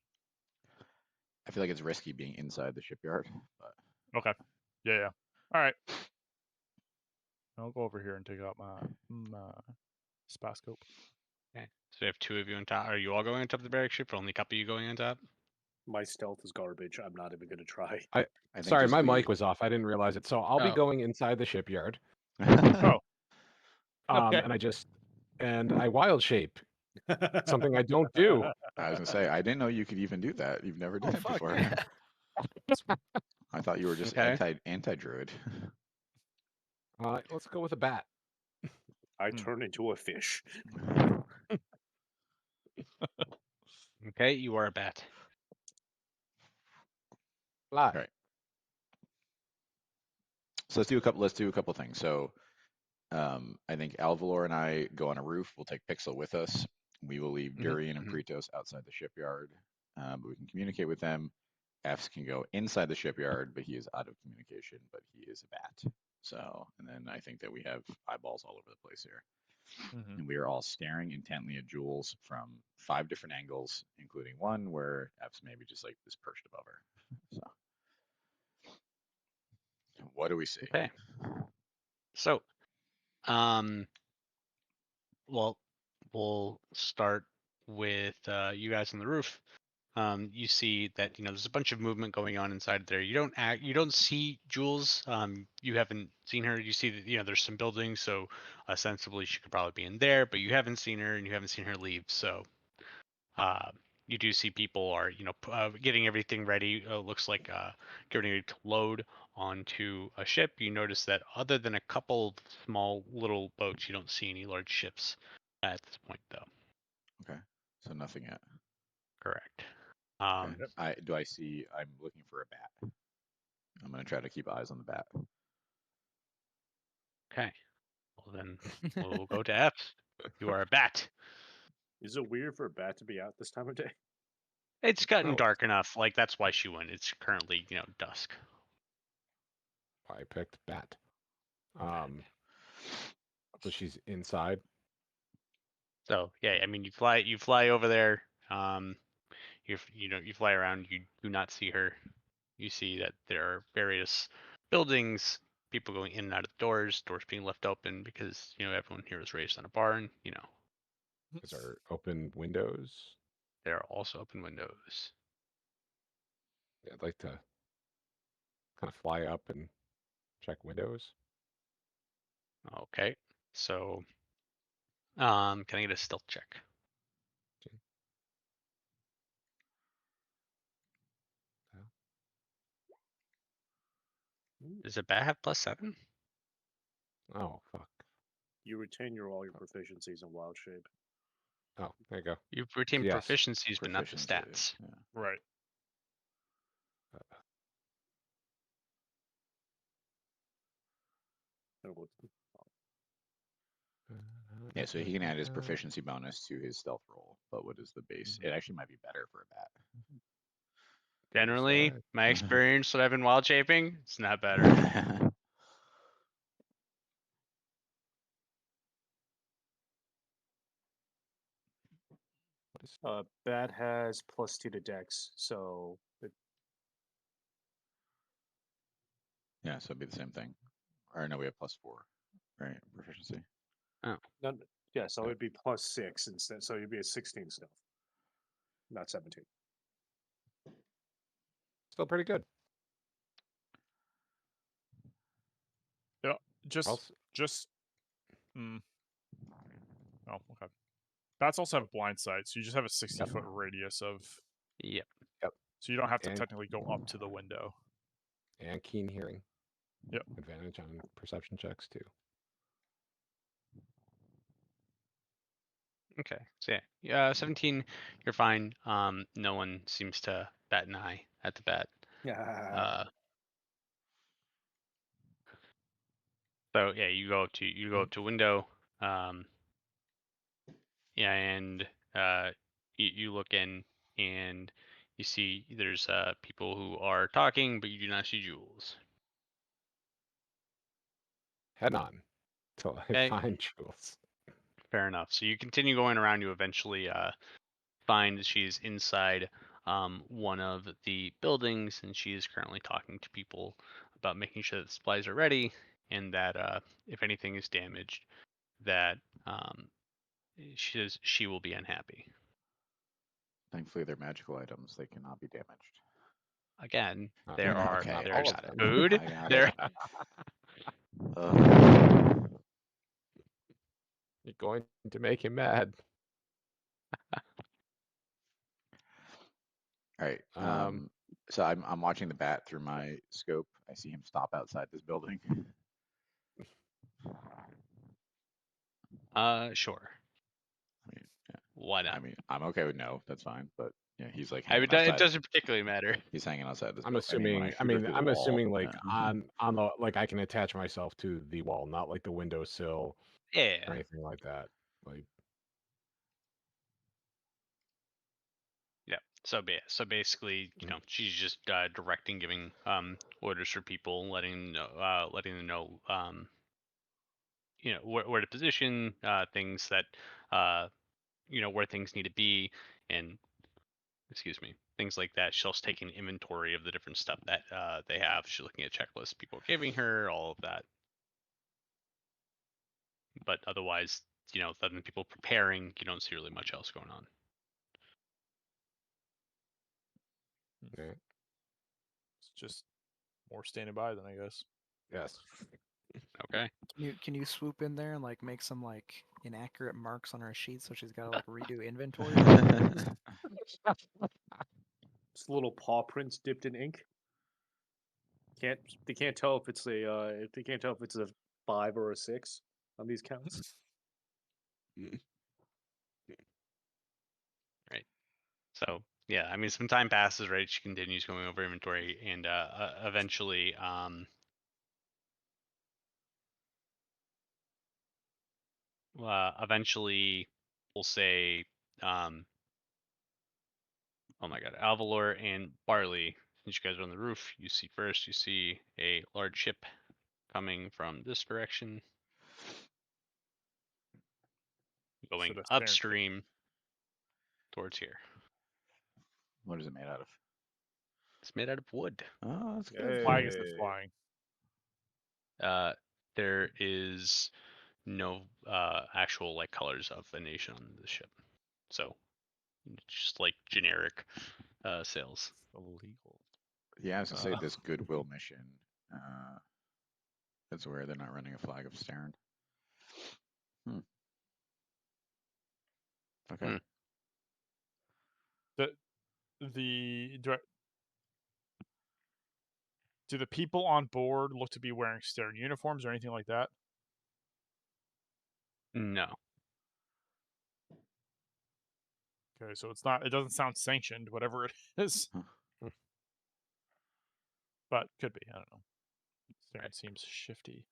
I feel like it's risky being inside the shipyard, but Okay. Yeah. All right. I'll go over here and take out my spascope. Okay. So we have 2 of you on top. Are you all going on top of the barrack ship, or only a couple of you going on top? My stealth is garbage. I'm not even gonna try. I think Sorry, just my leave. mic was off. I didn't realize it. So I'll be Oh. going inside the shipyard. Oh. Okay. And I wild shape. Something I don't do. I was gonna say I didn't know you could even do that. You've never done it fuck. before. I thought you were just Okay. anti druid. Let's go with a bat. I turn into a fish. Okay, you are a bat. Fly. Right. So let's do a couple things. So I think Alvalor and I go on a roof. We'll take Pixel with us. We will leave Durian and Pretos outside the shipyard, but we can communicate with them. Fs can go inside the shipyard, but he is out of communication, but he is a bat. So, and then I think that we have eyeballs all over the place here. Mhm. And we are all staring intently at Jules from 5 different angles, including one where F's maybe just like this perched above her. So, what do we see? Okay. So, well, we'll start with you guys on the roof. You see that there's a bunch of movement going on inside there. You don't see Jules. You haven't seen her. You see that there's some buildings, so ostensibly she could probably be in there, but you haven't seen her and you haven't seen her leave. So, you do see people are getting everything ready. Looks like getting ready to load onto a ship. You notice that other than a couple small little boats, you don't see any large ships at this point, though. Okay, so nothing yet. Correct. Okay. I'm looking for a bat. I'm gonna try to keep eyes on the bat. Okay. Well, then we'll go to F. You are a bat. Is it weird for a bat to be out this time of day? It's gotten Oh. dark enough. Like that's why she went. It's currently dusk. I picked bat. So she's inside. So yeah, I mean you fly over there. You fly around. You do not see her. You see that there are various buildings, people going in and out of the doors being left open because everyone here was raised on a barn. Is there open windows? There are also open windows. Yeah, I'd like to kind of fly up and check windows. Okay, so can I get a stealth check? Does a bat have +7? Oh, fuck. You retain all your proficiencies in wild shape. Oh, there you go. You retain Yes. proficiencies, but not the Proficiency, stats. yeah. Right. Yeah, so he can add his proficiency bonus to his stealth roll. But what is the base? It actually might be better for a bat. Generally, Sad. my experience that I've been wild shaping, it's not better. Bat has +2 to Dex, so Yeah, so it'd be the same thing. Or no, we have +4, right? Proficiency. yeah, so it'd be +6 instead. So you'd be a 16 stealth, not 17. Still pretty good. Yeah. Just. Also, Oh, okay. Bats also have blind sight, so you just have a 60-foot radius of. Yep. So you don't have to And- technically go up to the window. and keen hearing. Yep. Advantage on perception checks too. Okay. So yeah, 17, you're fine. No one seems to bat an eye at the bat. Yeah. So yeah, you go up to window. Yeah, and you look in and you see there's people who are talking, but you do not see Jules. Head on till I Okay. find Jules. Fair enough. So you continue going around. You eventually find that she's inside one of the buildings, and she is currently talking to people about making sure that supplies are ready, and that if anything is damaged, that she will be unhappy. Thankfully, they're magical items; they cannot be damaged. Again, Not- there not- are Okay, not there's all of them. food. I got There, it. Ugh. You're going to make him mad. All right. Um, So I'm watching the bat through my scope. I see him stop outside this building. sure. I mean, yeah, Why not? I mean, I'm okay with no. That's fine. But yeah, he's like I mean, hanging it outside. doesn't particularly matter. He's hanging outside this I'm building. I mean, when I assuming. shoot her through the I'm wall, assuming like yeah. on the like I can attach myself to the wall, not like the windowsill Yeah. or anything like that. Like Yeah. So basically, you know, she's just directing, giving orders for people, letting them know, you know, where to position things that, you know, where things need to be, and excuse me, things like that. She's also taking inventory of the different stuff that they have. She's looking at checklists people are giving her, all of that. But otherwise, you know, other than people preparing, you don't see really much else going on. yeah, It's just more standing by then, I guess. yes. Okay. Can you swoop in there and like make some like inaccurate marks on her sheet so she's got to like redo inventory? Just little paw prints dipped in ink. They can't tell if it's a they can't tell if it's a 5 or a 6 on these counts. Right. So yeah, I mean, some time passes, right? She continues going over inventory, and eventually, we'll say, oh my God, Alvalor and Barley. Since you guys are on the roof, you see a large ship coming from this direction, going that's Terran ship. upstream towards here. What is it made out of? It's made out of wood. Oh, that's good. Flag is the flying. There is no actual like colors of the nation on the ship, so just like generic sales. Illegal. Yeah, I was gonna say this goodwill mission. That's where they're not running a flag of Stern. Okay. Do the people on board look to be wearing Stern uniforms or anything like that? No. Okay, so it's not. It doesn't sound sanctioned, whatever it is. But could be. I don't know. Stern seems shifty.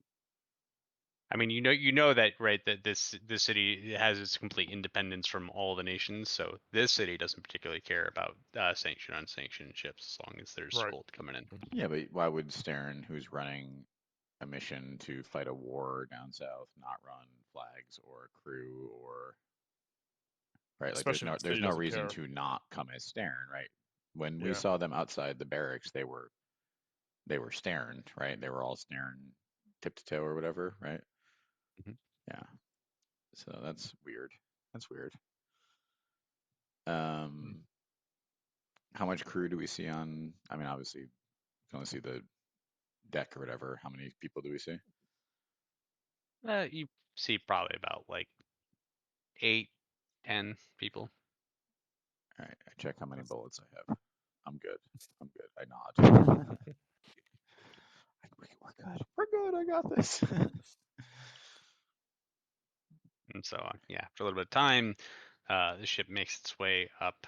I mean, you know that, right? That this city has its complete independence from all the nations. So this city doesn't particularly care about sanctioned, unsanctioned ships, as long as there's Right. gold coming in. Yeah, but why would Stern, who's running a mission to fight a war down south, not run flags or crew or right? Like Especially if the there's city no doesn't reason care. to not come as Stern, right? When we Yeah. saw them outside the barracks, they were Stern, right? They were all Stern, tip to toe or whatever, right? Mhm. Yeah. So that's weird. That's weird. How much crew do we see on? I mean, obviously, you can only see the deck or whatever. How many people do we see? You see probably about like 8, 10 people. All right, I check how many bullets I have. I'm good. I'm good. I nod. We're good. We're good. I got this. And so yeah, after a little bit of time, the ship makes its way up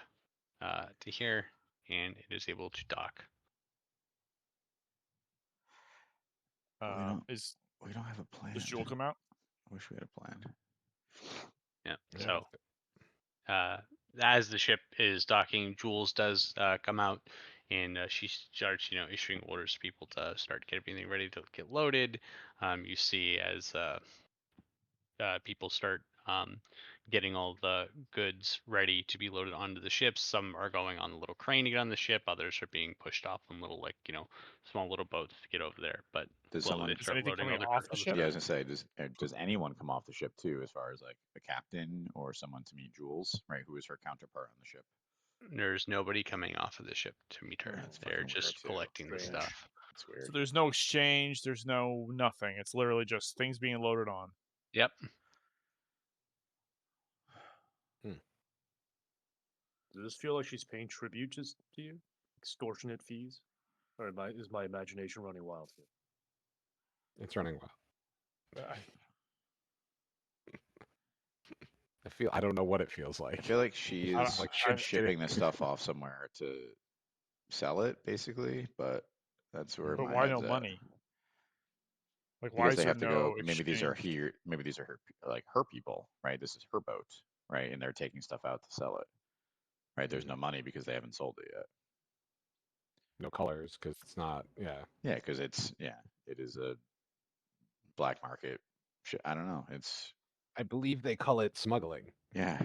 to here, and it is able to dock. We don't have a plan. Does Jewel come out? I wish we had a plan. Yeah. Yeah. So as the ship is docking, Jules does come out, and she starts, issuing orders to people to start getting everything ready to get loaded. You see as people start getting all the goods ready to be loaded onto the ships. Some are going on the little crane to get on the ship. Others are being pushed off on little, small little boats to get over there. But Does slowly someone? they start anything loading coming all the off the other ship? Yeah, I stuff. was gonna say, does anyone come off the ship too, as far as like a captain or someone to meet Jules, right? Who is her counterpart on the ship? There's nobody coming off of the ship to meet her. That's They're fucking weird, just too. collecting the Strange. stuff. It's weird. So there's no exchange. There's no nothing. It's literally just things being loaded on. Yep. Does this feel like she's paying tribute to you? Extortionate fees? Or is my imagination running wild here? It's running well. I don't know what it feels like. I feel like she I- is like shipping this stuff off somewhere to sell it, basically. But that's where But my why head's no at. money? Like, why Because is they there have to no go. Maybe these are exchange? Maybe these are her, like her people, right? This is her boat, right? And they're taking stuff out to sell it, right? There's no money because they haven't sold it yet. No colors because it's not. Yeah. Yeah, because it is a black market. I don't know. It's I believe they call it smuggling. yeah.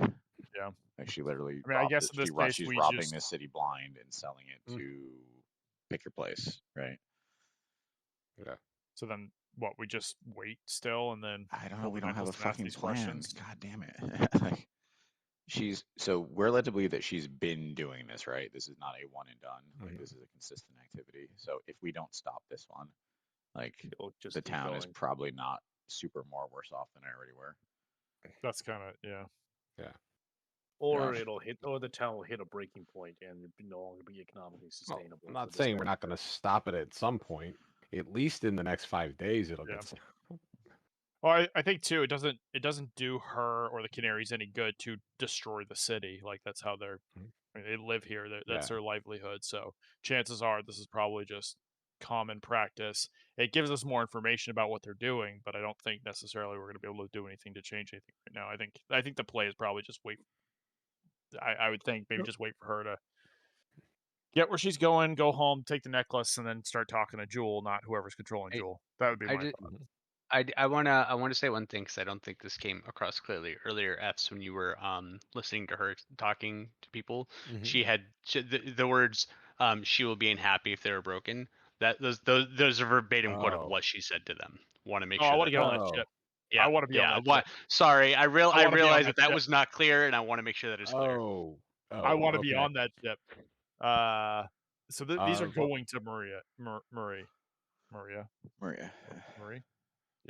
Yeah. Like she literally I mean, I robbed guess it. in this case, She's we robbing just- this city blind and selling it Mm. to pick your place, right? Yeah. So then, what? We just wait still, and then I don't know. hold We the don't have a necklace and ask fucking these plan. questions? God damn it. Like, so we're led to believe that she's been doing this, right? This is not a one and done. Like Mhm. this is a consistent activity. So if we don't stop this one, like It'll just the keep town is going. probably not super more worse off than I already were. That's kind of yeah. Or Yeah. or the town will hit a breaking point and it no longer be economically Well, sustainable. I'm for not this saying we're guy. not going to stop it at some point. At least in the next 5 days, it'll Yeah. get. Well, I think too, it doesn't do her or the Canaries any good to destroy the city. Like that's how they're. Mhm. I mean, they live here. That's Yeah. their livelihood. So chances are this is probably just common practice. It gives us more information about what they're doing, but I don't think necessarily we're going to be able to do anything to change anything right now. I think the play is probably just wait. I would think maybe just wait for her to get where she's going, go home, take the necklace, and then start talking to Jewel, not whoever's controlling I- Jewel. That would be I my ju- thought. I wanna say one thing because I don't think this came across clearly earlier. F's when you were listening to her talking to people, Mhm. she had the words she will be unhappy if they were broken. That those are verbatim quote of Oh. what she said to them. Want to make Oh, I sure want to that get on that Oh. ship. yeah, I want to be on yeah. that What? ship. Sorry, I wanna be on realized that that ship. was not clear, and I want to make sure that is clear. Oh. I want to be okay. on that ship. So these are Well- going to Maria. Maria. Maria. Marie.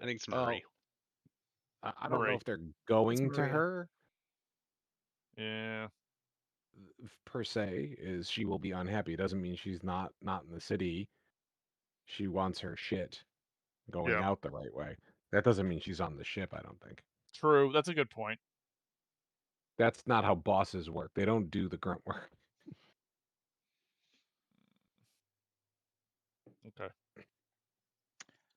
I think it's Well, Marie. I don't know Marie. if they're going to Maria. her Yeah. per se. Is she will be unhappy? It doesn't mean she's not in the city. She wants her shit going Yeah. out the right way. That doesn't mean she's on the ship. I don't think. True. That's a good point. That's not how bosses work. They don't do the grunt work. Okay.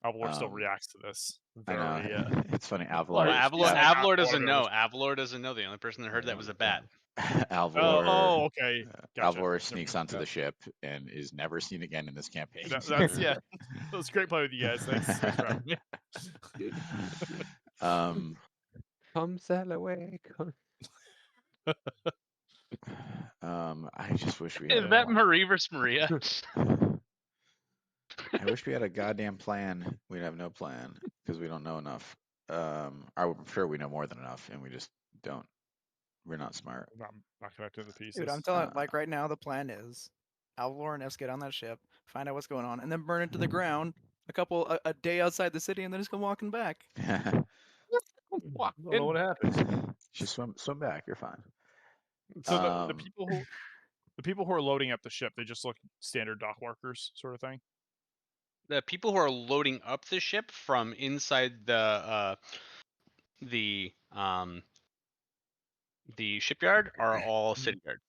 Alvor still Um, reacts to this. I know. Very, It's funny. Well, Alvor. Avalor, like, Avalor doesn't Avalor know. knows. Avalor doesn't know. The only person that heard that was a bat. Alvor. Oh, okay. Gotcha. Alvor sneaks onto Yeah. the ship and is never seen again in this campaign. That's yeah. It was great play with you guys. Thanks for having me. Come sail away. I just wish we had Is that Marie versus Maria? I wish we had a goddamn plan. We'd have no plan because we don't know enough. I'm sure we know more than enough, and we just don't. We're not smart. Not connecting the pieces. Dude, I'm telling like right now the plan is Alvor and F get on that ship, find out what's going on, and then burn it to the ground a day outside the city, and then just come walking back. I don't know what happens. Just swim back. You're fine. So the people who are loading up the ship, they just look standard dock workers, sort of thing. The people who are loading up the ship from inside the shipyard are all city guard.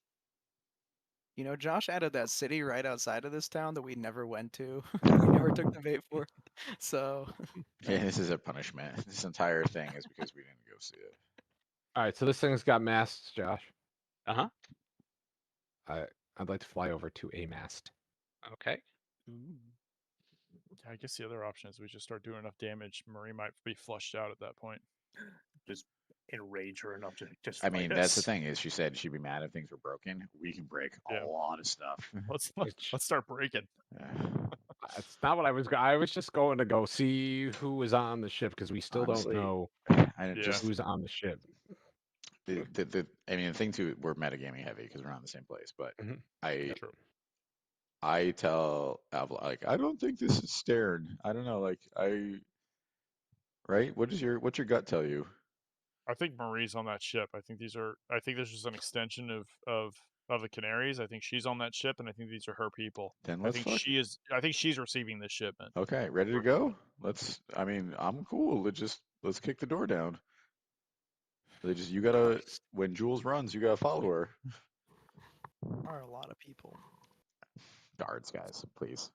You know, Josh added that city right outside of this town that we never went to. We never took the bait for. So Yeah, this is a punishment. This entire thing is because we didn't go see it. All right, so this thing's got masts, Josh. Uh huh. I'd like to fly over to a mast. Okay. I guess the other option is we just start doing enough damage. Marie might be flushed out at that point. Just enrage her enough to just. I mean, fight that's the us. thing is she said she'd be mad if things were broken. We can break Yeah. a lot of stuff. Let's start breaking. That's not what I was. I was just going to go see who was on the ship because we still Honestly, don't know I Yeah. just who's on the ship. I mean, the thing too, we're metagaming heavy because we're not in the same place. But Mhm. True. I tell Avla, like, I don't think this is Stern. I don't know, like right? What's your gut tell you? I think Marie's on that ship. I think this is just an extension of the Canaries. I think she's on that ship, and I think these are her people. Then I let's think fuck. she is. I think she's receiving this shipment. Okay, ready to go? I mean, I'm cool. Let's kick the door down. You gotta, when Jules runs, you gotta follow her. Are a lot of people. Guards, guys, please.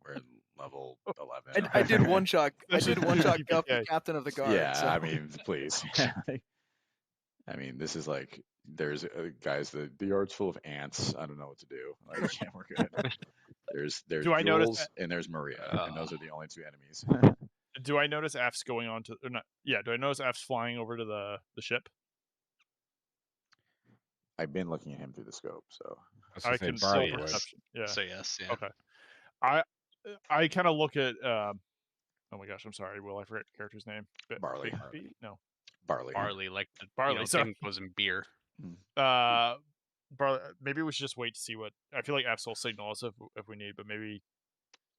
We're at level 11. I did one shot. I This did is one shot Guff, the PPK. captain of the guard. Yeah, so. I mean, please. I mean, this is like, there's guys, the yard's full of ants. I don't know what to do. Like, yeah, we're good. There's Do I notice Jules and there's Maria, and those are the only two enemies. Do I notice F's going on to or not? Yeah. Do I notice F's flying over to the ship? I've been looking at him through the scope, so I can So roll yes. perception. Yeah. So yes. Yeah. Okay. I kind of look at. Oh my gosh, I'm sorry, Will. I forget the character's name. Barley. Bigby? No. Barley. Barley, like the Barley, sorry. thing was in beer. Barley. Maybe we should just wait to see what. I feel like F's will signal us if we need, but maybe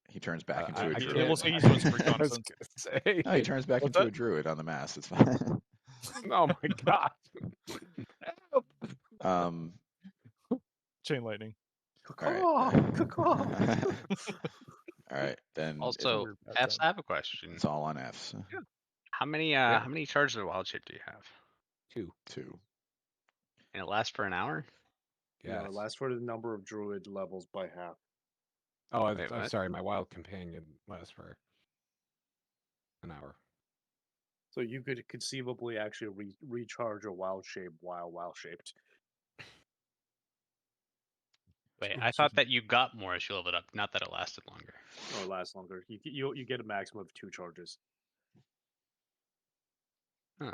He turns back into a it druid. looks like he's doing some I was reconnaissance. gonna say. No, he turns back What's into that? a druid on the mast. It's fine. Oh my god. Chain lightning. All right, then Also, weird bad F's, sound. I have a question. it's all on F's. How many charges of wild shape do you have? 2. And it lasts for an hour? Yeah, Yes. it lasts for the number of druid levels by half. Oh, Wait, I'm what? sorry. My wild companion lasts for an hour. So you could conceivably actually recharge a wild shape while wild shaped. Wait, I thought that you got more as you leveled up, not that it lasted longer. Or lasts longer. You get a maximum of 2 charges. How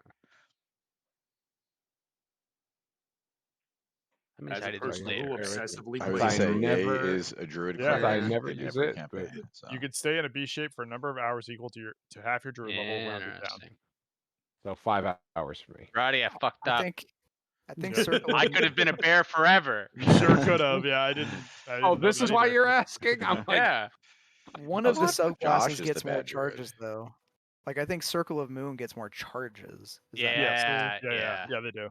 many As a did person this who later? obsessively I was If gonna I say never- Yay is a druid Yeah. If I cleric never in use every it, but- campaign. So. You could stay in a B shape for a number of hours equal to half your druid level rounded down. Interesting. So 5 hours for me. Roddy, I fucked I up. think Yeah. Circle. I could have been a bear forever. You sure could have. Yeah, I didn't. Oh, know this that is why either. you're asking? I'm like, Yeah. One of the Josh subclasses is the gets more bad druid. charges though. Like I think Circle of Moon gets more charges. Is that Yeah. Yeah, Yeah. yeah, they do.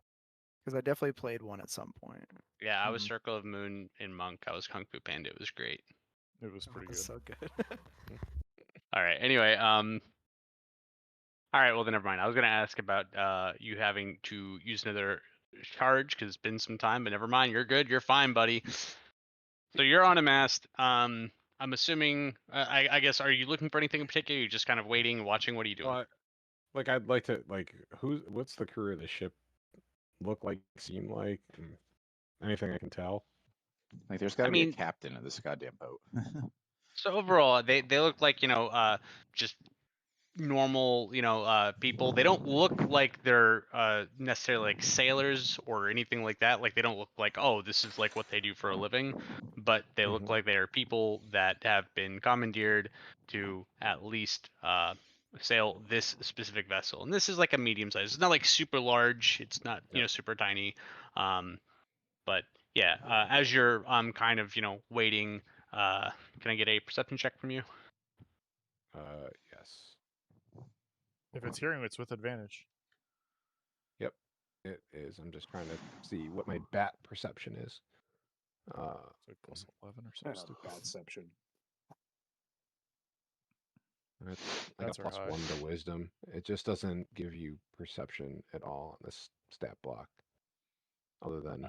Because I definitely played one at some point. Yeah, I was Mhm. Circle of Moon in Monk. I was Kung Fu Panda. It was great. It was Oh, pretty good. that's so good. All right. Anyway, all right. Well, then never mind. I was gonna ask about you having to use another charge because it's been some time, but never mind. You're good. You're fine, buddy. So you're on a mast. I'm assuming. I guess. Are you looking for anything in particular? You're just kind of waiting, watching. What are you doing? like I'd like to what's the crew of the ship look like, seem like? Anything I can tell? Like, there's got to I be mean- a captain of this goddamn boat. So overall, they look like just normal people. They don't look like they're necessarily like sailors or anything like that. Like they don't look like, oh, this is like what they do for a living, but they look Mhm. like they are people that have been commandeered to at least sail this specific vessel. And this is like a medium size. It's not like super large. It's not super tiny. But yeah, as you're kind of waiting, can I get a perception check from you? Yes. If it's hearing, it's with advantage. Yep, it is. I'm just trying to see what my bat perception is. It's like plus 11 or something. Kind of badception. I That's got our plus high. 1 to wisdom. It just doesn't give you perception at all on this stat block. Other than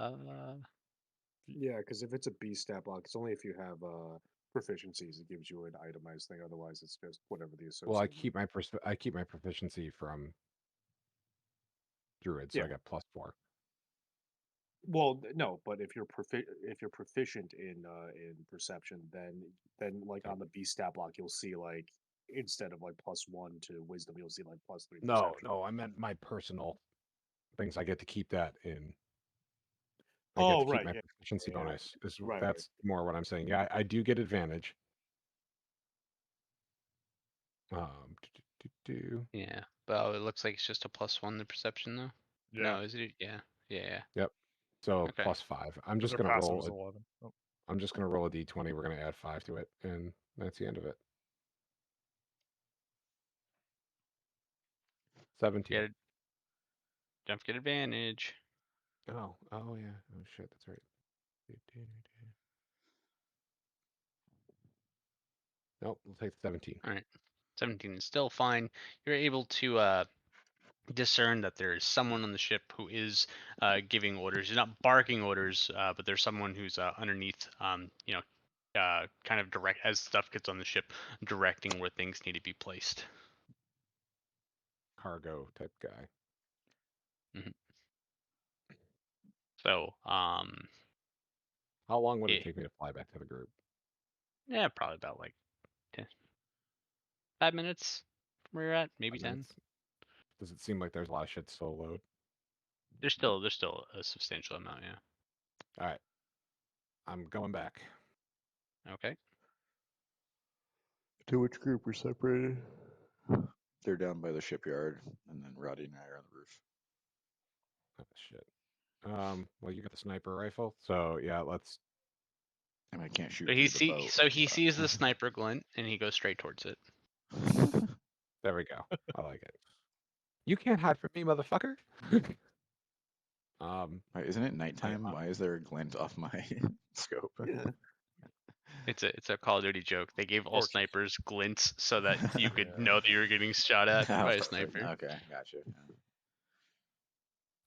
Yeah, because if it's a B stat block, it's only if you have proficiencies. It gives you an itemized thing. Otherwise, it's just whatever the associate. well, I keep my proficiency from druid, so I Yeah. got +4. Well, no, but if you're proficient in perception, then like on the beast stat block, you'll see like instead of like +1 to wisdom, you'll see like +3 No, perception. no, I meant my personal things. I get to keep that in. I get Oh, to keep right, my yeah, proficiency yeah, bonus. right. That's more what I'm saying. Yeah, I do get advantage. Yeah. But it looks like it's just a +1 the perception though. Yeah. No, is it? Yeah. Yeah. Yep. So Okay. +5. I'm just Their gonna passive roll. is 11. Oh. I'm just gonna roll a d20. We're gonna add 5 to it, and that's the end of it. 17. Get it. Don't get advantage. Oh yeah. Oh shit, that's right. Nope, we'll take the 17. All right. 17 is still fine. You're able to discern that there is someone on the ship who is giving orders. He's not barking orders, but there's someone who's underneath, kind of direct as stuff gets on the ship, directing where things need to be placed. Cargo type guy. So, How long would it yeah, take me to fly back to the group? yeah, probably about like 5 minutes from where you're at, maybe 5 10. minutes? Does it seem like there's a lot of shit still load? There's still a substantial amount, yeah. All right. I'm going back. Okay. To which group we're separated? They're down by the shipyard, and then Roddy and I are on the roof. Oh, shit. Well, you got the sniper rifle, so yeah, let's. I mean, I can't shoot So through the boat. he sees the sniper glint and he goes straight towards it. There we go. I like it. You can't hide from me, motherfucker. Wait, isn't it nighttime? Why is there a glint off my scope? Yeah. It's a Call of Duty joke. They gave all Torches. snipers glints so that you could Yeah. know that you were getting shot at Oh, by a perfect. sniper. Okay, gotcha.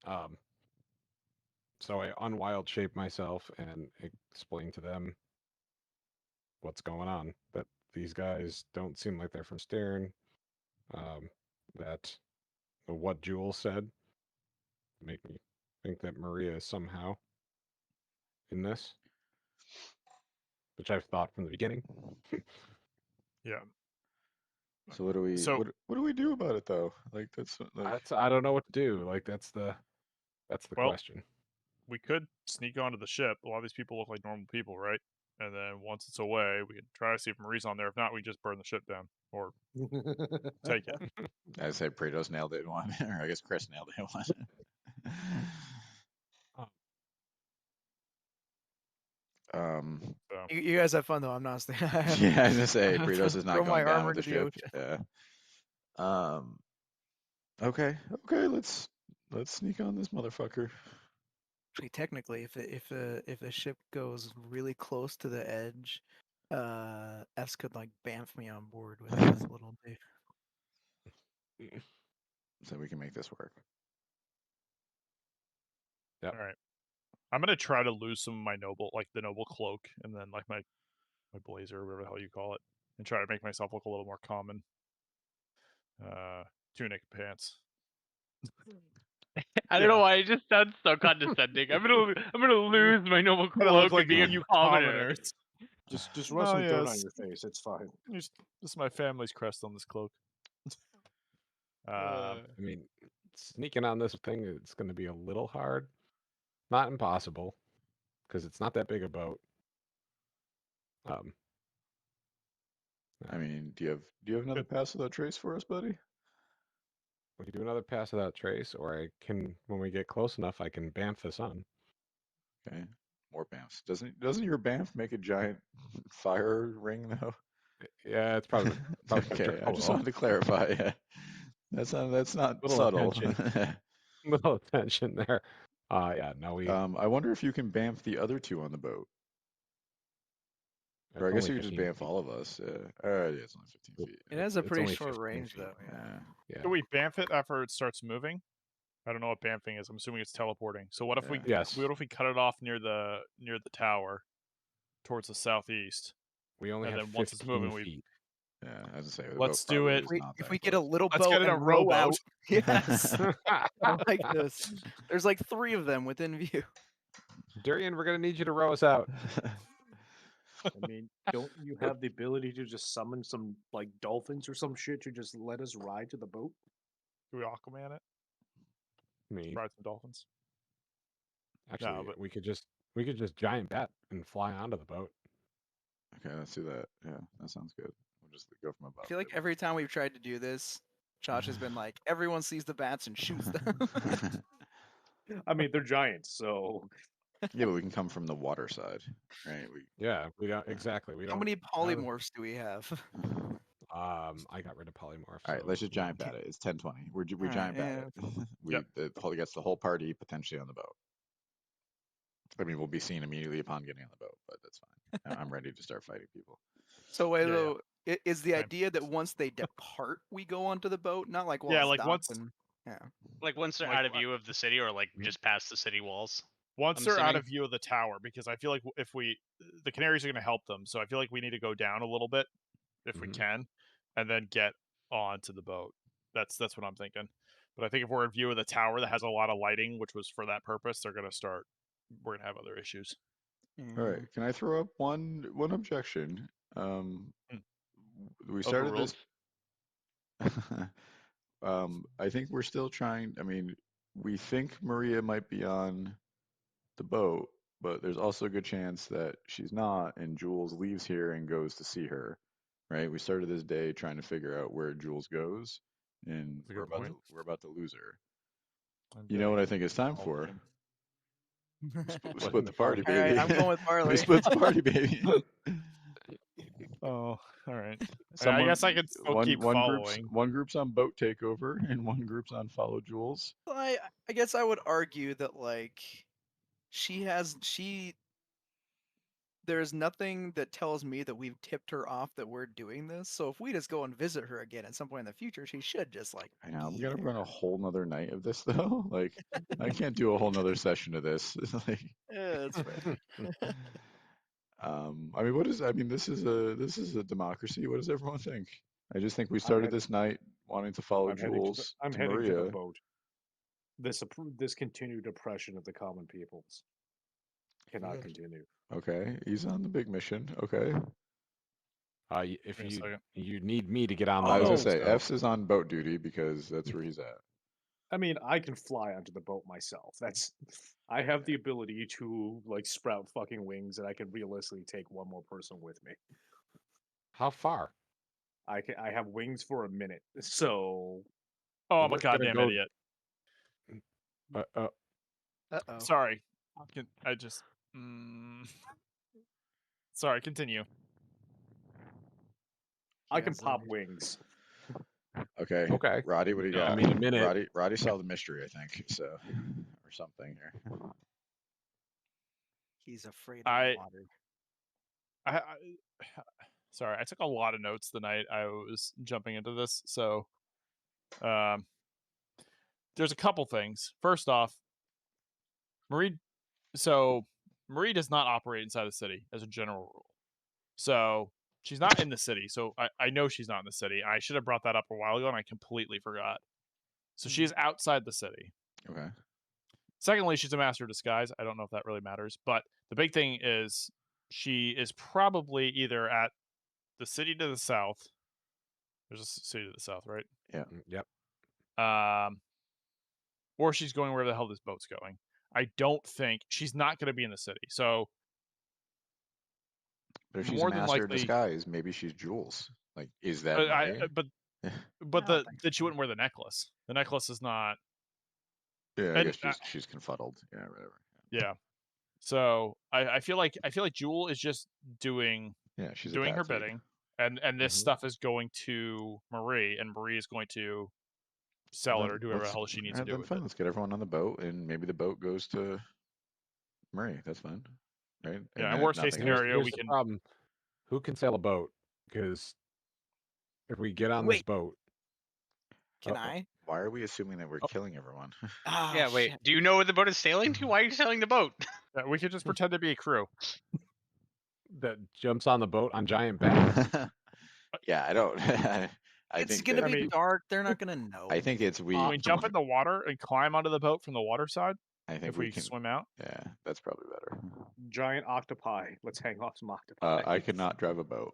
Yeah. So I unwild shape myself and explain to them what's going on. That these guys don't seem like they're from Stern. That what Jules said make me think that Maria is somehow in this, which I've thought from the beginning. Yeah. So what do we So- what do we do about it though? Like that's like I don't know what to do. Like that's the Well- question. We could sneak onto the ship. A lot of these people look like normal people, right? And then once it's away, we can try to see if Marie's on there. If not, we just burn the ship down or take it. I said Kratos nailed it one, or I guess Chris nailed it one. So You guys have fun though. I'm not. Yeah, I was gonna say I'm gonna Kratos is not throw going my down armor with the into the ship. Yeah. Okay. Let's sneak on this motherfucker. Actually, technically, if the ship goes really close to the edge, S could like bamf me on board with his little big. So we can make this work. Yep. all right. I'm gonna try to lose some of my noble, like the noble cloak, and then like my blazer, or whatever the hell you call it, and try to make myself look a little more common. Tunic and pants. I don't know why it just sounds so condescending. I'm gonna lose my noble I'm gonna look cloak like and be a you commoner. commoners. Just rub Oh, some dirt on yes. your face. It's fine. This is my family's crest on this cloak. I mean, sneaking on this thing, it's going to be a little hard. Not impossible, because it's not that big a boat. I mean, do you have another pass without trace for us, buddy? We can do another pass without trace, or I can, when we get close enough, I can bamf the sun. Okay. More bamfs. Doesn't your bamf make a giant fire ring though? Yeah, it's probably Okay. I just wanted to clarify. Yeah. That's not Little subtle. attention. Little attention there. Yeah, no, we. I wonder if you can bamf the other two on the boat. Or I guess you could just bamf all of us. Yeah, it's only 15 feet. It has a It's pretty only short 15 range feet. though. Yeah. Yeah. Do we bamf it after it starts moving? I don't know what bamfing is. I'm assuming it's teleporting. So what if we Yes. what if we cut it off near the tower, towards the southeast? We only and have then once it's 15 moving, we feet. Yeah, as I say, the Let's boat do probably it. is not If that we get a close. little Let's boat get in a and row out. rowboat. Yes. I like this. There's like 3 of them within view. Durian, we're gonna need you to row us out. I mean, don't you have the ability to just summon some like dolphins or some shit to just let us ride to the boat? Do we Aquaman it? Me, Ride some dolphins. actually, but- we could just giant bat and fly onto the boat. Okay, let's do that. Yeah, that sounds good. We'll just go from above. I feel like every time we've tried to do this, Josh has been like, everyone sees the bats and shoots them. I mean, they're giants, so Yeah, but we can come from the water side, right? Yeah, we don't exactly. We How don't. many polymorphs do we have? I got rid of polymorph. All right, so let's just we giant can bat it. It's 10:20. We Alright, giant bat yeah. it. We gets the whole party potentially on the boat. I mean, we'll be seen immediately upon getting on the boat, but that's fine. I'm ready to start fighting people. So wait, Yeah, though, is the Same. idea that once they depart, we go onto the boat? Not like while Yeah, it's like docked once- and- yeah. Like once they're Like, out of view of the city, or like Mhm. just past the city walls. Once I'm they're out assuming. of view of the tower, because I feel like if the Canaries are going to help them, so I feel like we need to go down a little bit if we Mhm. can, and then get onto the boat. That's what I'm thinking. But I think if we're in view of the tower that has a lot of lighting, which was for that purpose, they're going to start. We're going to have other issues. All right, can I throw up one objection? We started this. I think we're still trying. I mean, we think Maria might be on the boat, but there's also a good chance that she's not, and Jules leaves here and goes to see her. Right? We started this day trying to figure out where Jules goes, and That's a we're good point. about to lose her. I'm You know what I getting think it's time all for? in. Split the party, All right, baby. I'm going with Barley. We split the party, baby. Oh, all right. Someone, I guess I could still keep following. One group's on boat takeover, and one group's on follow Jules. Well, I guess I would argue that like there's nothing that tells me that we've tipped her off that we're doing this. So if we just go and visit her again at some point in the future, she should just like. I know, I'm be gonna there. run a whole nother night of this though. Like, I can't do a whole nother session of this. Like, Yeah, that's fair. I mean, this is a democracy. What does everyone think? I just think we started heading- this night wanting to follow I'm heading to the, Jules I'm to heading Maria. to the boat. This continued oppression of the common peoples cannot continue. Okay, he's on the big mission. Okay, If Wait a second. you need me to get on the I was gonna boat, say so- F's is on boat duty because that's where he's at. I mean, I can fly onto the boat myself. I have the ability to like sprout fucking wings, and I can realistically take one more person with me. How far? I have wings for a minute, so Oh, I'm a We're gonna goddamn go- idiot. Uh-oh. Sorry. I just. Sorry, continue. I can Yes, pop indeed. wings. Okay. Okay. Roddy, what do you got? I mean, a minute. Roddy solved the mystery, I think. So, or something here. He's afraid of I- the water. Sorry, I took a lot of notes the night I was jumping into this. So, there's a couple things. First off, Marie does not operate inside the city as a general rule. So she's not in the city. So I know she's not in the city. I should have brought that up a while ago, and I completely forgot. So she is outside the city. Okay. Secondly, she's a master of disguise. I don't know if that really matters, but the big thing is she is probably either at the city to the south. There's a city to the south, right? Yep. Or she's going wherever the hell this boat's going. I don't think she's not going to be in the city. So, But if she's more a than master of likely- disguise, maybe she's Jules. Like, is that but Maria? but I don't think that she wouldn't wear the necklace. The necklace is not. Yeah, I and, guess she's confuddled. Yeah, whatever. Yeah. So I feel like Jewel is just doing Yeah, she's doing a her bat fig. bidding, and this Mhm. stuff is going to Marie, and Marie is going to sell it or do whatever the hell she needs to do then with fine. it. Let's get everyone on the boat, and maybe the boat goes to Marie. That's fine, right? Yeah, and then worst case nothing else. scenario, Here's we the can. problem. Who can sail a boat? Because if we get on this Wait. boat, Can Uh-oh. I? Why are we assuming that we're killing everyone? Ah, Yeah, wait. shit. Do you know where the boat is sailing to? Why are you sailing the boat? Yeah, we could just pretend to be a crew. that jumps on the boat on giant bat. Yeah, I don't. I It's think gonna that, be dark. They're not gonna know. I think it's Can we jump in the water and climb onto the boat from the water side I think if we can. swim out? Yeah, that's probably better. Giant octopi. Let's hang off some octopi. I cannot drive a boat.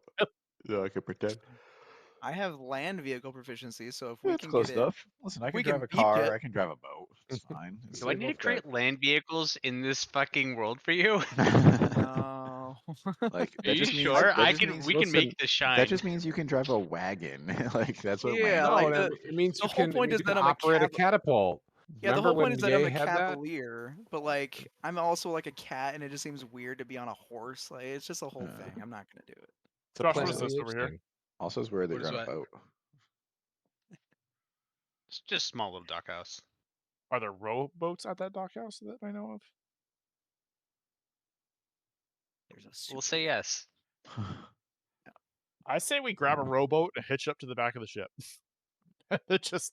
So I can pretend. I have land vehicle proficiency, so if we That's can close get it, enough. Listen, I can we drive can a beep car. it. I can drive a boat. It's fine. It's, Do I they need to both drive. create land vehicles in this fucking world for you? No. Like Are that you just means sure? that just We means can make this shine. that just means you can drive a wagon. Like that's what land. Yeah, No, like vehicles it means the you whole can. It point means is you can that I'm a operate a catapult. Yeah, the Remember whole point when is that I'm EA a had that? cavalier, but like I'm also like a cat, and it just seems weird to be on a horse. Like it's just a whole thing. I'm not gonna do it. It's a Josh, what Planet is this of the over Apes here? thing. Also, is where they What is drive a what? boat. It's just small little dock house. Are there rowboats at that dock house that I know of? There's a We'll super say yes. I say we grab a rowboat and hitch it up to the back of the ship. It just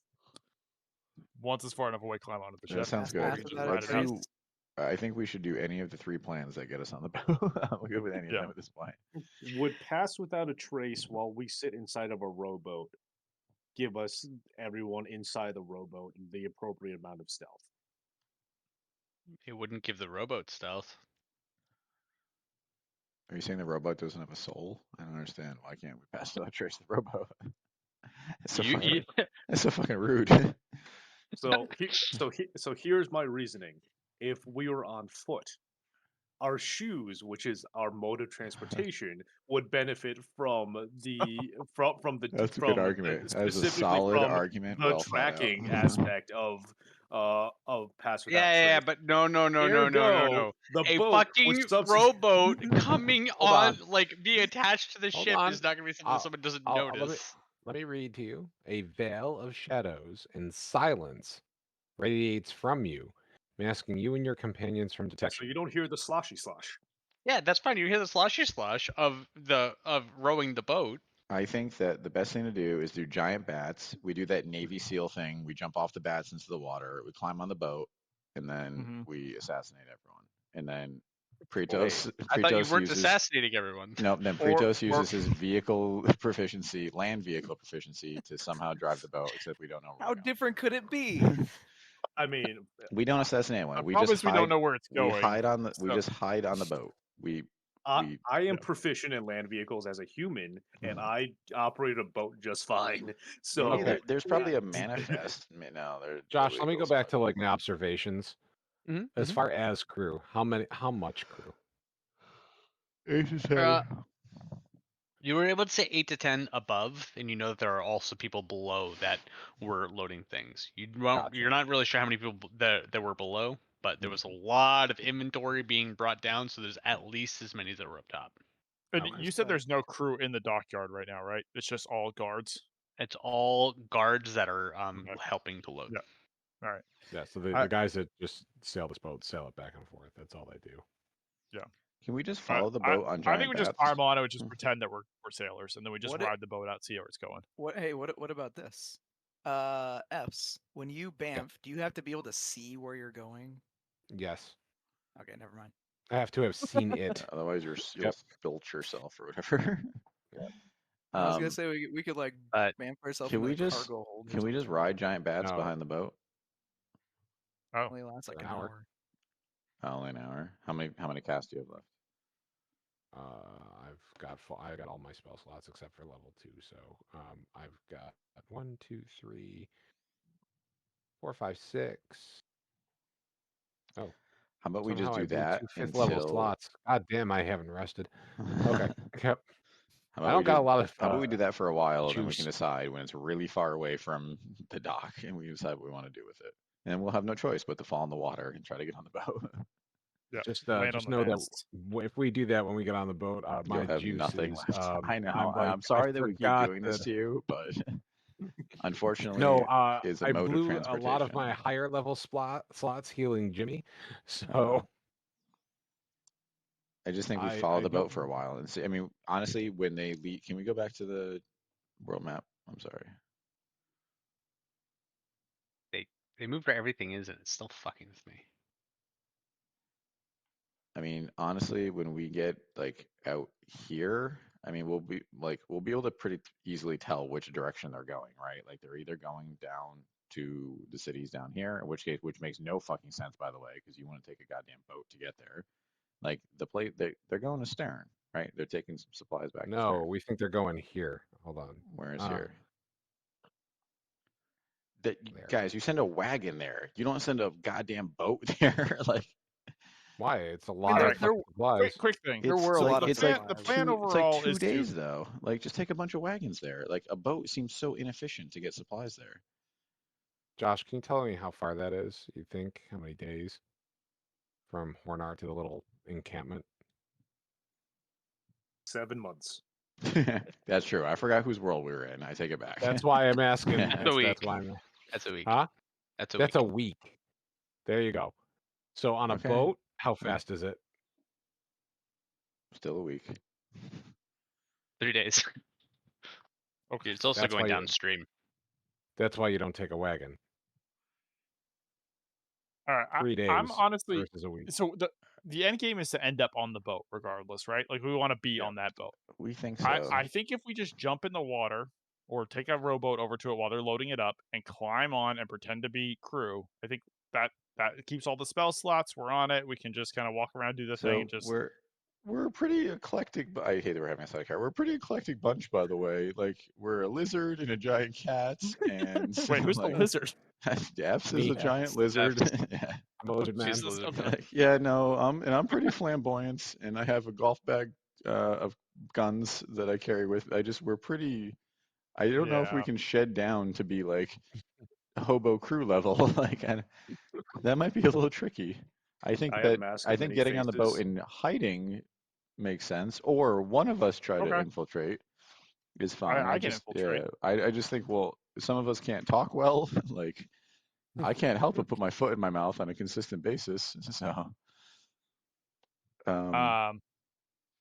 once it's far enough away, climb onto the That ship. sounds Pass good. without a Ride Let's it out. do. I think we should do any of the 3 plans that get us on the boat. I'm good with any of Yeah. them at this point. Would pass without a trace while we sit inside of a rowboat give us everyone inside the rowboat the appropriate amount of stealth? It wouldn't give the rowboat stealth. Are you saying the rowboat doesn't have a soul? I don't understand. Why can't we pass without trace the rowboat? It's so fucking. It's so fucking rude. So here's my reasoning. If we were on foot, our shoes, which is our mode of transportation, would benefit from the That's a good argument. That is a specifically solid from argument. the Well thought out. tracking aspect of pass without Yeah, trace. but no. Ergo, the A boat fucking would rowboat coming Hold on. like being attached to the Hold ship on. is not gonna be something someone doesn't Let me notice. let me read to you. A veil of shadows and silence radiates from you, masking you and your companions from so detection. you don't hear the sloshy slosh. Yeah, that's fine. You hear the sloshy slosh of rowing the boat. I think that the best thing to do is do giant bats. We do that Navy SEAL thing. We jump off the bats into the water. We climb on the boat, and then we assassinate everyone. And then Pretos I thought you Pretos weren't uses assassinating everyone. no. Then Or- Pretos or- uses his vehicle proficiency, land vehicle proficiency, to somehow drive the boat. Except we don't know where How we're going. different could it be? I mean, We don't assassinate The anyone. We problem just is we hide. don't know where it's We going. hide on the. We so- just hide on the boat. We I am yeah. proficient in land vehicles as a human, and I operate a boat just fine. So maybe there's probably a manifest. No, there. Josh, let me go illegals, back but- to like my observations. As far as crew, how much crew? You were able to say 8 to 10 above, and you know that there are also people below that were loading things. You're not really sure how many people that were below, but there was a lot of inventory being brought down, so there's at least as many that were up top. And you said there's no crew in the dockyard right now, right? It's just all guards. It's all guards that are Okay. helping to load. Yeah. All right. Yeah, so the guys that just sail this boat, sail it back and forth. That's all they do. Can we just follow the boat on I giant think we just bats? climb on it and just pretend that we're sailors, and then we just What ride the boat out, see where it's going. What about this? Fs, when you bamf, do you have to be able to see where you're going? Yes, Okay, never mind. I have to have seen it. Otherwise, you'll Yep. filch yourself or whatever. I was gonna say we could like but bamf ourselves can in we the just- cargo hold. or Can we just something. ride giant bats No. behind the boat? Oh, Only lasts like an an hour. hour. Only an hour. How many casts do you have left? I got all my spell slots except for level 2. So I've got 1, 2, 3, 4, 5, 6. Oh, How about we just somehow I do blew that 2 fifth level until? slots. God damn, I haven't rested. Okay, yep. How I about don't we got a just- lot of. How about we do that for a while, and then we juice. can decide when it's really far away from the dock, and we decide what we want to do with it. And we'll have no choice but to fall in the water and try to get on the boat. yeah. Just Land on just the know that mast. if we do that when we get on the boat, my You'll have juice nothing is. left. I know. I'm, like, I'm sorry I that we keep forgot doing this that- to you, but unfortunately, No, is a I mode of blew a transportation. lot of my higher level slots healing Jimmy, so I just think we I- follow I the boat don't- for a while and see. I mean, honestly, when they leave, can we go back to the world map? I'm sorry. they moved where everything is, and it's still fucking with me. I mean, honestly, when we get like out here, I mean, we'll be able to pretty easily tell which direction they're going, right? Like they're either going down to the cities down here, in which case, which makes no fucking sense, by the way, because you want to take a goddamn boat to get there. Like the place, they're going to Stern, right? They're taking some supplies back to No, Stern. we think they're going here. Hold on. Where is here? There. Guys, you send a wagon there. You don't send a goddamn boat there. Like, why? It's a I mean, lot of fucking supplies. quick thing. There were a So lot the of plan, supplies. the plan it's overall like 2 is days to. though. Like, just take a bunch of wagons there. Like, a boat seems so inefficient to get supplies there. Josh, can you tell me how far that is? You think how many days from Hornar to the little encampment? 7 months. That's true. I forgot whose world we were in. I take it back. That's why I'm asking. That's a week. That's why I'm. That's a week. Huh? That's a That's week. a week. There you go. So on a Okay. boat, how fast is it? Still a week. 3 days. Okay. It's also That's going why you- downstream. That's why you don't take a wagon. All right. 3 days I'm honestly. versus a week. So the end game is to end up on the boat, regardless, right? Like we want to be on that boat. We think so. I think if we just jump in the water or take a rowboat over to it while they're loading it up and climb on and pretend to be crew, I think that keeps all the spell slots. We're on it. We can just kind of walk around, do the thing, and just. We're pretty eclectic. I hate that we're having a sidecar. We're a pretty eclectic bunch, by the way. Like, we're a lizard and a giant cat, and Wait, who's the lizard? Daps is Me. a giant Daps. lizard. Daps. Yeah. I'm a lizard man. She's the lizard. Okay. Yeah, no, and I'm pretty flamboyant, and I have a golf bag of guns that I carry with. We're pretty. I don't know if we Yeah. can shed down to be like hobo crew level. Like, that might be a little tricky. I think I have masks of many getting on the boat faces. and hiding makes sense, or one of us try to Okay. infiltrate is fine. I can infiltrate. I just think, well, some of us can't talk well. Like, I can't help but put my foot in my mouth on a consistent basis. So,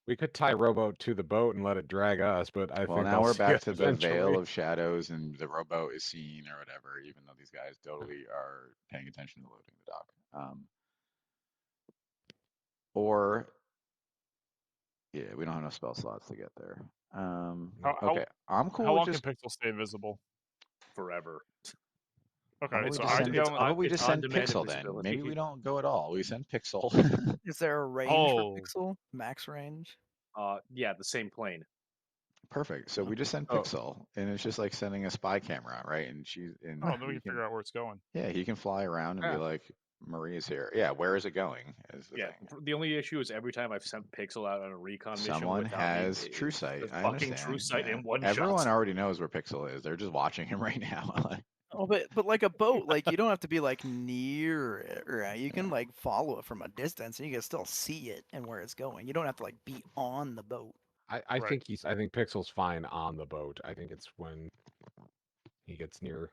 We could tie rowboat to the boat and let it drag us, but I well, think now they'll we're see back us to the veil eventually. of shadows, and the rowboat is seen or whatever, even though these guys totally are paying attention to loading the dock. Or, yeah, we don't have enough spell slots to get there. Okay, I'm cool How with long just. can Pixel stay invisible? Forever. Okay, How so about we just send on-demand Pixel then? invisibility. Maybe we don't go at all. We send Pixel. Is there a range for Pixel? Max range? Yeah, the same plane. Perfect. So we just send Oh. Pixel, and it's just like sending a spy camera, right? And then we can figure out where it's going. Yeah, he can fly around and Yeah. be like, Maria's here. Yeah, where is it going? Is the Yeah, thing. the only issue is every time I've sent Pixel out on a recon mission, Someone without has me, True it's Sight. the I fucking understand. True Sight yeah. in one Everyone shot. already knows where Pixel is. They're just watching him right now. Oh, but like a boat, like you don't have to be like near it, right? You can like follow it from a distance, and you can still see it and where it's going. You don't have to like be on the boat. I Right. think I think Pixel's fine on the boat. I think it's when he gets near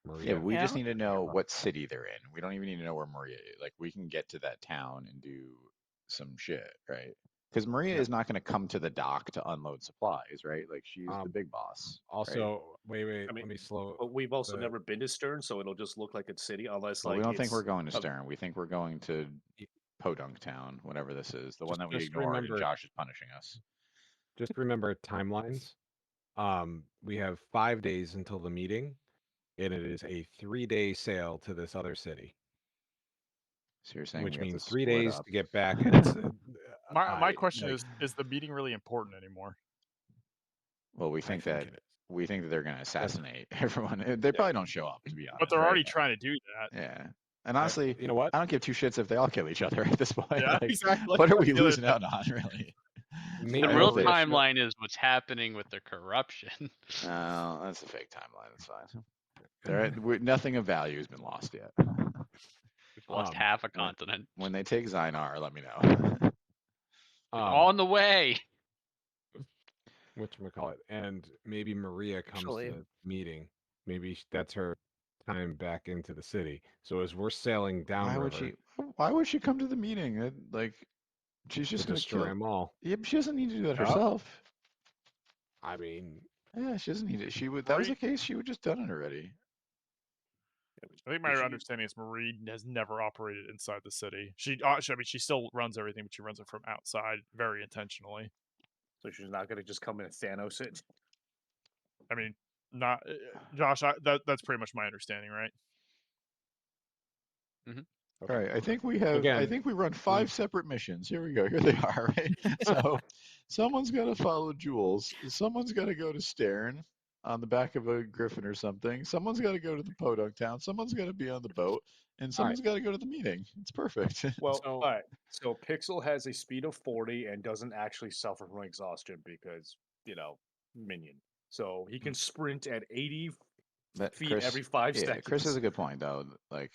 Maria. Yeah, but we Yeah, just I need to don't know care what city they're in. We don't even need to know where Maria is. Like, we can get to that town and do some shit, right? Because Maria is not going to come to the dock to unload supplies, right? Like, she's the big boss. right? Also, wait, I mean, let me slow. But we've also the- never been to Stern, so it'll just look like it's city, unless Well, like we don't think we're it's going to a- Stern. We think we're going to Podunk Town, whatever this is, the one that we just ignored, remember- and Josh is punishing us. Just remember timelines. We have 5 days until the meeting, and it is a 3-day sail to this other city, So you're saying which we have to means 3 split days up. to get back. And it's My question like, is the meeting really important anymore? Well, we I think think that it is. we think that they're going to assassinate everyone. They probably don't show up, to be honest. But they're right? already trying to do that. Yeah. And honestly, you know what? I don't give two shits if they all kill each other at this point. Yeah, Like, exactly. what are we That's the other losing out on, really? Maybe The I real hope they- timeline is what's happening with the corruption. No, that's a fake timeline. That's fine. Nothing of value has been lost yet. We've lost half a continent. When they take Zynar, let me know. On the way. Whatchamacallit, and maybe Maria comes Actually- to the meeting. Maybe that's her time back into the city. So as we're sailing downriver, Why would she come to the meeting? Like, she's to just going to destroy kill. them all. Yeah, but she doesn't need to do that Yeah. herself. I mean, Yeah, she doesn't need it. She would. That was the case. She would just done it already. I think my Did she- understanding is Marie has never operated inside the city. I mean, she still runs everything, but she runs it from outside very intentionally. So she's not going to just come in and Thanos it. I mean, not Josh. That's pretty much my understanding, right? All right, I think we have. I Again, think we run 5 separate missions. Here we go. Here they are. Right. So, someone's got to follow Jules. Someone's got to go to Stern on the back of a griffin or something. Someone's got to go to the podunk town. Someone's got to be on the boat, and someone's got to go to the meeting. It's perfect. Well, So- all right. So Pixel has a speed of 40 and doesn't actually suffer from exhaustion because, minion. So he can sprint at 80 But feet Chris, every 5 yeah, seconds. Chris has a good point though. Like,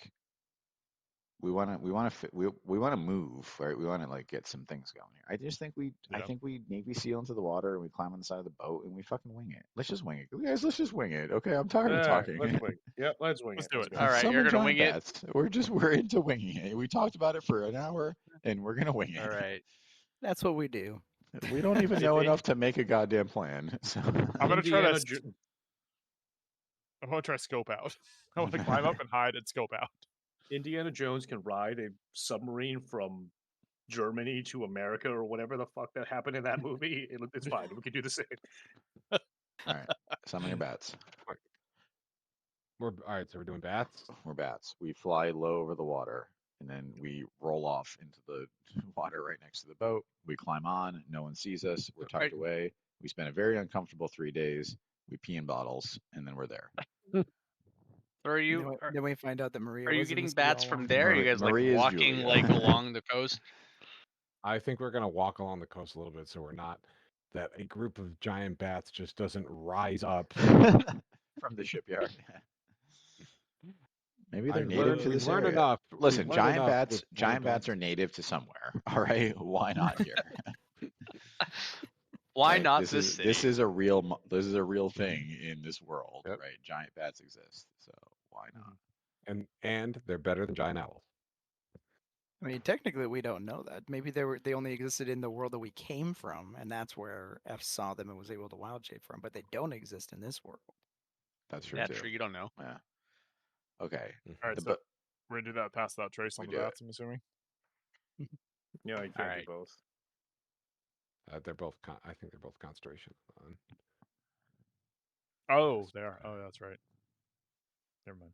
we want to move, right? We want to like get some things going here. I just think I Yeah. think we Navy SEAL into the water and we climb on the side of the boat and we fucking wing it. Let's just wing it, guys. Let's just wing it. Okay, I'm tired of talking. Let's wing. Yep, let's wing Let's it. do it. go. All right, you're Summon gonna giant wing it? bats. We're into winging it. We talked about it for an hour and we're gonna wing it. All right. That's what we do. We don't even Did know they- enough to make a goddamn plan. So I'm gonna try to. Indiana Jo- I'm gonna try to scope out. I want to climb up and hide and scope out. Indiana Jones can ride a submarine from Germany to America or whatever the fuck that happened in that movie. It's fine. We can do the same. all right, summon your bats. all right. So we're doing bats. We're bats. We fly low over the water, and then we roll off into the water right next to the boat. We climb on. No one sees us. We're tucked Right. away. We spend a very uncomfortable 3 days. We pee in bottles, and then we're there. So are And you then we find out that Maria. are you was in getting this bats all from along. there? Are you Maria- guys like Maria is walking Julia. like along the coast? I think we're gonna walk along the coast a little bit, so we're not that a group of giant bats just doesn't rise up. From the shipyard. Maybe I've they're native learned- to we've this learned area. enough. Listen, We've learned giant enough bats. with Giant giant bats are native to somewhere. All right, why not here? Why Right? not This this is city? this is a real thing in this world, Yep. right? Giant bats exist, so why not? and they're better than giant owls. I mean, technically, we don't know that. Maybe they only existed in the world that we came from, and that's where F saw them and was able to wild shape from. But they don't exist in this world. That's true Yeah, too. true. You don't know. Yeah. Okay. All right, The so bo- we're gonna do that. Pass that trace on We the do it. bats. I'm assuming. Yeah, you can't Alright. do both. They're both. I think they're both concentration. Oh, they are. Oh, that's right. Never mind.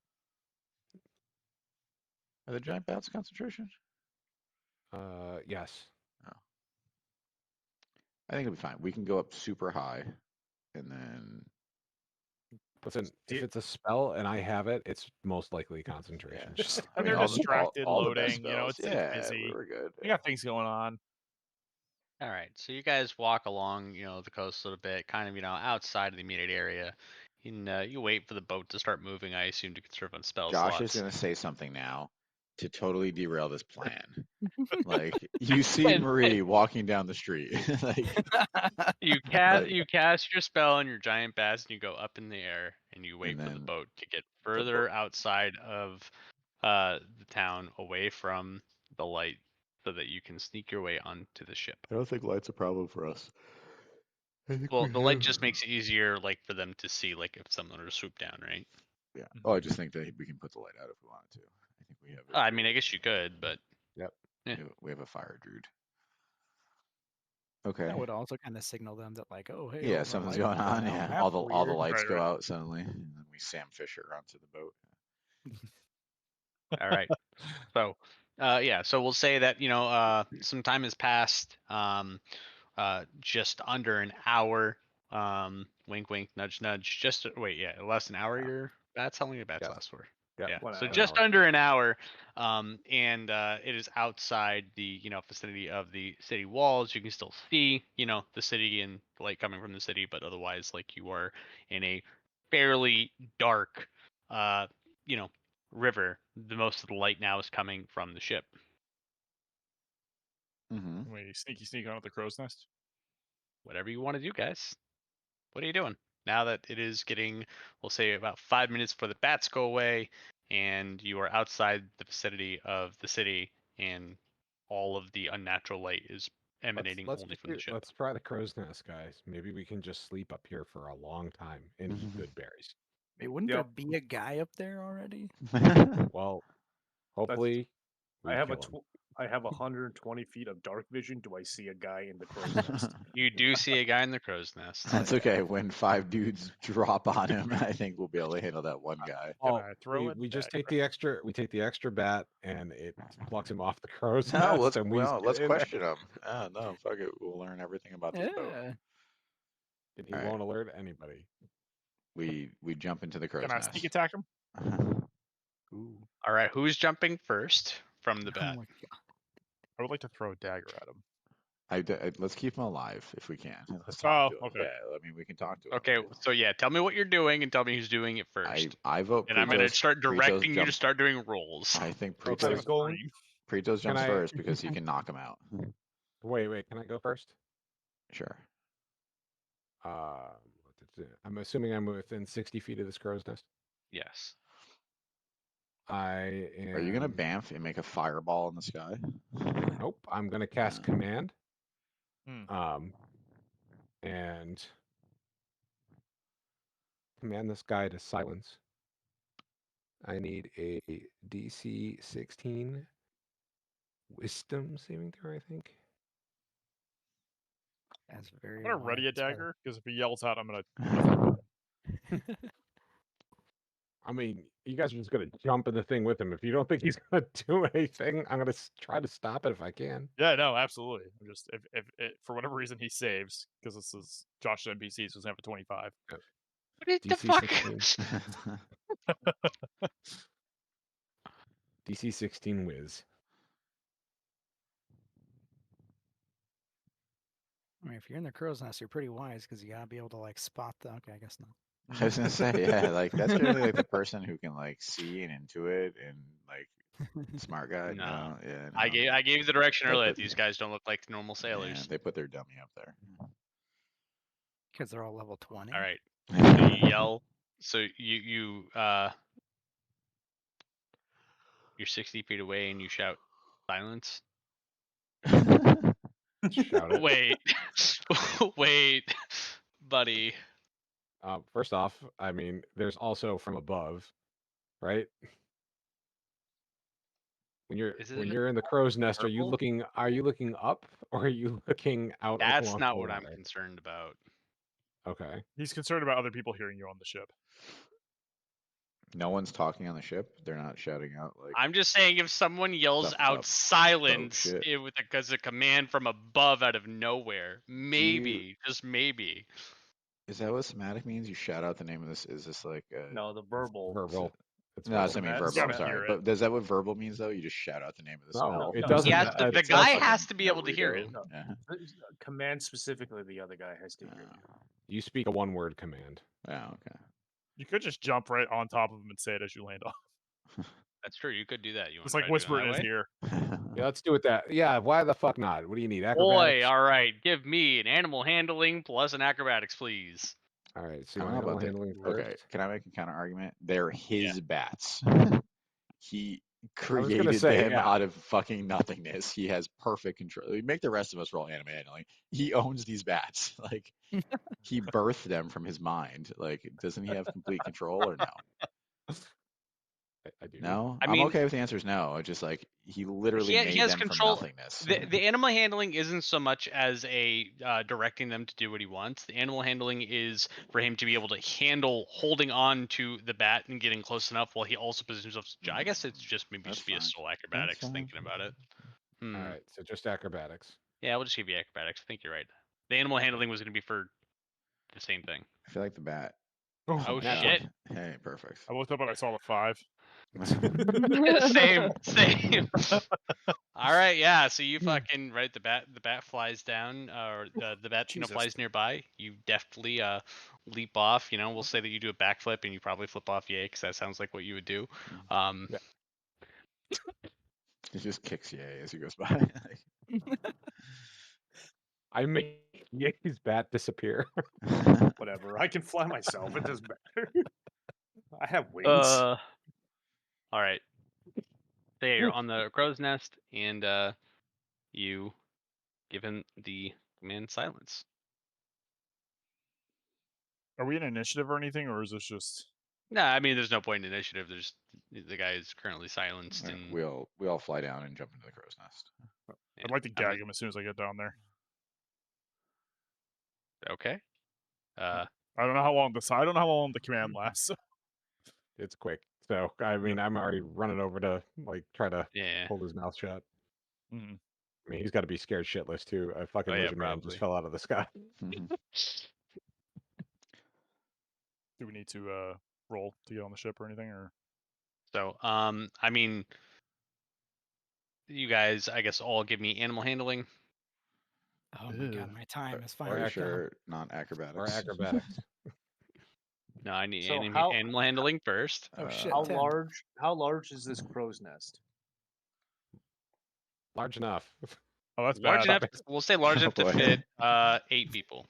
Are the giant bats concentration? Yes. I think it'll be fine. We can go up super high, and then Listen, Do if you- it's a spell and I have it, it's most likely concentration. Just- I and they're all the- distracted, all the best loading. You know, spells. it's yeah, busy. we're good. We got things going on. All right. So you guys walk along, the coast a little bit, kind of, outside of the immediate area. And you wait for the boat to start moving. I assume to conserve on spell Josh slots. is going to say something now to totally derail this plan. Like you see And- Marie walking down the street, like You Like- cast your spell on your giant bats, and you go up in the air, and you wait And for the then boat to get further outside of the town, away from the light, so that you can sneak your way onto the ship. I don't think light's a problem for us. I think Well, we the light have- just makes it easier, like for them to see, like if someone were to swoop down, right? Yeah. Oh, I just think that we can put the light out if we wanted to. I think we have. it. I mean, I guess you could, but We have a fire druid. Okay. That would also kind of signal them that, like, oh, hey, Yeah, our something's lights going are on. now Yeah, half all the weird. lights Right, go right. out suddenly, and then we Sam Fisher onto the boat. all right. So, yeah. So we'll say that some time has passed. Just under an hour. Wink, wink, nudge, nudge. Just wait, yeah, less than an hour. Your bats. How long your bats Yes. last for? Yeah. Yeah. 1 So hour. just under an hour. And it is outside the vicinity of the city walls. You can still see the city and the light coming from the city, but otherwise, like, you are in a fairly dark river. The most of the light now is coming from the ship. Mm-hmm. We sneak on at the crow's nest. Whatever you want to do, guys. What are you doing? Now that it is getting, we'll say, about 5 minutes before the bats go away, and you are outside the vicinity of the city, and all of the unnatural light is emanating only from the ship. Let's try the crow's nest, guys. Maybe we can just sleep up here for a long time and eat Mhm. good berries. Wait, wouldn't Yep. there be a guy up there already? Well, hopefully, I we have a kill him. I have 120 feet of dark vision. Do I see a guy in the crow's nest? You do see a guy in the crow's nest. That's okay. When 5 dudes drop on him, I think we'll be able to handle that one guy. Can Oh, I throw we a just take dagger? the extra bat and it plucks him off the crow's No, nest let's and we well, get let's in there. question him. No, fuck it. We'll learn everything about this boat. Yeah. And he All right. won't alert anybody. We jump into the crow's Can I nest. sneak attack him? Ooh. All right, who's jumping first from the Oh bat? my god. I would like to throw a dagger at him. Let's keep him alive if we can. Let's Oh, talk to him. okay. Yeah, I mean, we can talk to him. Okay, so yeah, tell me what you're doing and tell me who's doing it first. I vote And I'm gonna Pretos- start Pretos directing you to jumps- start doing rolls. I think I'll take a Pretos, scream. Pretos jumps I- first because he can knock him out. Wait, can I go first? Sure. I'm assuming I'm within 60 feet of this crow's nest. Yes. I am. Are you gonna bamf and make a fireball in the sky? Nope. I'm gonna cast command. Hmm. And command this guy to silence. I need a DC 16 Wisdom saving throw, I think. That's very. I'm gonna ready a wide. Sorry. dagger because if he yells out, I'm gonna. I mean, you guys are just gonna jump in the thing with him. If you don't think he's gonna do anything, I'm gonna try to stop it if I can. Yeah, no, absolutely. I'm just if for whatever reason he saves because this is Josh's NPC, so he's have a 25. What the DC fuck? 16. DC 16 whiz. I mean, if you're in the crow's nest, you're pretty wise because you gotta be able to like spot the. Okay, I guess not. I was gonna say, yeah, like that's generally like the person who can like see and intuit and like smart guy. No. Yeah. I no. gave you the direction They earlier put- that these guys don't look like normal Yeah, sailors. they put their dummy up there. Because they're all level 20. All right. So you yell. So you're 60 feet away and you shout silence. Shout it. Wait. Wait, buddy. First off, I mean, there's also from above, right? When Is it you're in the crow's nest, are you purple? looking up or are you looking out? That's along not the what I'm water? concerned about. Okay. He's concerned about other people hearing you on the ship. No one's talking on the ship. They're not shouting out like. I'm just saying if someone yells Stuff out about silence shit. because a command from above out of nowhere, maybe, just maybe. Is that what somatic means? You shout out the name of this. Is this like No, the verbal. Verbal. It's No, it's verbal. I mean Somatic- verbal. I'm gotta sorry, hear it. but does that what verbal means though? You just shout out the name of the No, spell. it No, doesn't. Yeah, the It's guy like has to be able to hear Naruto. it. No. Yeah. Command specifically, the other guy has to hear you. You speak a one-word command. Yeah. Okay. You could just jump right on top of him and say it as you land off. That's true. You could do that. You Just wanna like try to do it whisper in that his way? ear. Yeah, let's do it that. Yeah, why the fuck not? What do you need? Boy, Acrobatics? all right. Give me an animal handling plus an acrobatics, please. All right, so I you don't want know animal about handling Okay, first? can I make a counter argument? They're his bats. He gonna created say, them yeah. out of fucking nothingness. He has perfect control. Make the rest of us roll anime handling. He owns these bats. Like he birthed them from his mind. Like, doesn't he have complete control or no? I do. No, I I'm mean- okay with the answers. No, it's just like he literally He made has them control- from nothingness. The animal handling isn't so much as a directing them to do what he wants. The animal handling is for him to be able to handle holding on to the bat and getting close enough while he also positions himself. I guess it's just maybe That's just be a fine. soul acrobatics fine. thinking about it. Hmm. All right, so just acrobatics. Yeah, we'll just give you acrobatics. I think you're right. The animal handling was going to be for the same thing. I feel like the bat. Oh, my God. shit. Hey, perfect. I looked up and I saw the 5. Same. All right, yeah. So you fucking right. The bat flies down, or the bat Jesus. flies nearby. You deftly leap off. We'll say that you do a backflip and you probably flip off yay, because that sounds like what you would do. Yeah. He just kicks yay as he goes by. I make Yay's bat disappear. Whatever. I can fly myself. It doesn't matter. I have wings. All right. So yeah, you're on the crow's nest, and you give him the command silence. Are we in initiative or anything, or is this just? No, I mean there's no point in initiative. The guy is currently silenced, and we all fly down and jump into the crow's nest. I'd like to gag him as soon as I get down there. Okay. I don't know how long the command lasts. It's quick. So I mean, I'm already running over to like try to hold his mouth shut. Mm-hmm. I mean, he's got to be scared shitless too. A fucking lizard man just fell out of the sky. Do we need to roll to get on the ship or anything, or? So, I mean, you guys, I guess, all give me animal handling. Oh my god, my time is Are finally you come. sure not acrobatics? Or acrobatics. No, I need So animal handling first. Oh shit! How 10. large is this crow's nest? Large enough. Oh, that's Large bad. enough. We'll say large enough to boy. fit 8 people.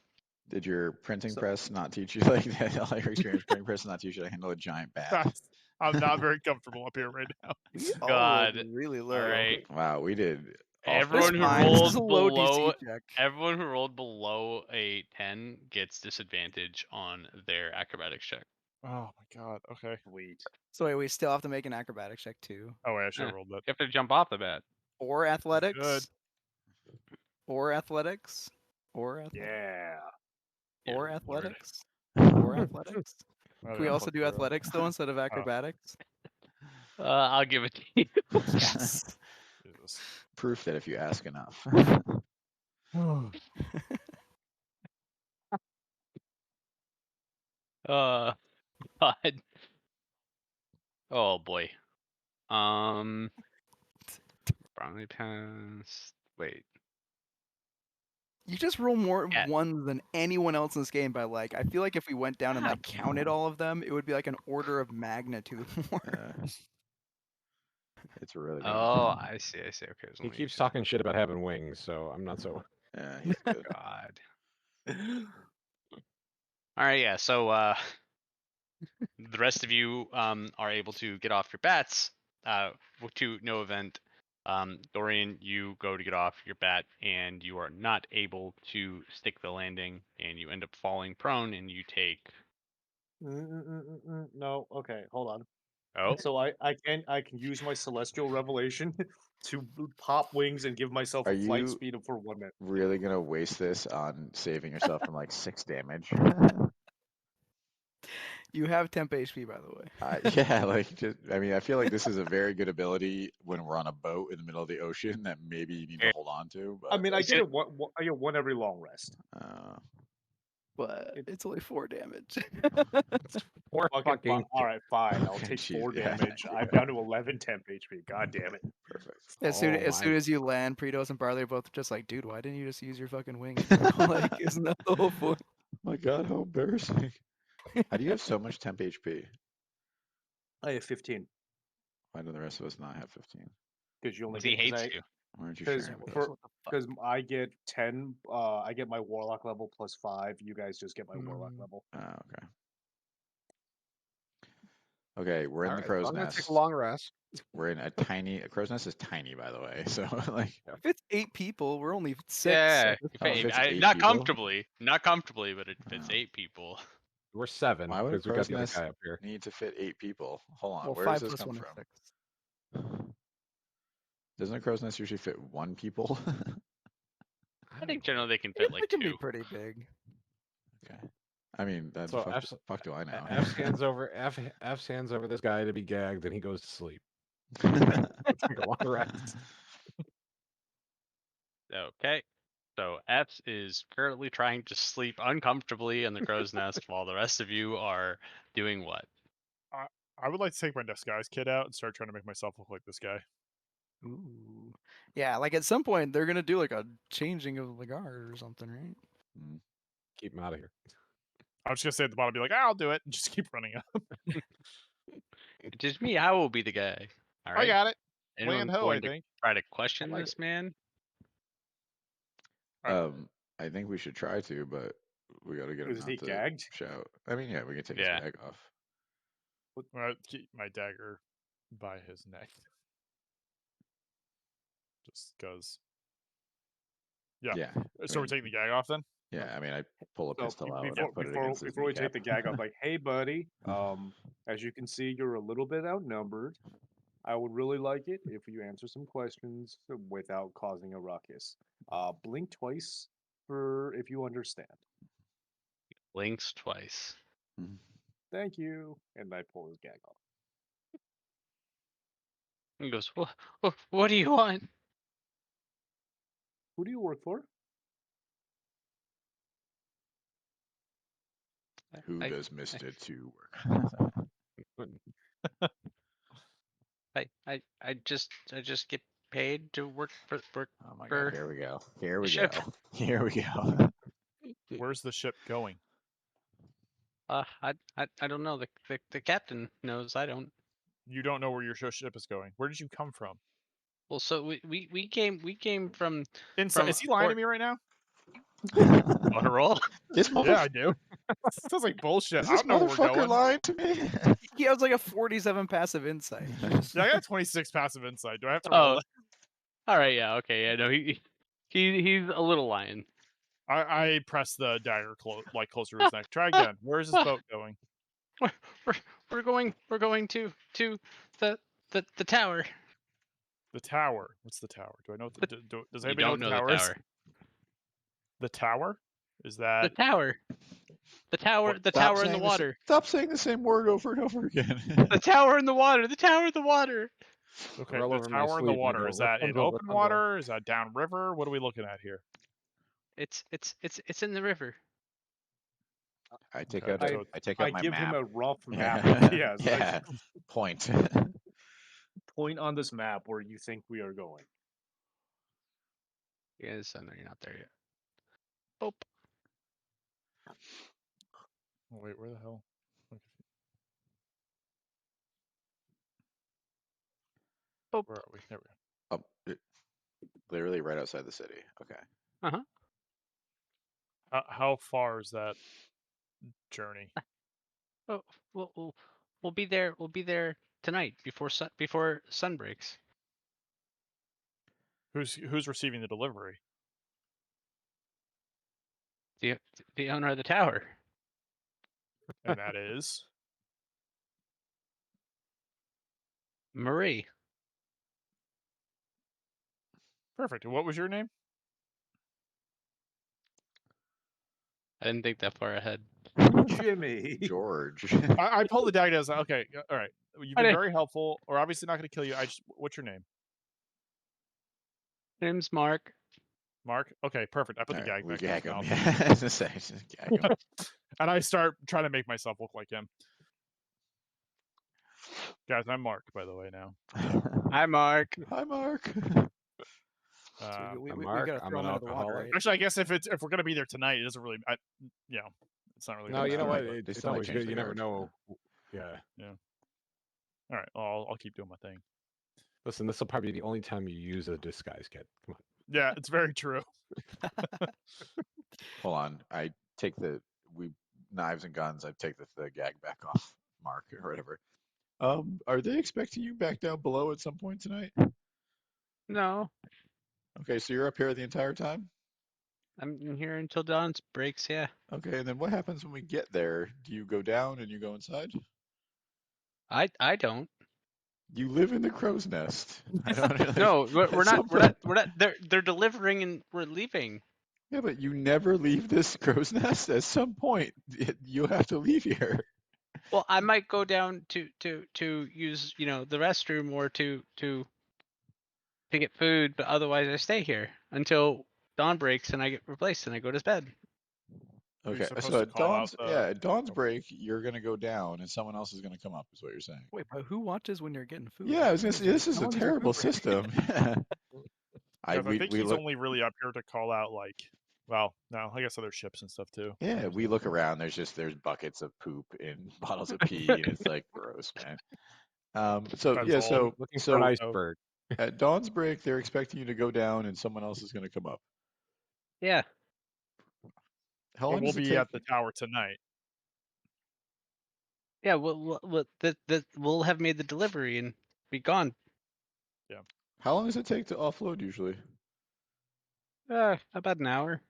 Did your printing press not teach you like that? All your experience printing press not teach you to handle a giant bat? I'm not very comfortable up here right now. We all God. rolled really low. All right. Wow, we did. Everyone who fine. This is rolled a low below, DC check. everyone who rolled below a 10 gets disadvantage on their acrobatics check. Oh my god. Okay. Sweet. So wait, we still have to make an acrobatics check too. Oh wait, I should Yeah. have rolled that. You have to jump off the bat. Or athletics. Good. Or athletics. Or athletics. Yeah. Or Yeah, Lord. athletics. Or athletics. Can we also do athletics though instead of acrobatics? I'll give it to you. Yes. Jesus. Proof that if you ask enough. God. Oh boy. Brownie pass. Wait. You just roll more Yeah. ones than anyone else in this game by like. I feel like if we went down and like counted all of them, it would be like an order of magnitude more. It's really good. Oh, I see. Okay. He keeps talking shit about having wings, so I'm not so. Yeah, he's good. God. All right. Yeah. So the rest of you are able to get off your bats to no event. Dorian, you go to get off your bat and you are not able to stick the landing, and you end up falling prone, and you take. No. Okay. Hold on. Oh. So I can use my celestial revelation to pop wings and give myself Are a flight you speed for 1 minute. really gonna waste this on saving yourself from like 6 damage? You have temp HP, by the way. Yeah, like I mean, I feel like this is a very good ability when we're on a boat in the middle of the ocean that maybe you need to hold on to. But I mean, I get it. I get one every long rest. But it's only 4 damage. Poor fucking. All right, fine. I'll Fucking take 4 jeez, yeah. damage. I'm down to 11 temp HP. God damn it. Perfect. As soon as you land, Pretos and Barley are both just like, dude, why didn't you just use your fucking wings? Like, isn't that the whole point? My God, how embarrassing! How do you have so much temp HP? I have 15 Why do the rest of us not have 15? because you only He get hates you. Why aren't you because sharing with us? because I get 10. I get my warlock level plus 5. You guys just get my warlock level. Oh, okay. Okay, we're in the Alright, crow's so I'm gonna nest. take a long rest. We're in a crow's nest is tiny, by the way. So like, If it's 8 people, we're only 6. Yeah, if it's 8 not people? comfortably, but if it's 8 people. We're 7 why would a because we got crow's the other nest guy up here. need to fit 8 people? Hold on, Well, where 5 does this plus come 1 is from? 6. Doesn't a crow's nest usually fit 1 people? I think generally they can fit like It can 2. be pretty big. Okay. I mean, that So fuck do I know? F hands over this guy to be gagged, and he goes to sleep. Take a long rest. Okay. So F is currently trying to sleep uncomfortably in the crow's nest while the rest of you are doing what? I would like to take my disguise kit out and start trying to make myself look like this guy. Ooh. Yeah, like at some point they're gonna do like a changing of the guard or something, right? Keep him out of here. I was just gonna say at the bottom, be like, I'll do it, and just keep running up. It is me. I will be the guy. All right. I got it. Anyone Land ho, going I to think. try to question like this man? I think we should try to, but we got to get him Is not he to gagged? shout. I mean, yeah, we can take his Yeah. gag off. Keep my dagger by his neck. Just because. Yeah. So we're taking the gag off then? Yeah, I mean, I pull a So pistol out and I before put it before against his before we take the kneecap. gag off, like, hey buddy, as you can see, you're a little bit outnumbered. I would really like it if you answer some questions without causing a ruckus. Blink twice for if you understand. Blinks twice. Mhm. Thank you. And I pull his gag off. He goes, what do you want? Who do you work for? Who I, does I, Mister to work? I just get paid to work for Oh my for god, here we go. Here we ship. go. Here we go. Where's the ship going? I don't know. The captain knows. I don't. You don't know where your ship is going. Where did you come from? Well, so we came from Inside. Is he lying to me right now? On a roll. This Yeah, I motherfucker. do. Sounds like bullshit. Is I this don't know where we're motherfucker going. lying to me? He has like a 47 passive insight. Yeah, I got 26 passive insight. Do I have to Oh, roll it? all right. Yeah. Okay. Yeah. No. He's a little lion. I press the dagger closer to his neck. Try again. Where is this boat going? We're going to the tower. The tower. What's the tower? Do I know? Does You anybody know don't what the know the tower is? tower. The tower? Is The that tower. The tower. What- The Stop tower in the saying water. Stop saying the same word over and over again. The tower in the water. The tower in the water. okay? Roll The over my tower in the sleeve and I water. go, Is that in Rapunzel, open Rapunzel. water? Is that downriver? What are we looking at here? It's in the river. I take Okay, out so I take I out my give him map. a rough map. Yeah. Yeah, so Yeah. Point. point on this map where you think we are going. Yes, I know you're not there yet. Oh, Oh, wait, where the hell? Okay. oh. Where are we? There we Oh, literally right outside the city. Okay. Uh-huh. go. How far is that journey? Oh, we'll be there. We'll be there tonight before sun breaks. Who's receiving the delivery? The the owner of the tower. And that is Marie. perfect. And what was your name? I didn't think that far ahead. Jimmy. George. I pulled the dagger. Okay, all right. You've I been didn't- very helpful. We're obviously not going to kill you. What's your name? Name's Mark. Mark. Okay, perfect. I put the All right, gag we back in his gag him. mouth, Yeah, I was gonna say, just gag him. and I start trying to make myself look like him. Guys, I'm Mark, by the way. Now, Hi, Mark. Hi, Mark. So we Mark, gotta I'm throw an him into the water, alcoholic. right? actually, I guess if we're going to be there tonight, it doesn't really. It's not really. No, gonna you know matter, what? but- They It's still might always change good. the You never guards. know. Yeah. All right, I'll keep doing my thing. Listen, this will probably be the only time you use a disguise kit. Come on. Yeah, it's very true. Hold on. I take knives and guns. I take the gag back off Mark or whatever. Are they expecting you back down below at some point tonight? No, Okay, so you're up here the entire time? I'm in here until dawn breaks. Yeah. Okay, and then what happens when we get there? Do you go down and you go inside? I don't. You live in the crow's nest. I don't like, No, we're at not. some We're not. point- We're not. They're delivering and we're leaving. Yeah, but you never leave this crow's nest. At some point, you have to leave here. Well, I might go down to use the restroom or to get food, but otherwise I stay here until dawn breaks and I get replaced and I go to bed. You're Okay, supposed so to at call out dawn's the- at dawn's break, you're gonna go down, and someone else is gonna come up. Is what you're saying? Wait, but who watches when you're getting food? Yeah, I was gonna say this is How a long is your terrible food break? system. I think we he's look. only really up here to call out well, no, I guess other ships and stuff too. Yeah, we look around. There's buckets of poop and bottles of pee, and it's like gross, man. So That's yeah, all. Looking for an so iceberg. at dawn's break, they're expecting you to go down, and someone else is gonna come up. Yeah. How But long we'll does it be take? at the tower tonight. Yeah. We'll have made the delivery and be gone. How long does it take to offload usually? About an hour.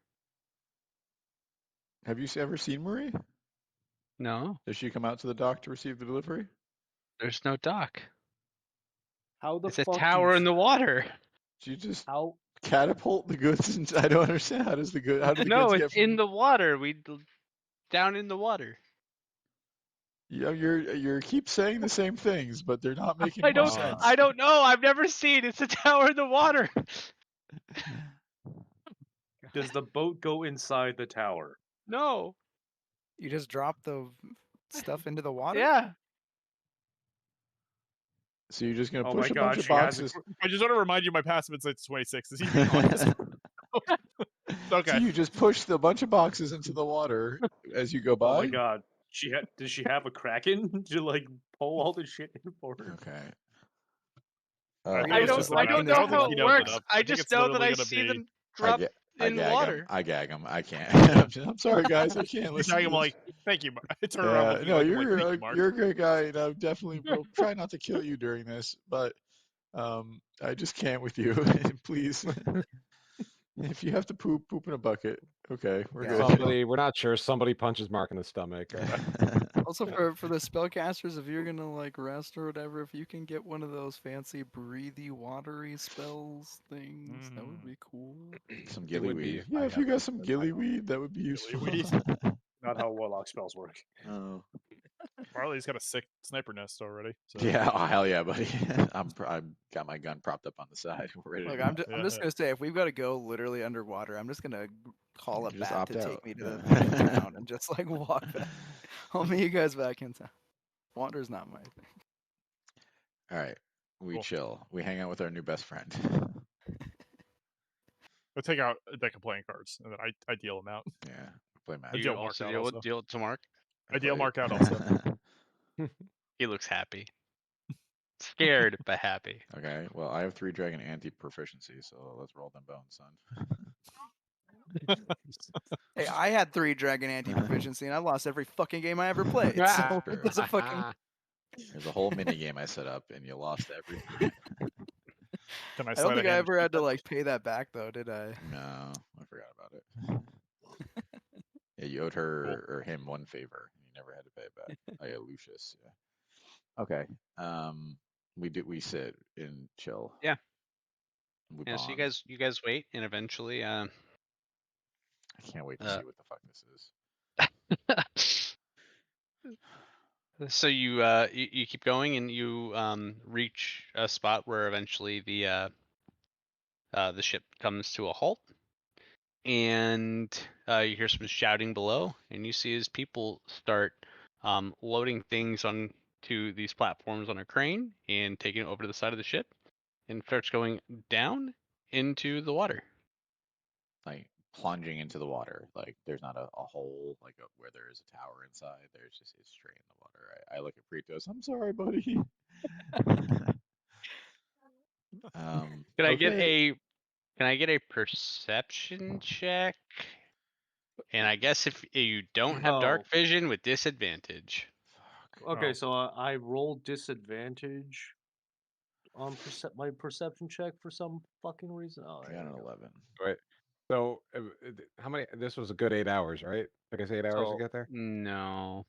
Have you ever seen Marie? No, Does she come out to the dock to receive the delivery? there's no dock. How the It's a fuck tower do in the water. Do you just how catapult the goods? I don't understand. How do the No, goods get it's from? in the water. Down in the water. You're keep saying the same things, but they're not making I more don't. sense. I don't know. I've never seen. It's a tower in the water. does the boat go inside the tower? No. You just drop the stuff into the water? Yeah. So you're just gonna Oh push my a bunch god, of she has a boxes. I just want to remind you, my passive insight's 26. Is he being honest? Okay. So you just push the bunch of boxes into the water as you go by. Oh my god. Does she have a kraken to like pull all the shit in for her? Okay. Rito I was don't. just I like, don't in know this how thing. it knows works. enough. I think just it's know that literally I gonna see be- them drop I in gag water. him. I gag him. I can't. I'm sorry, guys. I can't You listen. tag to him this. like, thank you. I turn around, look at you No, like, I'm like, you're thank you, Mark. you're a great guy, and I definitely will try not to kill you during this, but I just can't with you. Please, if you have to poop in a bucket. Okay, we're Yeah. good. We're not sure. Somebody punches Mark in the stomach. Also, for the spellcasters, if you're gonna like rest or whatever, if you can get one of those fancy breathy, watery spells things, that would be cool. Some It would gillyweed. be Yeah, I if you have got it, some but I don't. gillyweed, that would be useful. Gillyweed? Not how warlock spells work. Oh. Marley's got a sick sniper nest already. So. Yeah, oh, hell yeah, buddy. I've got my gun propped up on the side. We're ready Look, to I'm go. just gonna say, if we've got to go literally underwater, I'm just gonna call a Just bat opt to out. take me to the Yeah. fucking town and just like walk back. I'll meet you guys back in town. Water's not my thing. All right. We Cool. chill. We hang out with our new best friend. I'll take out a deck of playing cards, and then I deal them out. Yeah. Play I Magic. deal You Mark also out deal also. with deal to Mark. I deal Play- Mark out also. He looks happy. Scared but happy. Okay. Well, I have 3 dragon anti proficiency, so let's roll them bones, son. Hey, I had 3 dragon anti proficiency, and I lost every fucking game I ever played. So it doesn't fucking. There's a whole mini game I set up, and you lost every time. Can I I slide don't a think I hand ever and had to shoot like pay that back though, did I? No, I forgot about it. Yeah, you owed her or him one favor. You never had to pay it back. Oh yeah, Lucius. Yeah. Okay. We sit and chill. Yeah. We Yeah. So bond. you guys wait, and eventually, I can't wait to see what the fuck this is. So you keep going, and you reach a spot where eventually the ship comes to a halt, and you hear some shouting below, and you see as people start loading things onto these platforms on a crane and taking it over to the side of the ship, and starts going down into the water. Like plunging into the water. Like there's not a hole like where there is a tower inside. There's just it's straight in the water. I look at Pretos. I'm sorry, buddy. Can I get okay. a perception check? And I guess if you don't have dark Oh. vision, with disadvantage. Okay, Oh. so I rolled disadvantage on my perception check for some fucking reason. Oh, I there got we an go. 11. Right. So how many? This was a good 8 hours, right? Took us 8 hours to So, get there. No.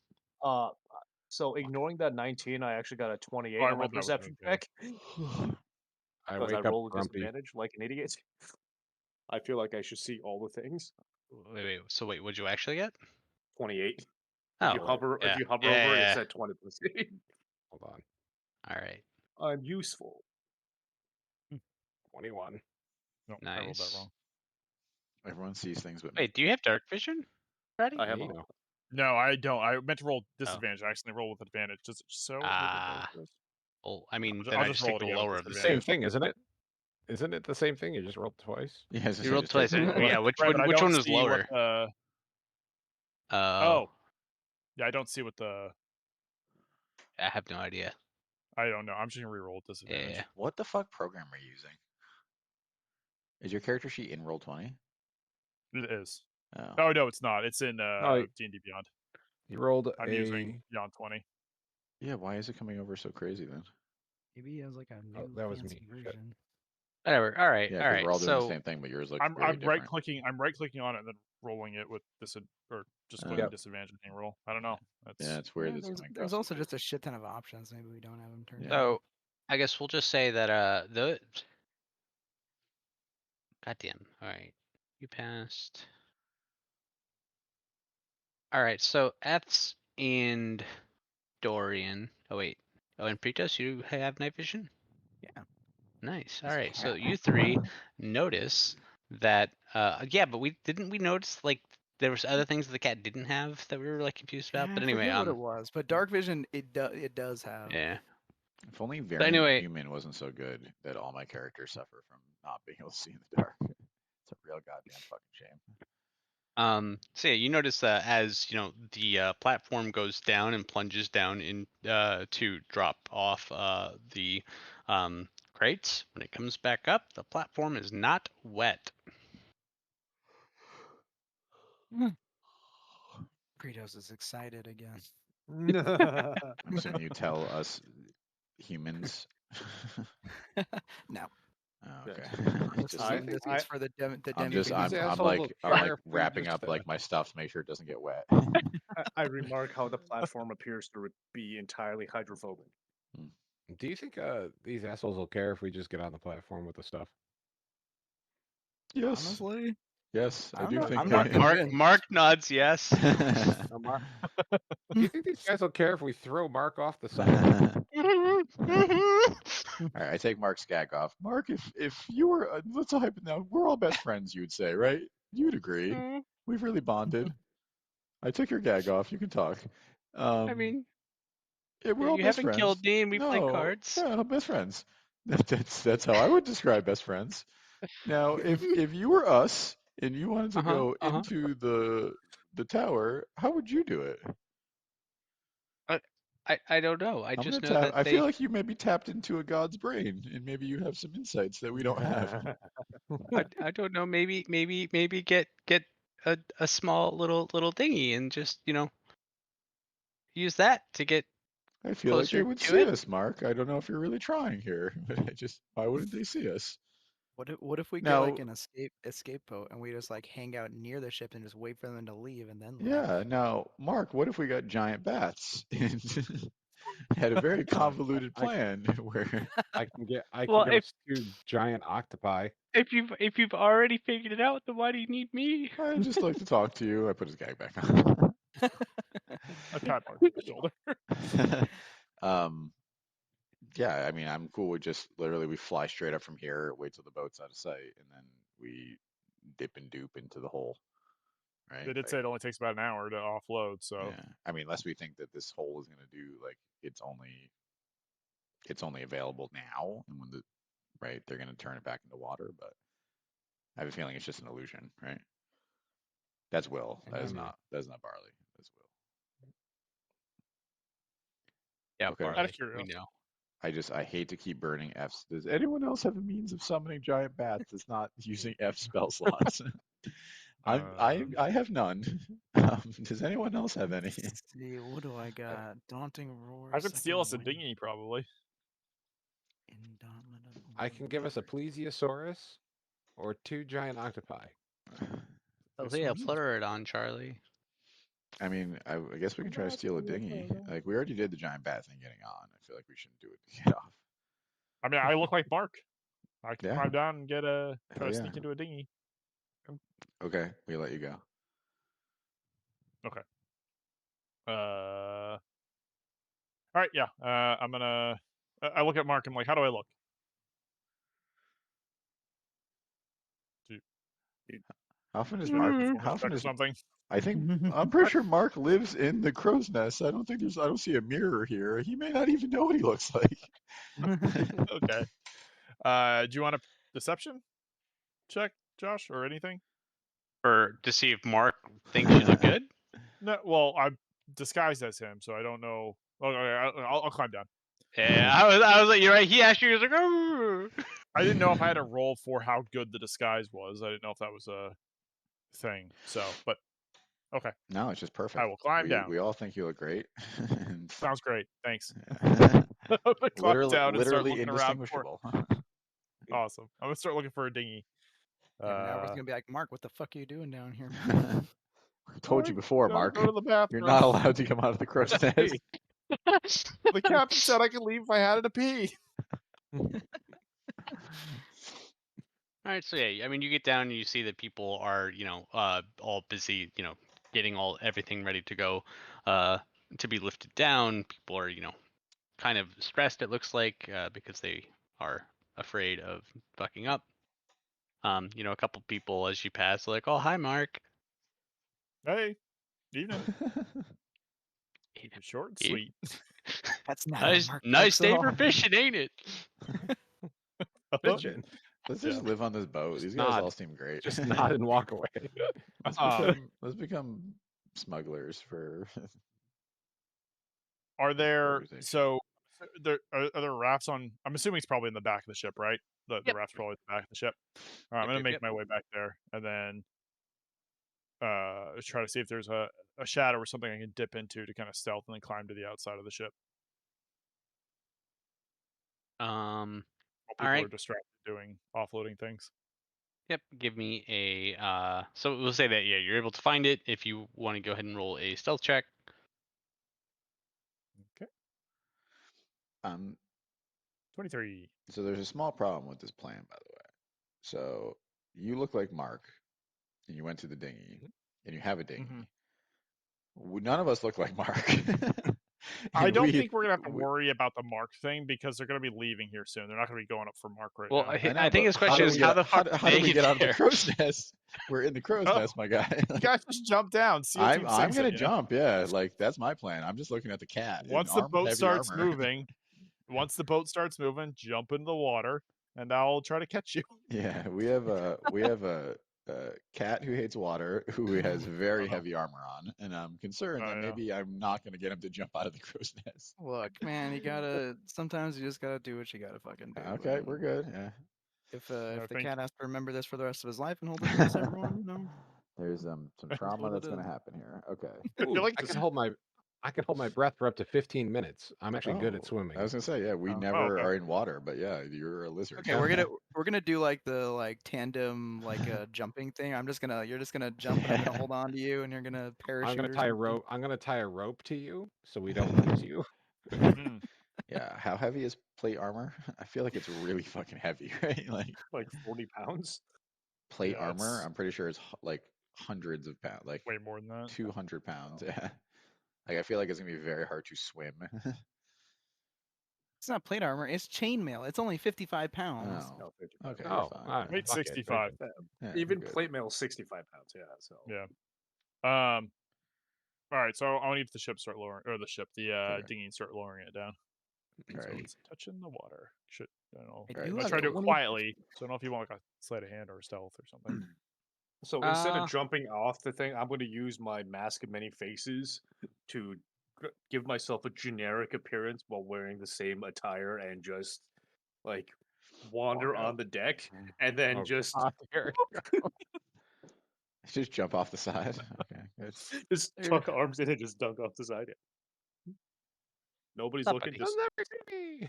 So ignoring that 19, I actually got a 28 Oh, I on my rolled that with perception okay. check I because I wake up rolled with grumpy. disadvantage like an idiot. I feel like I should see all the things. Wait. So wait, what'd you actually get? 28. Oh, If you hover, yeah. if you hover Yeah, over it, yeah, it's yeah. at 20%. Hold on. All right. I'm useful. 21. No, I rolled that Nice. wrong. Everyone sees things but me. Wait, do you have dark vision, Freddy? I have Me? a, No. No, I don't. I meant to roll disadvantage. I accidentally roll with advantage. Does it show? Ah. Well, I mean, then I'll I just just roll take it the again with lower of the disadvantage. two. Same thing, isn't it? Isn't it the same thing? You just rolled twice. Yeah, You rolled just take twice. the lower. Yeah, which Right, but I which don't one was see what lower? the- Oh, yeah, I don't see what the. I have no idea. I don't know. I'm just gonna re-roll with disadvantage. Yeah. What the fuck program are you using? Is your character sheet in Roll20? It is. Oh. Oh no, it's not. It's in Oh, D&D Beyond. You rolled I'm using Beyond 20. Yeah, why is it coming over so crazy then? Maybe he has like a new that was fancy me. Shit. version. Whatever. All right. Yeah, all because right. we're all doing the So same thing, but yours looks I'm very right different. clicking. I'm right clicking on it and then rolling it with or just Uh, putting Yep. disadvantage in the roll. I don't know. That's Yeah, it's weird. Yeah, It's there's also just a shit ton of options. Maybe we don't have them turned Yeah. on. So I guess we'll just say that the goddamn. All right, you passed. All right, so F's and Dorian. Oh wait. Oh, and Pritos, you have night vision. Yeah. Nice. All right, so you three notice that. Yeah, but we notice like there was other things the cat didn't have that we were like confused about. Yeah, But I anyway, forget what it was, but dark vision it does have. yeah. If only variant anyway- human wasn't so good that all my characters suffer from not being able to see in the dark. It's a real goddamn fucking shame. So yeah, you notice as you know the platform goes down and plunges down in to drop off the crates. When it comes back up, the platform is not wet. Kratos is excited again. I'm assuming you tell us humans. No. Oh, okay. I'm Just- assuming this is for the I'm demi just These I'm assholes like will I'm care like if we wrapping just, up like my stuff to make sure it doesn't get wet. I remark how the platform appears to be entirely hydrophobic. Do you think these assholes will care if we just get on the platform with the stuff? Yes. Honestly, Yes, I I don't do know. think I'm they- not convinced. Mark nods yes. No, Mark. Do you think these guys will care if we throw Mark off the side? All right, I take Mark's gag off. Mark, if you were let's hype it now, we're all best friends. You would say, right? You'd agree. We've really bonded. I took your gag off. You can talk. I mean, yeah, we're all you best haven't friends. killed me and we play No, cards. Yeah, best friends. That's how I would describe best friends. Now, if you were us and you wanted to go into the tower, how would you do it? I don't know. I I'm just gonna know tap. that I they. feel like you maybe tapped into a god's brain, and maybe you have some insights that we don't have. I don't know. Maybe get a small little thingy and just use that to get I feel like closer they would to see it. us, Mark. I don't know if you're really trying here, but why wouldn't they see us? What if we get Now- like an escape boat and we just like hang out near the ship and just wait for them to leave and then leave? Yeah. Now, Mark, what if we got giant bats and had a very convoluted plan where I can get Well, get us 2 giant octopi. If you've already figured it out, then why do you need me? I just like to talk to you. I put his gag back on. I pat Mark on the shoulder. Yeah, I mean, I'm cool with just literally we fly straight up from here, wait till the boat's out of sight, and then we dip and dupe into the hole. Right? They did say it only takes about an hour to offload, so Yeah. I mean, unless we think that this hole is gonna do like it's only available now, and when they're gonna turn it back into water, but I have a feeling it's just an illusion, right? That's Will. That is not Barley. That's Will. Yeah, Okay. Barley, Out of we curiosity. know. I hate to keep burning Fs. Does anyone else have a means of summoning giant bats that's not using F spell slots? I have none. Does anyone else have any? Let's see, what do I got? Daunting roar. I could steal us a second wind, dinghy probably. Indomitable I can give us a plesiosaurus or 2 giant octopi. Oh yeah, flutter it on, Charlie. I mean, I guess we can try to steal a dinghy. Like we already did the giant bat thing getting on. I feel like we shouldn't do it to get off. I mean, I look like Mark. I can Yeah. climb down and try Hell to yeah. sneak into a dinghy. Okay, we let you go. Okay. All right, yeah. I'm gonna. I look at Mark and I'm like, how do I look? How often is Mark, Mark? How often or is something? I think I'm pretty sure Mark lives in the crow's nest. I don't see a mirror here. He may not even know what he looks like. Okay. Do you want a deception check, Josh, or anything? Or to see if Mark thinks you look good. No. Well, I'm disguised as him, so I don't know. Okay, I'll climb down. Yeah, I was like, you're right. He asked you, he was like, oh. I didn't know if I had a roll for how good the disguise was. I didn't know if that was a thing. So, but okay. No, it's just perfect. I will climb down. We all think you look great. And Sounds great. Thanks. yeah. I'm gonna climb down and start literally looking around for. indistinguishable. Awesome. I'm gonna start looking for a dinghy. Yeah, but now we're gonna be like, Mark, what the fuck are you doing down here? I told you before, Gotta Mark. go to the bathroom. You're not allowed to come out of the crow's nest. The captain said I could leave if I had to pee. All right, so yeah, I mean, you get down and you see that people are, all busy, getting everything ready to go, to be lifted down. People are, kind of stressed. It looks like, because they are afraid of fucking up. A couple people as you pass, are like, "Oh, hi, Mark." Hey, evening. You know, Short and you- sweet. That's not nice, how Mark nice talks at day all. for fishing, ain't it? Fishing. Let's just live on this boat. Just These guys nod. all seem great. Just nod and walk away. Let's become smugglers for. Are there organization. so there are there rafts on? I'm assuming it's probably in the back of the ship, right? The Yep. raft's probably in the back of the ship. All right, I'm Yep, gonna yep, make yep. my way back there and then try to see if there's a shadow or something I can dip into to kind of stealth and then climb to the outside of the ship while people All right. are distracted doing offloading things. Yep. Give me a. So we'll say that you're able to find it. If you want to go ahead and roll a stealth check. Okay. Um. 23. So there's a small problem with this plan, by the way. So you look like Mark, and you went to the dinghy, and you have a dinghy. None of us look like Mark. I don't think we're gonna have to worry about the Mark thing because they're gonna be leaving here soon. They're not gonna be going up for Mark right Well, now. I think his question is how the fuck how do we get out of the there? crow's nest? We're in the crow's Oh. nest, my guy. You guys just jump down. SEAL Team I'm 6 gonna it, you know? jump. Yeah, like that's my plan. I'm just looking at the cat. Once the boat starts moving, jump into the water, and I'll try to catch you. Yeah, we have a cat who hates water who has very heavy armor on, and I'm concerned that maybe I'm not gonna get him to jump out of the crow's nest. Look, man, sometimes you just gotta do what you gotta fucking do. Okay, we're good. Yeah. If the thank cat has to remember this for the rest of his life and hold it against everyone, There's some trauma what that's it gonna is. happen here. Okay. Ooh, I can hold my breath for up to 15 minutes. I'm actually good at Oh, swimming. I was gonna say, yeah, we Oh. never okay. are in water, but yeah, you're a lizard. Okay, we're gonna do like the tandem jumping thing. You're just gonna jump and I'm gonna hold on to you and you're gonna parachute. I'm gonna or tie a something. rope. I'm gonna tie a rope to you so we don't lose you. Yeah, how heavy is plate armor? I feel like it's really fucking heavy, right? Like 40 pounds. Plate Yeah, armor, it's I'm pretty sure it's like hundreds of pounds, like way more than that. 200 pounds. Yeah. Like I feel like it's gonna be very hard to swim. It's not plate armor. It's chainmail. It's only 55 pounds. Oh, No, 55. okay, Oh, fine. all right, Weight fuck it, 65. fishing. Yeah, Even we're good. plate mail 65 pounds. Yeah. So Yeah. All right, so I'll need the ship start lowering, or the dinghy start lowering it down. All So right. it's touching the water. I don't know. I Right, do I'll have try to do a- it quietly. So I don't know if you want like a sleight of hand or stealth or something. So instead of jumping off the thing, I'm going to use my mask of many faces to give myself a generic appearance while wearing the same attire and just like wander Walk out. on the deck and then Oh, just God, there you go. Just jump off the side. Okay, good. just tuck arms in and just dunk off the side. Nobody's looking. Somebody. Just You'll never see me.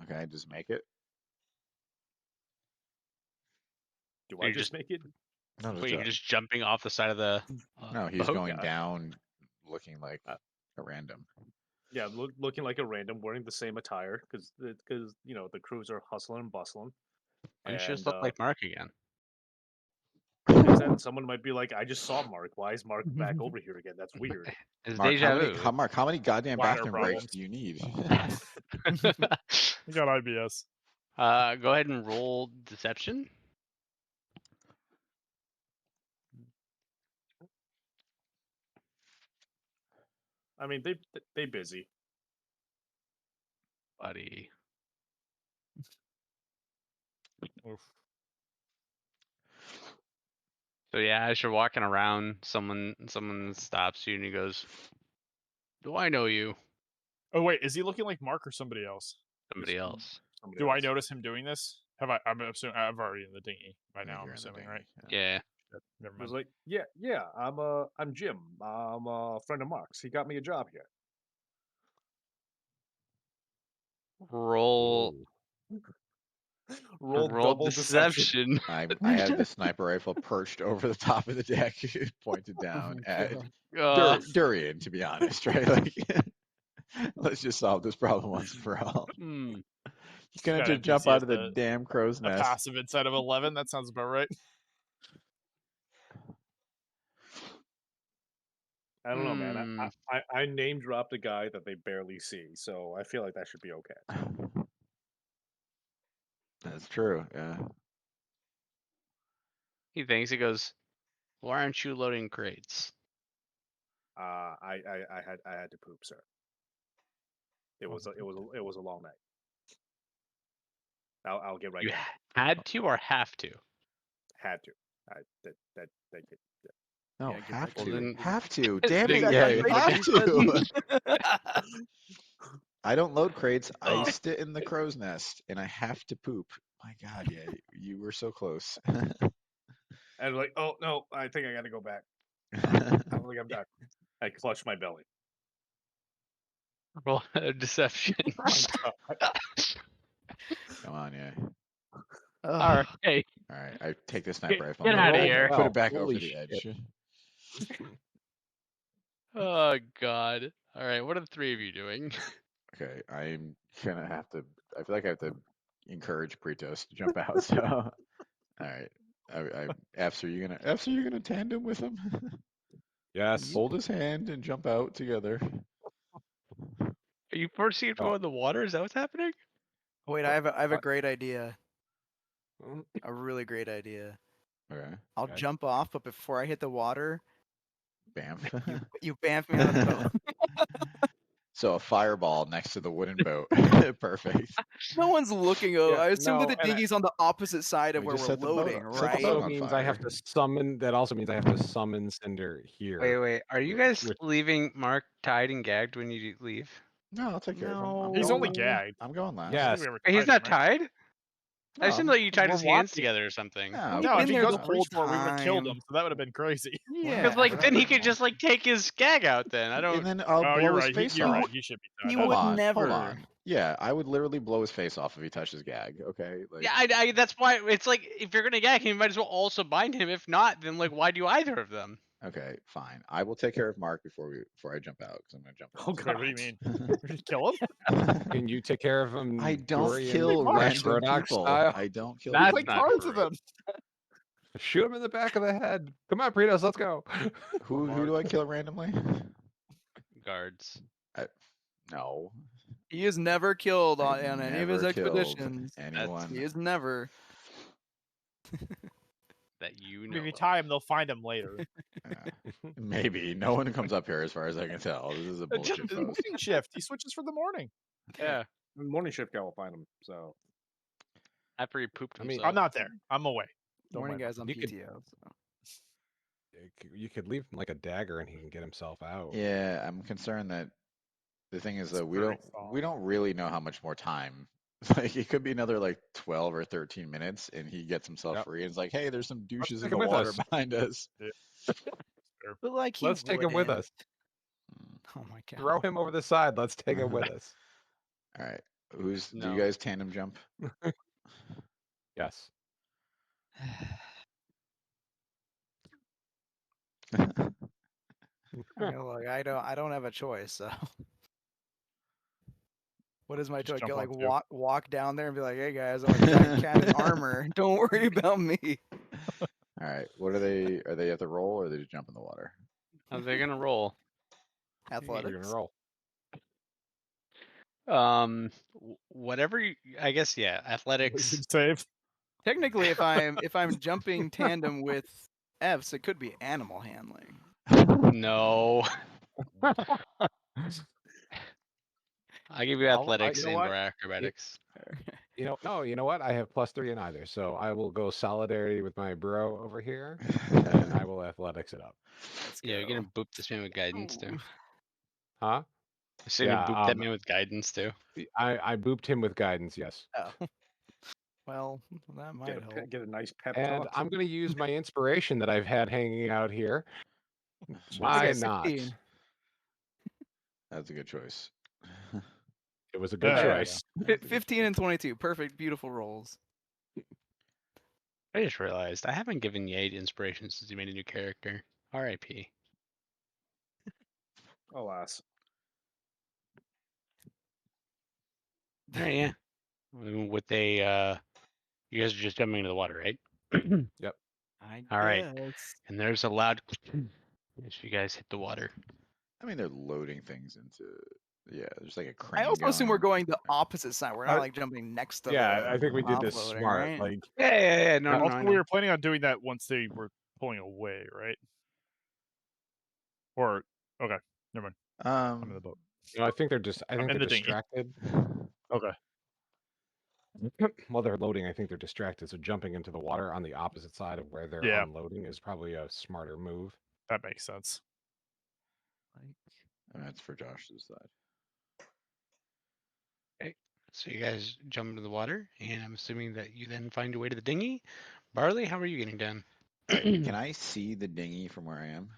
Okay, just make it. do You're I just make it? No, Wait, you're just jumping off the side of the. no, he's boat? going down, looking like a random. Yeah, looking like a random, wearing the same attire because the crews are hustling and bustling. Why don't you just And look like Mark again? then someone might be like, "I just saw Mark. Why is Mark back over here again? That's weird." It's Mark, deja vu. Mark, how many goddamn Bladder bathroom breaks problems. do you need? You got IBS. Go ahead and roll deception. I mean, they busy. Buddy. Oof. So yeah, as you're walking around, someone stops you and he goes, "Do I know you?" Oh wait, is he looking like Mark or somebody else? Somebody else. Somebody Do I else. notice him doing this? I'm assuming I'm already in the dinghy by now. I'm You're in the assuming, dinghy, right? Yeah. Shit, never He was mind. like, yeah, I'm Jim. I'm a friend of Mark's. He got me a job here. Roll. Roll Roll double deception. deception. I had the sniper rifle perched over the top of the deck, pointed Oh down my at God. Durian. To be honest, right? Like, let's just solve this problem once and for all. Hmm. He's gonna have Got to jump NPC out as of the damn crow's a nest. passive inside of 11. That sounds about right. I don't know, man. Hmm. I name dropped a guy that they barely see, so I feel like that should be okay. That's true. Yeah. He thinks, he goes, "Why aren't you loading crates?" I had to poop, sir. It was a long night. I'll get right You back. had to or have to? Had to. That kid. No, Yeah, get have back Well, to. then- Have to. Damn then- it! Yeah, You yeah, have to. yeah. I don't load crates. I Oh. sit in the crow's nest, and I have to poop. My God, yeah, you were so close. And like, oh no, I think I got to go back. I don't think I'm done. I clutched my belly. Roll deception. Come on, yeah. All right. All right, I take the sniper rifle. Get and outta put it- here. Put it back Holy over the shit. edge. Oh God. All right. What are the three of you doing? Okay, I'm gonna have to. I feel like I have to encourage Pretos to jump out. So, all right. Fs, are you gonna tandem with him? Yes. Hold his hand and jump out together. Are you forcing him to go in the water? Is that what's happening? Wait, I have a great idea. Mm, A really great idea. Okay. I'll Okay. jump off, but before I hit the water, Bamf. you bamf me on the boat. So a fireball next to the wooden boat. Perfect. No one's looking. Oh, Yeah, I assume no, that the and I- dinghy's on the opposite side of We where just we're set the boat loading, up- set the right? boat also on means I have fire. to summon. That also means I have to summon Cinder here. Wait. Are you which- guys which- leaving Mark tied and gagged when you leave? No, I'll take care of him. I'm He's going only last. gagged. I'm going last. I don't Yes. think we ever Wait, he's tied him, not right? tied? I assume that you tied we're his hands watching. together or something. No, We've No, been if he there goes the to whole reach for it, we would have killed time. him. So that would have been crazy. Yeah. Because like we're then not he doing could just like take his gag out. Then I and don't. then I'll Oh, blow you're his right. face You're off. right. He should be tied. He up. would Hold on, never. hold on. Yeah, I would literally blow his face off if he touched his gag. Okay. Like, Yeah, I that's why it's like if you're gonna gag him, you might as well also bind him. If not, then like why do either of them? okay, fine. I will take care of Mark before I jump out because I'm gonna jump. Oh, out. Wait, what do you mean? We're gonna kill him? Can you take care of him? I don't Dorian kill Crash random Redux people. style? I don't kill. That's Play people. not cards true. with him. Shoot him in the back of the head. Come on, Pretos, let's go. Who do I kill randomly? Guards. No. He is never killed on I've any of his never killed expeditions. anyone. He is never. That you I mean, know. if you of. tie him, they'll find him later. Maybe no one comes up here as far as I can tell. This is a Just bullshit his post. morning shift. He switches for the morning. Yeah. The morning shift guy will find him. So After he pooped I mean, himself. I'm not there. I'm away. Don't Morning mind guys on You could- PTO. So. You could leave him like a dagger and he can get himself out. Yeah, I'm concerned that the thing is It's that we very don't really know how much more time. Like it could be another like 12 or 13 minutes, and he gets himself Yep. free. And it's like, hey, there's some douches take in the him with water us. behind us. But like, he Let's take him with wouldn't. us. Oh my god. Throw him over the side. Let's take him with us. All right, do you No. guys tandem jump? Yes. I mean, look, I don't have a choice. So. What is my Just choice? jump Go like on too. walk down there and be like, hey guys, I'm a giant cat in armor. Don't worry about me. All right, what are they? Are they at the roll or they just jump in the water? How are they gonna roll? You're Athletics. gonna roll. Whatever. I guess yeah. Athletics. Save. Technically, if I'm jumping tandem with Fs, it could be animal handling. No. I give you I'll- athletics you know and what? or acrobatics. You know what? I have +3 in either, so I will go solidarity with my bro over here, and I will athletics it up. Let's Yeah, you're go. gonna boop this man with guidance too. Ooh. Huh? So you're gonna Yeah, boop that man with guidance too. I booped him with guidance, yes. Oh. Well, that might help. get a nice pep And talk. I'm going to use my inspiration that I've had hanging out here. Why Okay, not? 16. That's a good choice. It was a good There you choice. 15 and 22. Perfect, beautiful rolls. I just realized I haven't given Yade inspiration since he made a new character. R.I.P. Alas. All right, yeah. With a, you guys are just jumping into the water, right? Yep. I All right. guess. And there's a loud as you guys hit the water. I mean, they're loading things into. Yeah, there's like a I crane. also assume we're going. going the opposite side. We're not like jumping next to Yeah, the I think we did this offloading, smart. right? Like, Yeah. No, Also, I we know. were planning on doing that once they were pulling away, right? Or okay, never mind. I'm in the boat. I think they're just. I I'm think in they're the dinghy. distracted. Okay. While they're loading, I think they're distracted. So jumping into the water on the opposite side of where they're Yeah. unloading is probably a smarter move. That makes sense. And that's for Josh's side. Okay. So you guys jump into the water, and I'm assuming that you then find your way to the dinghy. Barley, how are you getting down? Can I see the dinghy from where I am?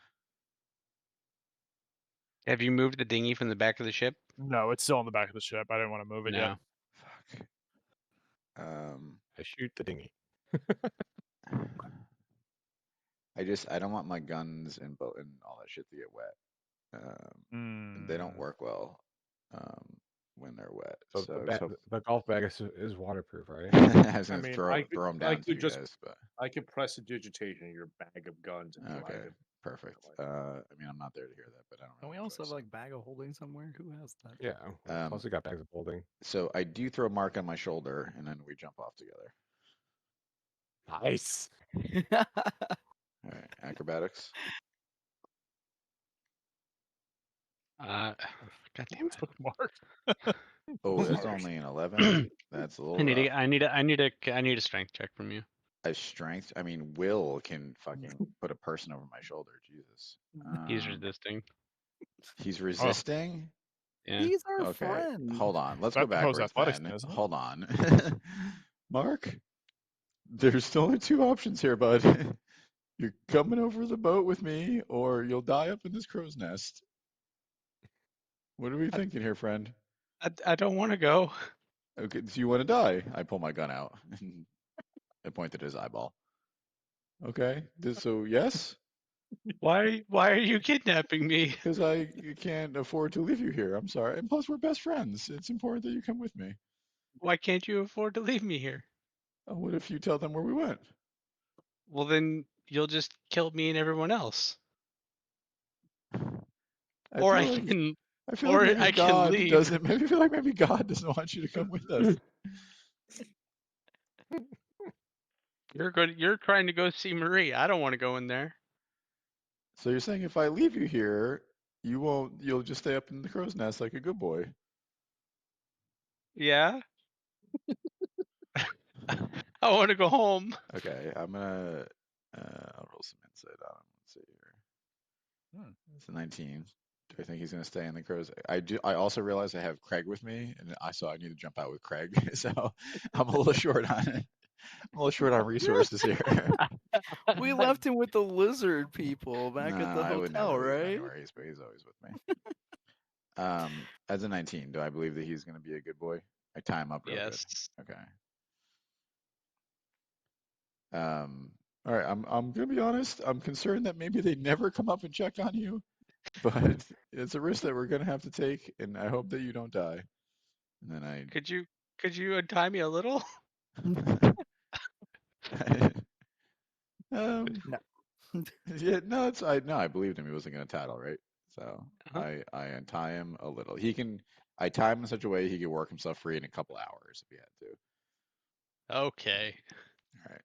Have you moved the dinghy from the back of the ship? No, it's still on the back of the ship. I didn't want to move it yet. No. Fuck. I shoot the dinghy. I don't want my guns and boat and all that shit to get wet. They don't work well when they're wet. So So I was hoping the golf bag is waterproof, right? I was I gonna mean, throw them down to you just guys, but I could press a digitation in your bag of guns and okay, flag it. perfect. Like- I mean, I'm not there to hear that, but I don't. Don't we really also have choice. like bag of holding somewhere? Who has that? Yeah. Plus we got bags of holding. So I do throw Mark on my shoulder, and then we jump off together. Nice. All right, acrobatics. God damn it. Mark. Oh, that's only an 11. That's a little rough. I need a strength check from you. A strength. I mean, Will can fucking put a person over my shoulder. Jesus. He's resisting. He's resisting. Yeah. He's our Okay, friend. hold on. Let's That go proposed backwards athletics, then. isn't it? Hold on. Mark, there's only two options here, bud. You're coming over the boat with me, or you'll die up in this crow's nest. What are we thinking here, friend? I don't want to go. Okay, do you want to die? I pull my gun out. I point at his eyeball. Okay, so yes? Why are you kidnapping me? Because I can't afford to leave you here. I'm sorry. And plus, we're best friends. It's important that you come with me. Why can't you afford to leave me here? What if you tell them where we went? Well, then you'll just kill me and everyone else. I Or feel I like, can, I feel or like maybe I can God leave. doesn't. Maybe I feel like maybe God doesn't want you to come with us. You're trying to go see Marie. I don't want to go in there. So you're saying if I leave you here, you won't. You'll just stay up in the crow's nest like a good boy. Yeah. I want to go home. Okay, I'm gonna. I'll roll some insight on him. Let's see here. It's a 19. Do I think he's gonna stay in the crows? I do. I also realize I have Craig with me, and I need to jump out with Craig. So I'm a little short on it. I'm a little short on resources here. We left him with the lizard people back at the I would hotel, never leave him right? anywhere. He's always with me. As a 19, do I believe that he's gonna be a good boy? I tie him up real Yes. good. Okay. All right. I'm gonna be honest. I'm concerned that maybe they never come up and check on you, but it's a risk that we're gonna have to take, and I hope that you don't die. And then I. Could you untie me a little? No. Yeah, no, I believed him. He wasn't gonna tattle, right? So Uh-huh. I untie him a little. I tie him in such a way he could work himself free in a couple hours if he had to. Okay. All right.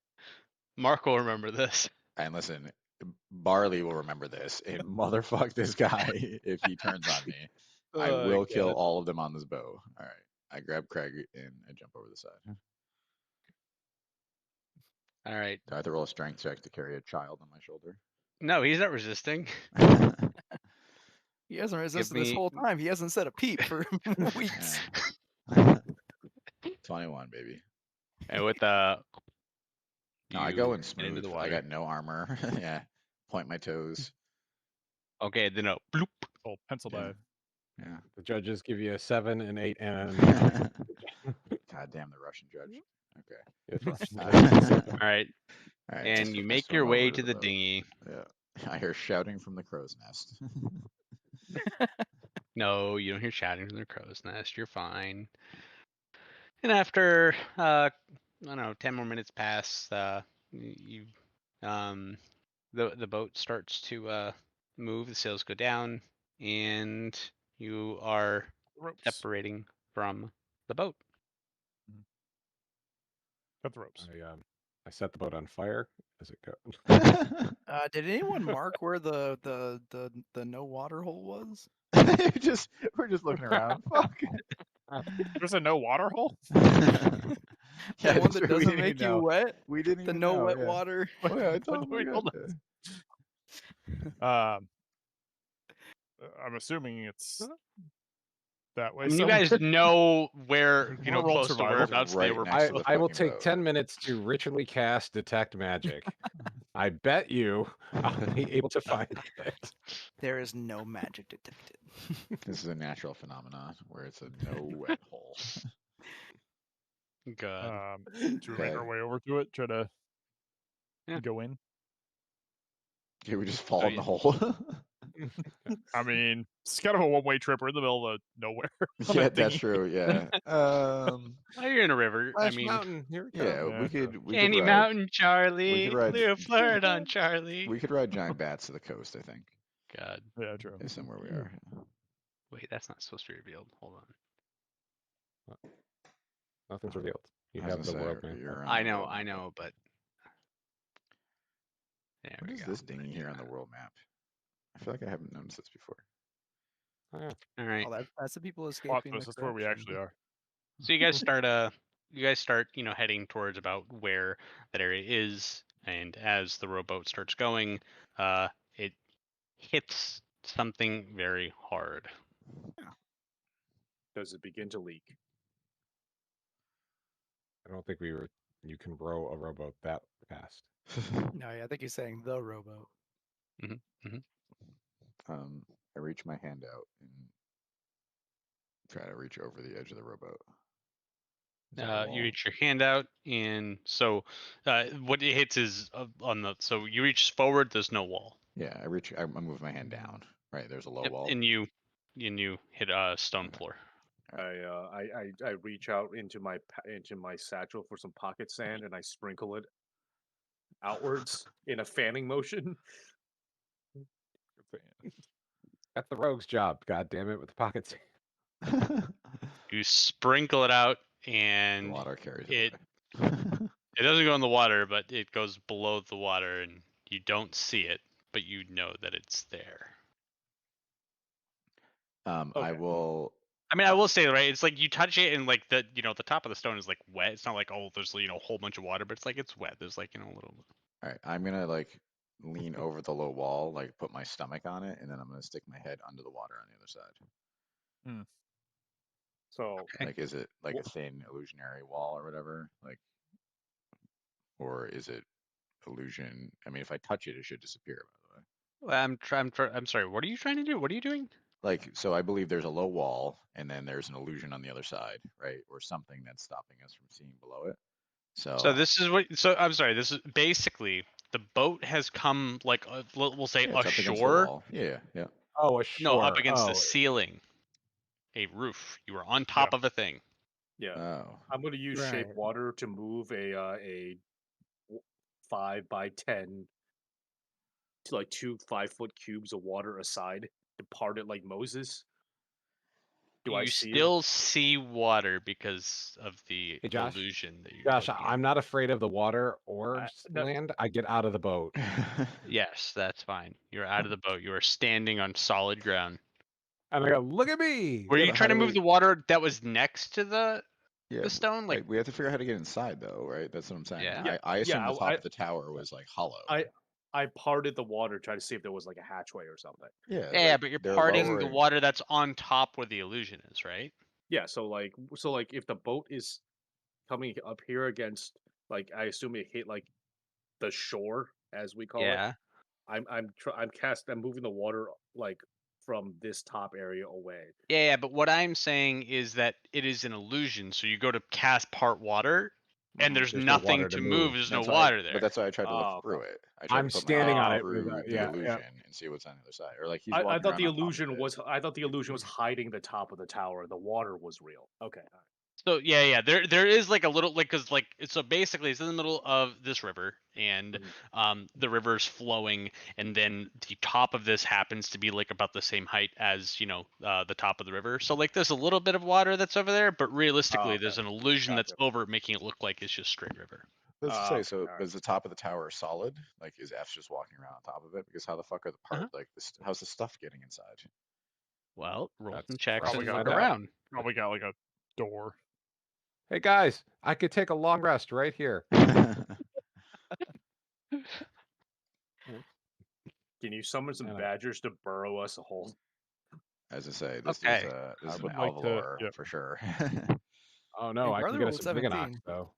Mark will remember this. And listen, Barley will remember this and motherfuck this guy if he turns on me. I will kill all of them on this bow. All right. I grab Craig and I jump over the side. All right. Do I have to roll a strength check to carry a child on my shoulder? No, he's not resisting. He hasn't resisted this whole time. He hasn't said a peep for weeks. 21, baby. And with the. No, I go in Get smooth. into the I water. got no armor. Yeah. Point my toes. Okay, then a bloop. Oh, pencil Yeah. dive. Yeah. The judges give you a 7, an 8, and God God damn the Russian judge. Okay. If Russian Uh, judge said All right, All right, and you I make swim your way over to the boat. dinghy. Yeah. I hear shouting from the crow's nest. No, you don't hear shouting from the crow's nest. You're fine. And after I don't know, 10 more minutes pass, you the boat starts to move. The sails go down, and you are Ropes. separating from the boat. Cut the ropes. I set the boat on fire as it goes. Did anyone mark where the no water hole was? We're just looking around. Fuck. There's a no water hole. The Yeah, one that's that right, we doesn't didn't make even you know. wet. We didn't The even no know. wet Yeah. water. Oh yeah, I thought. What do we call I'm assuming it's that way. I mean, you somewhere. guys know where, We'll roll close to survival. whereabouts they Right were. next to the I will fucking take boat. 10 minutes to ritually cast detect magic. I bet you I'll be able to find it. There is no magic detected. This is a natural phenomenon where it's a no wet hole. Good. Should we make our Okay. way over to it? Try to Yeah. go in. Okay, we just fall So in the you- hole. I mean, it's kind of a one-way trip. We're in the middle of nowhere. on a Yeah, that's dinghy. true. Yeah. Oh, you're in a river. I Flash mean, Mountain, here we Yeah, come. we true. could Candy ride. Mountain, Charlie. ride- Little flirt on Charlie. We could ride giant bats to the coast. I think God. Yeah, true. is somewhere we are. Wait, that's not supposed to be revealed. Hold on. Nothing's revealed. You I was have the gonna say, world map. you're on I the know, world I map. know, but there What we is go. this dinghy here on the world map? I feel like I haven't noticed this before. Oh, yeah. All right. Oh, that's the people Plot escaping. twist, the that's where we corruption. actually are. So you guys start, heading towards about where that area is, and as the rowboat starts going, it hits something very hard. Does it begin to leak? I don't think you can row a rowboat that fast. No, yeah, I think he's saying the rowboat. I reach my hand out and try to reach over the edge of the rowboat. Is there a You wall? reach your hand out, and so what it hits is on the. So you reach forward. There's no wall. Yeah, I move my hand down. Right, there's a low Yep, wall. and you hit a stone Okay. floor. I reach out into my satchel for some pocket sand and I sprinkle it outwards in a fanning motion. That's the rogue's job, god damn it, with the pockets. You sprinkle it out, The and water carries it away. it doesn't go in the water, but it goes below the water, and you don't see it, but you know that it's there. I Okay. will. I mean, I will say, right? It's like you touch it, and like the the top of the stone is like wet. It's not like, oh, there's a whole bunch of water, but it's like it's wet. There's like a little. All right, I'm gonna lean over the low wall, put my stomach on it, and then I'm gonna stick my head under the water on the other side. So Okay. Is it like a thin illusionary wall or whatever? Or is it illusion? I mean, if I touch it, it should disappear. By the way. I'm sorry. What are you trying to do? What are you doing? So I believe there's a low wall, and then there's an illusion on the other side, right? Or something that's stopping us from seeing below it. So this is what. So I'm sorry. This is basically the boat has come like we'll say yeah, it's up against the ashore. wall. Yeah. Oh, a No, shore. up against the Oh, ceiling, a roof. You are on top of a thing. yeah, Oh. I'm going to use shape Right. water to move a 5 by 10 to like 2 5-foot cubes of water aside to part it like Moses. Do I You see still see water because of the Hey, Josh. illusion that you're Josh, taking. I'm not afraid of the water or no. land. I get out of the boat. Yes, that's fine. You're out of the boat. You are standing on solid ground. And I go, look at me. Were Yeah, you but how trying to do move we- the water that was next to the Yeah, stone? Like, we have to figure out how to get inside, though, right? That's what I'm saying. Yeah. Yeah, I assume yeah, the top of the tower was hollow. I parted the water, trying to see if there was like a hatchway or something. yeah, but you're they're parting the lowering- water that's on top where the illusion is, right? Yeah, so if the boat is coming up here against, I assume it hit the shore, as we call it. Yeah. I'm moving the water from this top area away. Yeah, but what I'm saying is that it is an illusion. So you go to cast part water, and there's There's no nothing water to to move. move. There's no That's why water there. But that's why I tried to look Oh, through okay. it. I tried I'm to put standing my on hand it through with the yeah, illusion yeah. and see what's on the other side. Or like he's I walking thought around the on top of illusion it. was. I thought the illusion was hiding the top of the tower. The water was real. Okay. all right. So yeah, there is like a little like because like so basically it's in the middle of this river, and the river's flowing, and then the top of this happens to be like about the same height as the top of the river. So like there's a little bit of water that's over there, but realistically okay. there's an illusion that's Gotcha. over it, making it look like it's just straight river. Let's say, Okay, so alright. is the top of the tower solid? Like, is F just walking around on top of it? Because how the fuck are the part like this? How's the stuff getting inside? Well, roll That's some checks probably and got look that. around. Probably got like a door. Hey guys, I could take a long rest right here. Can you summon some And badgers to burrow us a hole? As I say, this Okay. is I an would like to- alvalor yep. for sure. oh no, Hey, I can Barley get rolled us a big 17. though.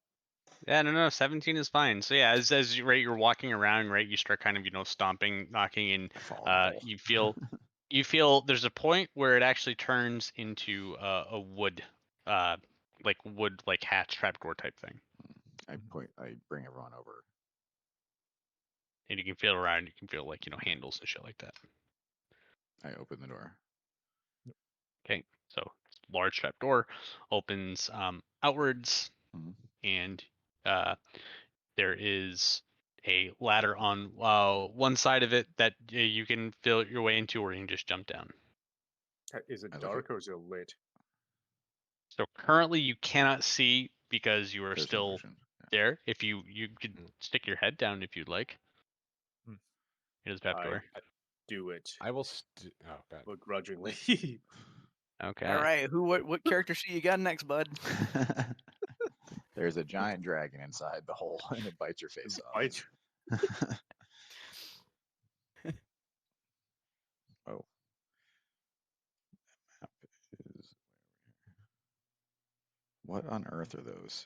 Yeah, no, 17 is fine. So yeah, as you're walking around, right, you start kind of stomping, knocking, and I fall in a hole. you feel there's a point where it actually turns into a wood, like hatch trapdoor type thing, I bring everyone over. and you can feel around. You can feel like handles and shit like that. I open the door. Okay, so large trapdoor opens outwards, Mhm. and there is a ladder on one side of it that you can feel your way into, or you can just jump down. Is it I look dark or is it lit? So currently you cannot see because you are There's no still illusion. Yeah. there. If you could stick your head down if you'd like. Hmm. It is a trap door. Do it I will. Oh, bad. begrudgingly. Okay. All right, what character sheet you got next, bud? There's a giant dragon inside the hole, and it bites your face off. Bite. Oh. Map is what on earth are those?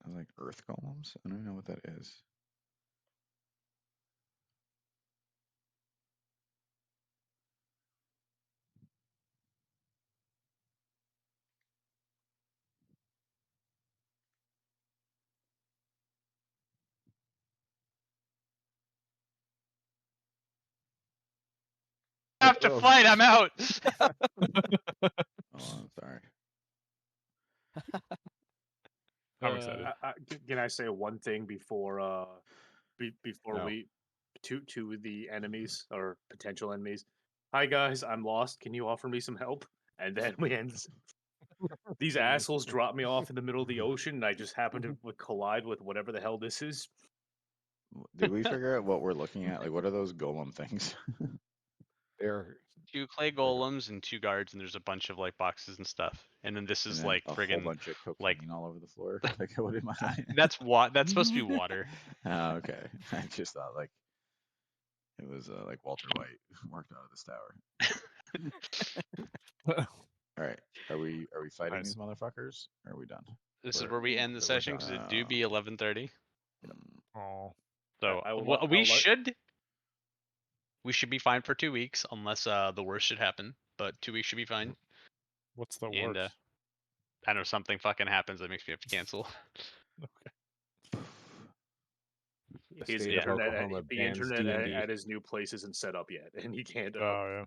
Those like earth golems? I don't even know what that is. I have to fight. I'm out. Oh, I'm sorry. I'm excited. Can I say one thing before before No. we to the enemies or potential enemies? Hi guys, I'm lost. Can you offer me some help? And then we end. These assholes drop me off in the middle of the ocean, and I just happen to collide with whatever the hell this is. Did we figure out what we're looking at? Like, what are those golem things? They're 2 clay golems and 2 guards, and there's a bunch of like boxes and stuff. And then this And is then like a whole friggin' bunch of cocaine like all over the floor. Like, what am I? that's That's supposed to be water. Oh, okay. I just thought like it was like Walter White worked out of this tower. All right, are we fighting Nice. these motherfuckers? Or are we done? This is where we end the we're session because it do be 11:30. Oh, So I will- we I'll let- should be fine for 2 weeks unless the worst should happen. But 2 weeks should be fine. what's the And worst? I know something fucking happens that makes me have to cancel. The His state Yeah. of internet, Oklahoma the bans internet D&D. at his new place isn't set up yet, and he can't. Oh yeah.